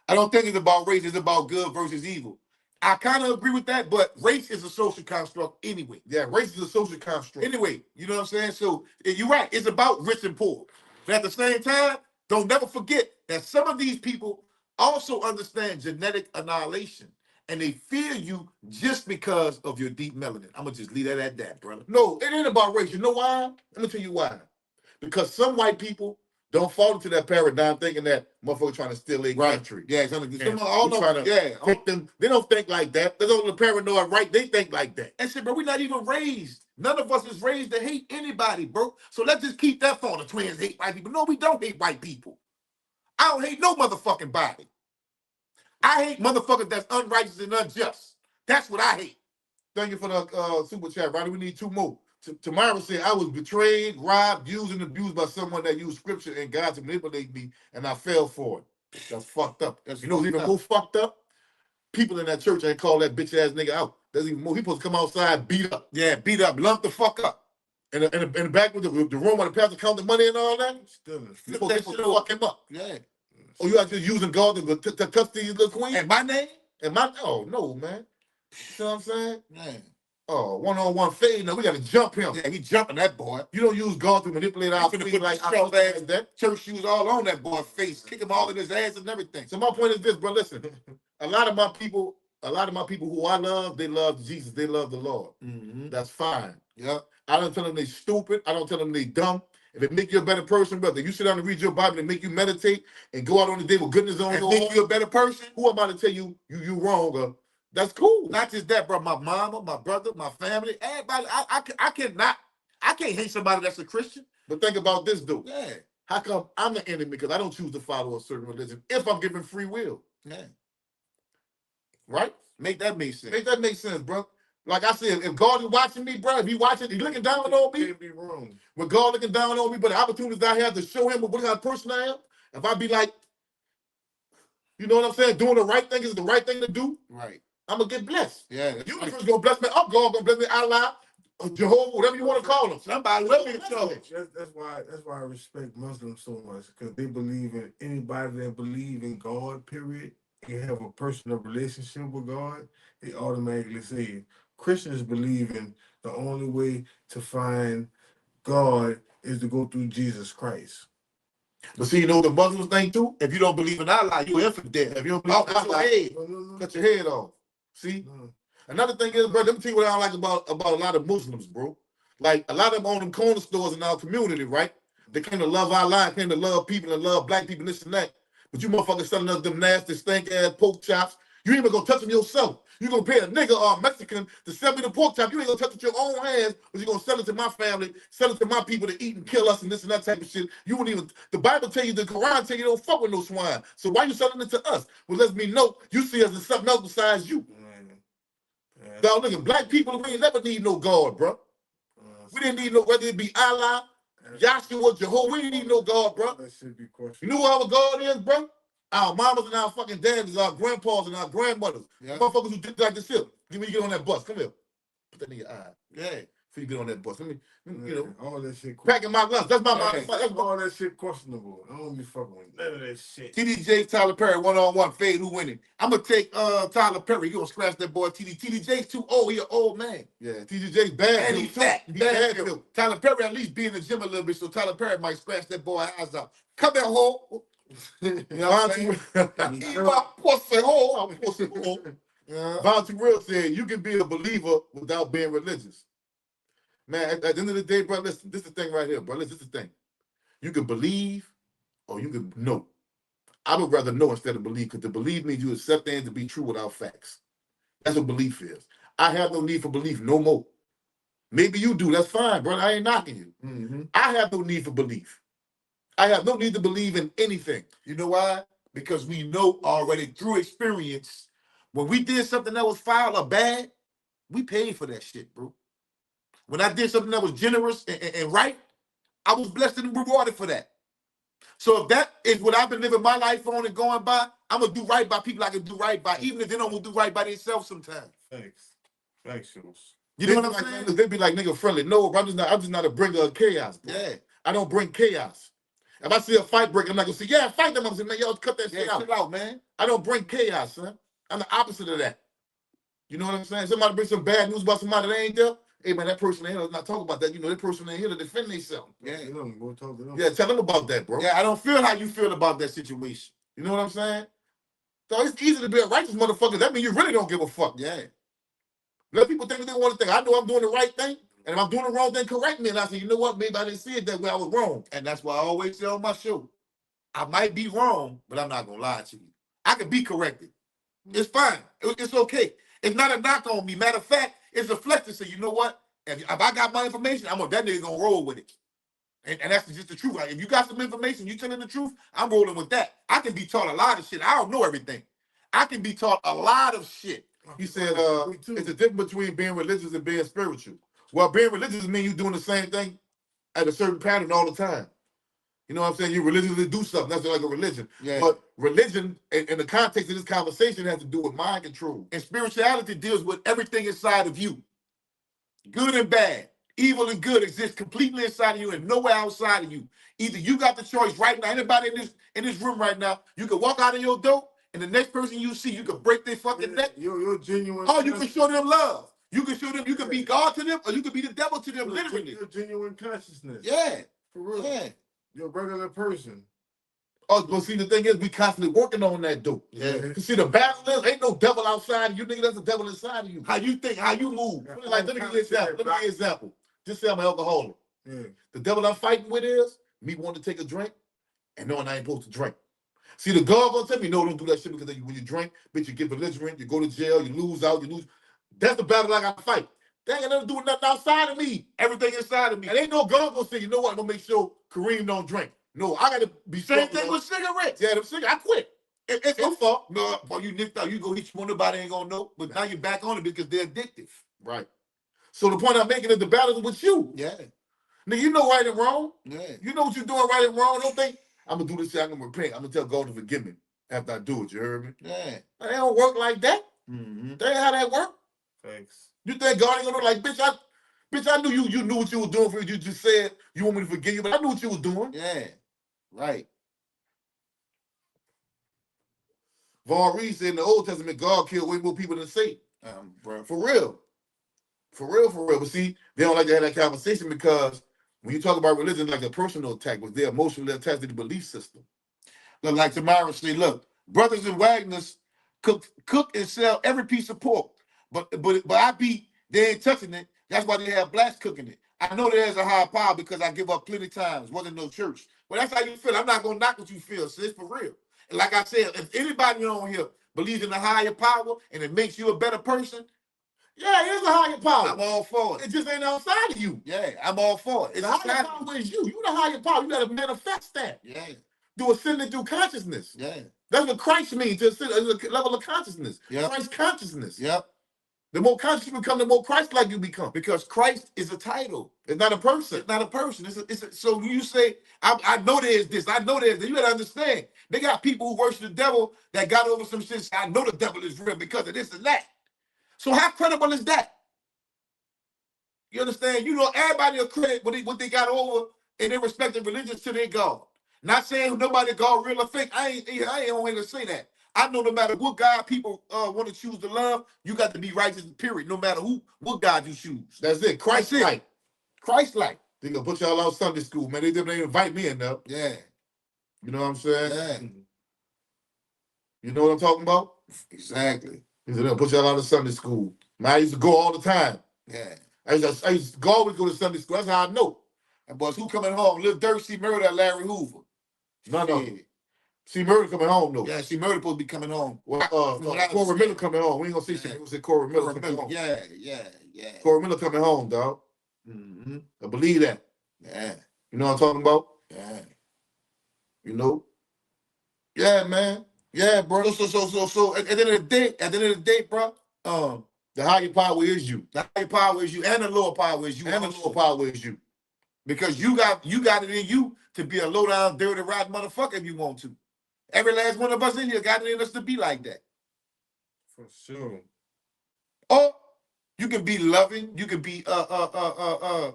I don't think it's about race, it's about good versus evil. I kind of agree with that, but race is a social construct anyway. Yeah, race is a social construct. Anyway, you know what I'm saying? So you're right, it's about rich and poor. But at the same time, don't never forget that some of these people also understand genetic annihilation. And they fear you just because of your deep melanin. I'm going to just leave that at that, brother. No, it ain't about race. You know why? Let me tell you why. Because some white people don't fall into that paradigm thinking that motherfucker trying to steal their country. Yeah, They don't think like that. They're on the paranoid right. They think like that. And shit, bro, we're not even raised. None of us is raised to hate anybody, bro. So let's just keep that for the twins hate white people. No, we don't hate white people. I don't hate no motherfucking body. I hate motherfuckers that's unrighteous and unjust. That's what I hate. Thank you for the super chat, Ronnie. We need two more. Tamara said, I was betrayed, robbed, used, and abused by someone that used scripture and God to manipulate me, and I fell for it. That's fucked up. You know what's even more fucked up? People in that church ain't call that bitch ass nigga out. There's even more. He supposed to come outside, beat up. Yeah, beat up, lump the fuck up. In the back with the room where the pastor count the money and all that. Still supposed to fuck him up. Yeah. Oh, you actually using God to touch these little queens? And my name? Oh, no, man. You know what I'm saying? Man. Oh, one-on-one fade. Now we got to jump him. Yeah, he jumping that boy. You don't use God to manipulate our feet like that. Church shoes all on that boy's face, kick him all in his ass and everything. So my point is this, bro. Listen, a lot of my people who I love, they love Jesus. They love the Lord. Mm-hmm. That's fine. Yeah. I don't tell them they stupid. I don't tell them they dumb. If it make you a better person, brother, you sit down and read your Bible and make you meditate and go out on the day with goodness on your make you a better person. Who am I to tell you wrong? That's cool. Not just that, bro. My mama, my brother, my family, everybody. I can't hate somebody that's a Christian. But think about this, dude. Yeah. How come I'm the enemy because I don't choose to follow a certain religion if I'm given free will? Yeah. Right? Make that make sense. Make that make sense, bro. Like I said, if God is watching me, bro, if he watching, he's looking down on me. Can't be wrong. When God looking down on me, but the opportunities I have to show him what kind of person I am, if I be like, you know what I'm saying, doing the right thing is the right thing to do. Right. I'm gonna get blessed. Yeah. You just gonna bless me. I'm God gonna bless me. Allah, Jehovah, whatever you want to call them. Somebody love each other. That's why I respect Muslims so much, because they believe in anybody that believe in God. Period. They have a personal relationship with God. They automatically say Christians believe in the only way to find God is to go through Jesus Christ. But see, you know what the Muslims think too? If you don't believe in Allah, you infidel. If you don't believe in Allah, cut your head off. See? Another thing is, bro, let me tell you what I don't like about a lot of Muslims, bro. Like, a lot of them own them corner stores in our community, right? They came to love Allah, came to love people and love black people, this and that. But you motherfuckers selling us them nasty, stink-ass pork chops. You ain't even gonna touch them yourself. You gonna pay a nigga or a Mexican to sell me the pork chop. You ain't gonna touch it with your own hands, but you gonna sell it to my family, sell it to my people to eat and kill us and this and that type of shit. You wouldn't even, the Bible tell you, the Quran tell you don't fuck with no swine. So why you selling it to us? Well, let me know you see us as something else besides you. Dog, look, black people, we ain't never need no God, bro. We didn't need no, whether it be Allah, Yahshua, Jehovah, we didn't need no God, bro. That should be questioned. You know who our God is, bro? Our mamas and our fucking daddies, our grandpas and our grandmothers. Yeah. Motherfuckers who did like this here. Give me get on that bus. Come here. Put that in your eye. Yeah. Before you get on that bus. Let me you know. All that shit. Packing my gloves. That's my hey, that's all that shit questionable. I don't be fucking with none of that shit. TD Tyler Perry, one-on-one fade. Who winning? I'm gonna take Tyler Perry. You gonna scratch that boy TD J's too old. He an old man. Yeah, TDJ's bad. And he's fat. He bad too. Tyler Perry at least be in the gym a little bit, so Tyler Perry might scratch that boy eyes out. Come here, ho. You know what I'm saying? Eat my pussy hole. I'm pussy hole. Vontae Real said, you can be a believer without being religious. Man, at the end of the day, bro, listen, this is the thing right here, bro. Listen, this is the thing. You can believe or you can know. I would rather know instead of believe, because to believe means you accept things to be true without facts. That's what belief is. I have no need for belief no more. Maybe you do. That's fine, bro. I ain't knocking you. Mm-hmm. I have no need for belief. I have no need to believe in anything. You know why? Because we know already through experience, when we did something that was foul or bad, we paid for that shit, bro. When I did something that was generous and right, I was blessed and rewarded for that. So if that is what I've been living my life on and going by, I'm going to do right by people I can do right by, even if they don't do right by themselves sometimes. Thanks. You know what I'm saying? They be like, nigga friendly. No, I'm just not a bringer of chaos. Bro. Yeah. I don't bring chaos. If I see a fight break, I'm not going to say, yeah, fight them. I'm going to say, man, y'all cut that shit out. Chill out, man. I don't bring chaos, son. I'm the opposite of that. You know what I'm saying? Somebody brings some bad news about somebody that ain't there. Hey, man, that person ain't here. Let's not talk about that. You know, that person ain't here to defend themselves. Yeah, go talk to them. Yeah, tell them about that, bro. Yeah, I don't feel how you feel about that situation. You know what I'm saying? So it's easy to be a righteous motherfucker. That means you really don't give a fuck. Yeah. Let people think what they want to think. I know I'm doing the right thing. And if I'm doing the wrong thing, correct me. And I say, you know what? Maybe I didn't see it that way. I was wrong. And that's why I always say on my show, I might be wrong, but I'm not going to lie to you. I can be corrected. It's fine. It's okay. It's not a knock on me. Matter of fact, it's a flex to say, you know what? If I got my information, that nigga gonna roll with it. And that's just the truth. Like, if you got some information, you telling the truth, I'm rolling with that. I can be taught a lot of shit. I don't know everything. I can be taught a lot of shit. He said, it's a difference between being religious and being spiritual. Well, being religious means you doing the same thing at a certain pattern all the time. You know what I'm saying? You religiously do something. That's like a religion. Yeah. But religion, in the context of this conversation, has to do with mind control. And spirituality deals with everything inside of you. Good and bad. Evil and good exist completely inside of you and nowhere outside of you. Either you got the choice right now. Anybody in this room right now, you can walk out of your door, and the next person you see, you can break their fucking neck. You're genuine. Oh, you can show them love. You can show them, you can be God to them, or you can be the devil to them, literally. Your genuine consciousness. Yeah. For real. Yeah. You're a regular person. Oh, but see, the thing is, we constantly working on that, dude. Yeah. You see, the battle is, ain't no devil outside of you, nigga. There's a devil inside of you. How you think, how you move. Yeah. Like, let me give you an example. Let me give you an example. Just say I'm an alcoholic. Yeah. The devil I'm fighting with is me wanting to take a drink and knowing I ain't supposed to drink. See, the God gonna tell me, no, don't do that shit, because when you drink, bitch, you get belligerent, you go to jail, you lose out, you lose. That's the battle I gotta fight. They ain't got nothing to do with nothing outside of me. Everything inside of me. And ain't no God gonna say, you know what, I'm gonna make sure Kareem don't drink. No, I gotta be same thing with cigarettes. Yeah, them cigarettes, I quit. It's your fault. No, boy, you nicked out. You go hit one, nobody ain't gonna know. But now you're back on it because they're addictive. Right. So the point I'm making is the battle is with you. Yeah. Nigga, you know right and wrong. Yeah. You know what you're doing right and wrong. Don't think, I'm gonna do this shit, I'm gonna repent. I'm gonna tell God to forgive me after I do it. You heard me? Yeah. They don't work like that. Mm-hmm. That ain't how that work. Thanks. You think God ain't gonna like, bitch, I knew you knew what you were doing for you. You just said you want me to forgive you, but I knew what you was doing. Yeah. Right. Vaughn Reed said in the Old Testament, God killed way more people than Satan. Bro, for real. For real. But see, they don't like to have that conversation because When you talk about religion like a personal attack, was they emotionally attached to the belief system? Look, like Tamara said, look, Brothers and Wagner's cook and sell every piece of pork. But they ain't touching it. That's why they have blacks cooking it. I know there's a higher power because I give up plenty times. Wasn't no church. But that's how you feel. I'm not gonna knock what you feel, sis, for real. And like I said, if anybody on here believes in a higher power and it makes you a better person, yeah, there's a higher power. I'm all for it. It just ain't outside of you. Yeah, I'm all for it. It's the higher power is you. You the higher power. You gotta manifest that. Yeah. Do ascending through consciousness. Yeah. That's what Christ means, to ascend a level of consciousness. Yep. Christ consciousness. Yep. The more conscious you become, the more Christ-like you become. Because Christ is a title. It's not a person. It's not a person. So you say, I know there's this, I know there's this. You gotta understand. They got people who worship the devil that got over some shit. Say, I know the devil is real because of this and that. So how credible is that? You understand? You know, everybody will credit what they got over in their respective religions to their God. Not saying nobody God real or fake. I ain't on here to say that. I know no matter what God people want to choose to love, you got to be righteous, period. No matter what God you choose. That's it. Christ-like. Christ-like. They gonna put y'all out Sunday school, man. They invite me in there. Yeah. You know what I'm saying? Yeah. You know what I'm talking about? Exactly. He said they'll put y'all out of Sunday school. Man, I used to go all the time. Yeah. I used to always go to Sunday school. That's how I know. And boys, who coming home? Lil Durk, C. Murder, or Larry Hoover? No. See Murder coming home though. Yeah, C. Murder supposed to be coming home. Well, Corey Miller coming home. We ain't gonna see shit. We gonna say Corey Miller coming home. Yeah. Corey Miller coming home, dog. Mm-hmm. I believe that. Yeah. You know what I'm talking about? Yeah. You know? Yeah, man. Yeah, bro. So at the end of the day, bro, the higher power is you. The higher power is you, and the lower power is you. And the lower power is you. Because you got it in you to be a low down, dirty, rotten motherfucker if you want to. Every last one of us in here got it in us to be like that. For sure. Or you can be loving, you can be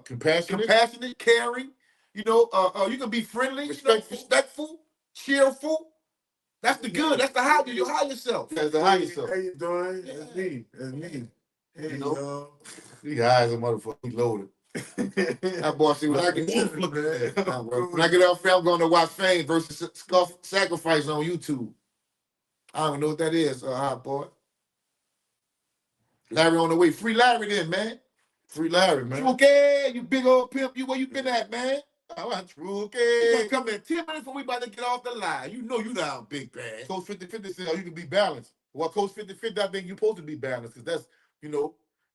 compassionate, caring, you can be friendly, respectful, cheerful. That's the good. That's the high. You high yourself. That's the high yourself. How you doing? That's me. Hey, you know, he high as a motherfucker. He loaded. That boy, see when I get when I get off, I'm going to watch Fame versus Sacrifice on YouTube. I don't know what that is, hot boy. Larry on the way. Free Larry then, man. Free Larry, man. You okay? You big old pimp. Where you been at, man? True, okay. You come in 10 minutes before we about to get off the line. You know you down, big bad. Coach 50-50 said, you can be balanced. Well, Coach 50-50, I think you're supposed to be balanced because that's,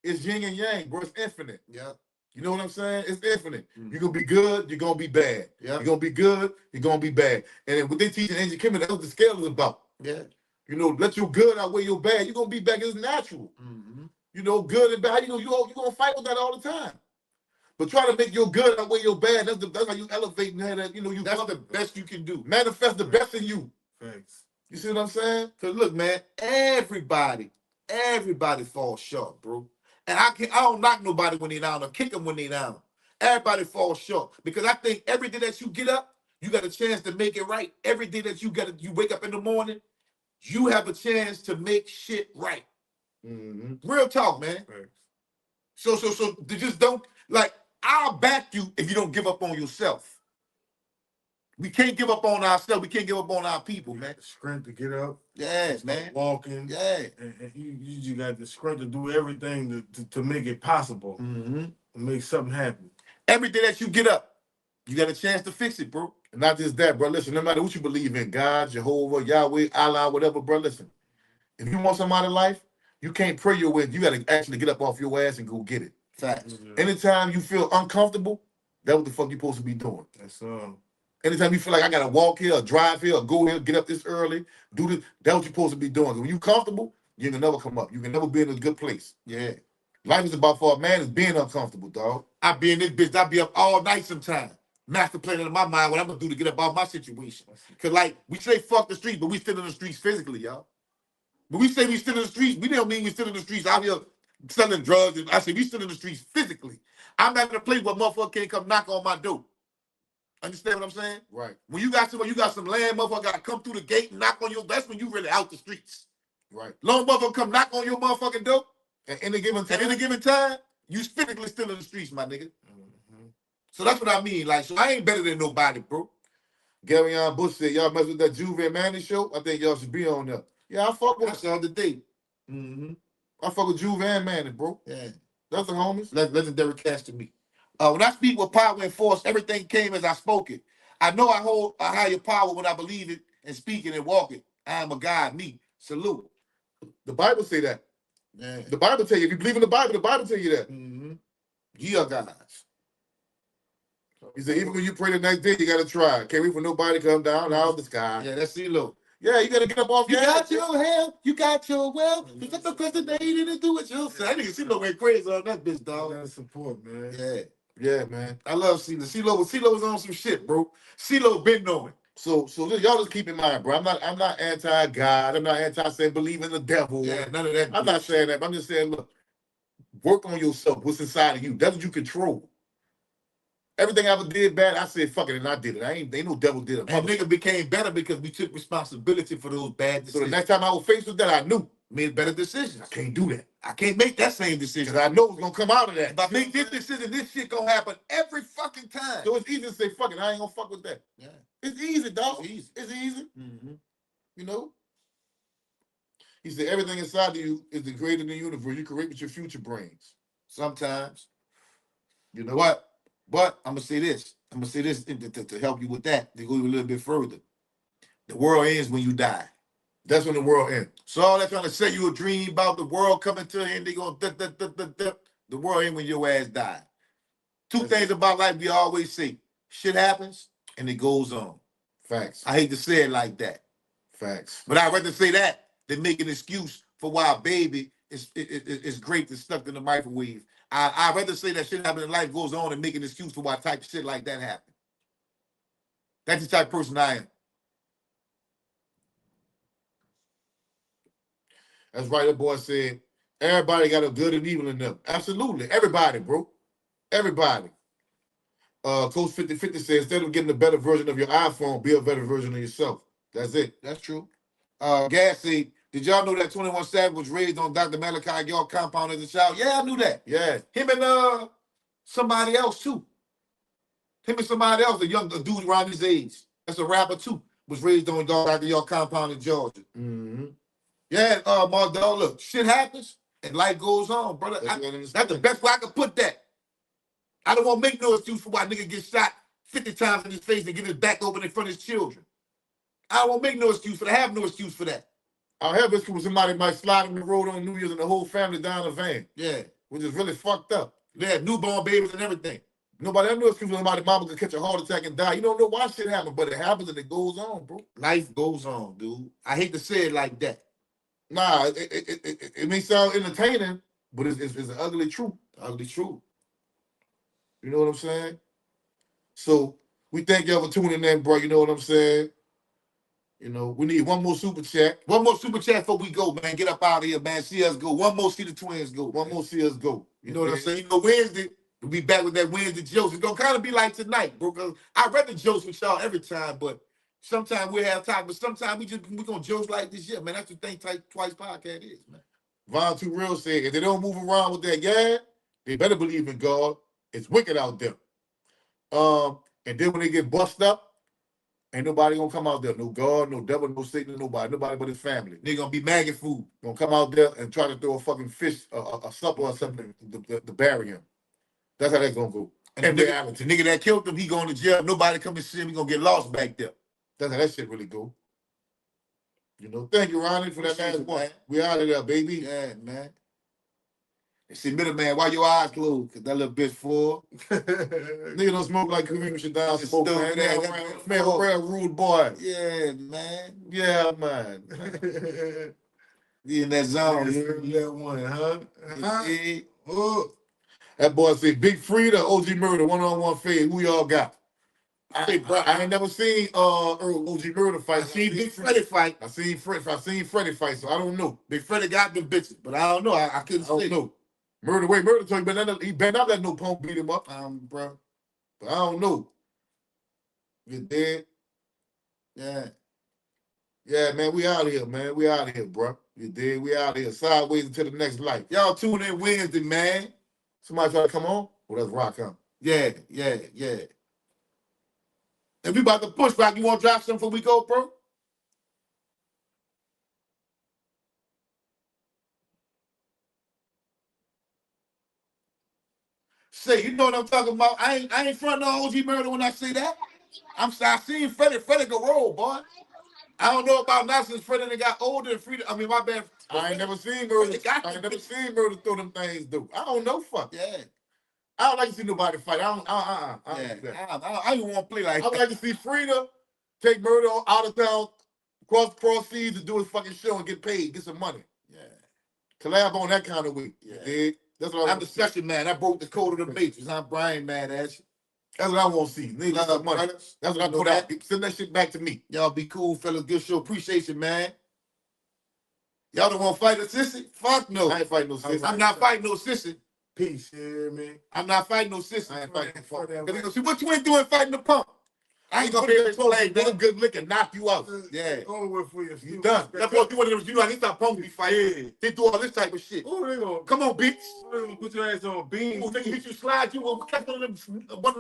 it's yin and yang, bro. It's infinite. Yeah. You know what I'm saying? It's infinite. You're going to be good, you're going to be bad. Yeah. You're going to be good, you're going to be bad. And then what they teach in ancient chemistry, that's what the scale is about. Yeah. Let your good outweigh your bad. You're going to be bad. It's natural. Mm-hmm. Good and bad. You're going to fight with that all the time. But try to make your good outweigh your bad. That's how you elevate and have that, that's the best you can do. Manifest the best in you. Thanks. You see what I'm saying? Because look, man, everybody falls short, bro. And I don't knock nobody when they down or kick them when they down. Everybody falls short. Because I think every day that you get up, you got a chance to make it right. Every day that you wake up in the morning, you have a chance to make shit right. Mm-hmm. Real talk, man. Thanks. So just don't, I'll back you if you don't give up on yourself. We can't give up on ourselves. We can't give up on our people, man. The strength to get up. Yes, man. Walking. Yeah. And you just got the strength to do everything to make it possible. Mm-hmm. To make something happen. Every day that you get up, you got a chance to fix it, bro. And not just that, bro. Listen, no matter what you believe in, God, Jehovah, Yahweh, Allah, whatever, bro, listen. If you want somebody life, you can't pray your way. You got to actually get up off your ass and go get it. Facts. Anytime you feel uncomfortable, that's what the fuck you supposed to be doing. That's Anytime you feel like I gotta walk here or drive here or go here, get up this early, do this, that's what you're supposed to be doing. When you comfortable, you can never come up. You can never be in a good place. Yeah. Life is about for a man is being uncomfortable, dog. I be in this bitch, I be up all night sometimes. Master planning in my mind what I'm gonna do to get up out my situation. Cause we say fuck the streets, but we still in the streets physically, y'all. But we say we still in the streets, we don't mean we still in the streets out here selling drugs. And I say we still in the streets physically. I'm not in a place where motherfucker can't come knock on my door. Understand what I'm saying? Right. When you got some land, motherfucker gotta come through the gate and knock on your, that's when you really out the streets. Right. Long motherfucker come knock on your motherfucking door. At any given time, you physically still in the streets, my nigga. Mm-hmm. So that's what I mean. Like, so I ain't better than nobody, bro. Gary Bush said, y'all mess with that Juve and Manny show? I think y'all should be on there. Yeah, I fuck with That's the other day. Mm-hmm. I fuck with Juve and Manny, bro. Yeah. That's the homies. Legendary cast to me. When I speak with power and force, everything came as I spoke it. I know I hold a higher power when I believe it and speak it and walk it. I am a God, me. Salute. The Bible say that. Yeah. The Bible tell you, if you believe in the Bible tell you that. Mm-hmm. Ye are gods. He said, even when you pray the next day, you got to try. Can't wait for nobody to come down out of the sky. Yeah, that's CeeLo. Yeah, you got to get up off You your got ass. your health, you got your wealth. You got the procrastinating to do it yourself. That nigga CeeLo went crazy on that bitch, dog. That support, man. Yeah. Yeah, man. I love CeeLo. CeeLo was on some shit, bro. CeeLo been knowing. So y'all just keep in mind, bro. I'm not anti-God. I'm not anti-saying believe in the devil. Yeah, none of that. I'm not saying that. I'm just saying, look, work on yourself. What's inside of you? That's what you control. Everything I ever did bad, I said fuck it, and I did it. Ain't no devil did it. And nigga became better because we took responsibility for those bad decisions. So the next time I was faced with that, I knew made better decisions. I can't do that. I can't make that same decision. Because I know it's gonna come out of that. If I make this decision, this shit gonna happen every fucking time. So it's easy to say fuck it, I ain't gonna fuck with that. Yeah. It's easy, dog. It's easy. It's easy. Mm-hmm. You know? He said everything inside of you is the greater than the universe. You create what your future brings. Sometimes. You know what? But I'm gonna say this. To help you with that, to go a little bit further. The world ends when you die. That's when the world ends. So all that trying to say you a dream about the world coming to an end, they gonna the world ends when your ass die. Two things about life we always say: shit happens and it goes on. Facts. I hate to say it like that. Facts. But I'd rather say that than make an excuse for why a baby is great and stuck in the microwave. I'd rather say that shit happens and life goes on and make an excuse for why type of shit like that happen. That's the type of person I am. That's right, the boy said, everybody got a good and evil in them. Absolutely. Everybody, bro. Everybody. Coach 5050 says, instead of getting a better version of your iPhone, be a better version of yourself. That's it. That's true. Gas said, did y'all know that 21 Savage was raised on Dr. Malachi York compound as a child? Yeah, I knew that. Yeah. Him and somebody else too. Him and somebody else, a dude around his age. That's a rapper too. Was raised on Dr. York compound in Georgia. Mm-hmm. Yeah, Mardell, look, shit happens and life goes on, brother. That's the best way I can put that. I don't want to make no excuse for why nigga get shot 50 times in his face and get his back open in front of his children. I don't want to make no excuse for that. I have no excuse for that. I'll have this for somebody might slide in the road on New Year's and the whole family down a van. Yeah. Which is really fucked up. They had newborn babies and everything. Nobody ever knows because somebody's mama could catch a heart attack and die. You don't know why shit happens, but it happens and it goes on, bro. Life goes on, dude. I hate to say it like that. Nah, it may sound entertaining, but it's an ugly truth. Ugly truth. You know what I'm saying? So we thank y'all for tuning in, bro. You know what I'm saying? You know, we need one more super chat. One more super chat before we go, man. Get up out of here, man. See us go. One more, see the twins go. One more, see us go. You know what I'm saying? You know, Wednesday, we'll be back with that Wednesday jokes. It's going to kind of be like tonight, bro. Because I read the jokes with y'all every time, but sometimes we'll have time. But sometimes we going to jokes like this. Yeah, man. That's what Think Twice podcast is, man. Von Too Real said, if they don't move around with that, yeah, they better believe in God. It's wicked out there. And then when they get bust up, ain't nobody gonna come out there. No God, no devil, no Satan, nobody but his family. They gonna be maggot food. Gonna come out there and try to throw a fucking fish, a supper or something to bury him. That's how that's gonna go. And the nigga that killed him, he going to jail. Nobody come and see him. He gonna get lost back there. That's how that shit really go. You know. Thank you, Ronnie, for that last one. We out of there, baby. Yeah, man. They say, middleman, why your eyes closed? Cause that little bitch full. Nigga don't smoke like Kareem should down smoke, man. Man, real rude boy. Yeah, man. Yeah, man. You in that zone. That one, huh? Oh. That boy said, Big Frida, OG Murder, one-on-one fade. Who y'all got? I ain't never seen OG Murder fight. I seen Big Freddie fight. I seen Freddie fight, so I don't know. Big Freddie got them bitches, but I don't know. I couldn't say. No. Murder told he better not let no punk beat him up. Bro. But I don't know. You dead? Yeah. Yeah, man, we out of here, man. We out of here, bro. You dead? We out of here. Sideways until the next life. Y'all tune in Wednesday, man. Somebody try to come on? Oh, that's Rock, huh? Yeah. And we about to push back. You want to drop something before we go, bro? Say, you know what I'm talking about? I ain't fronting on OG Murder when I say that. I seen Freddie go roll, boy. I don't know about now since Freddie got older and Freddie. I mean, my bad. I ain't never seen Murder. I ain't never seen Murder throw them things, dude. I don't know, fuck. Yeah. I don't like to see nobody fight. I don't even want to play like that. I would like to see Frida take Murder out of town, cross seas and do his fucking show and get paid, get some money. Yeah. Collab on that kind of week. Yeah. Dig? That's what I'm the session man. I broke the code of the Matrix. I'm Brian mad at you. That's what I want to see. Niggas some money. That's what I put out. Send that shit back to me. Y'all be cool, fellas. Good show. Appreciation, man. Y'all don't want to fight a sissy? Fuck no. I ain't fighting no sissy. I'm not fighting no sissy. Peace, yeah, man. I'm not fighting no sissy. I ain't fighting no punk. Because see what you ain't doing fighting the punk. I ain't gonna be able to play that good lick and knock you out. Yeah. Over for you. You done. That's what you want to do. You know, I need to stop punks be fighting. Yeah. They do all this type of shit. Oh, they gonna come on, bitch. They gonna put your ass on beans. They hit you, slide you, will catch one of the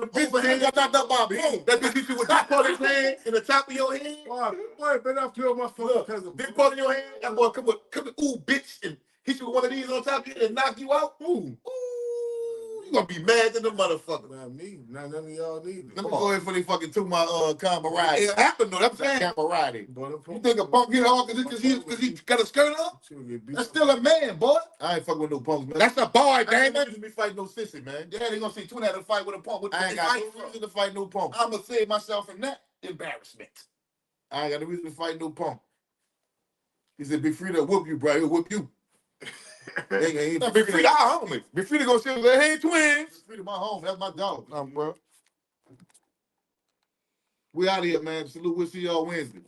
bitch overhand. Got knocked up by a boom. That bitch hit you with that part of his hand in the top of your head. Boy, better not feel my phone because of big part of your hand. That boy come with, ooh, bitch, and hit you with one of these on top of you and knock you out. Ooh. You gonna be mad than the motherfucker. Not me. Not none of y'all neither. Let me go ahead for they fucking took my camaraderie. It happened though. That's camaraderie. You think a punk get hard because he got a skirt on? That's still a man, boy. I ain't fucking with no punks, man. That's a boy, damn it. You be fighting no sissy, man. Yeah, they gonna see two had to fight with a punk. I ain't got no reason to fight no punk. I'm gonna save myself from that embarrassment. I ain't got no reason to fight no punk. He said, "Big Frida whoop you, bro. He'll whoop you." Big Frida, our homie. Big Frida gonna say, "Hey, twins." Big Frida, my homie. That's my dog. Bro. We out here, man. Salute. We'll see y'all Wednesday.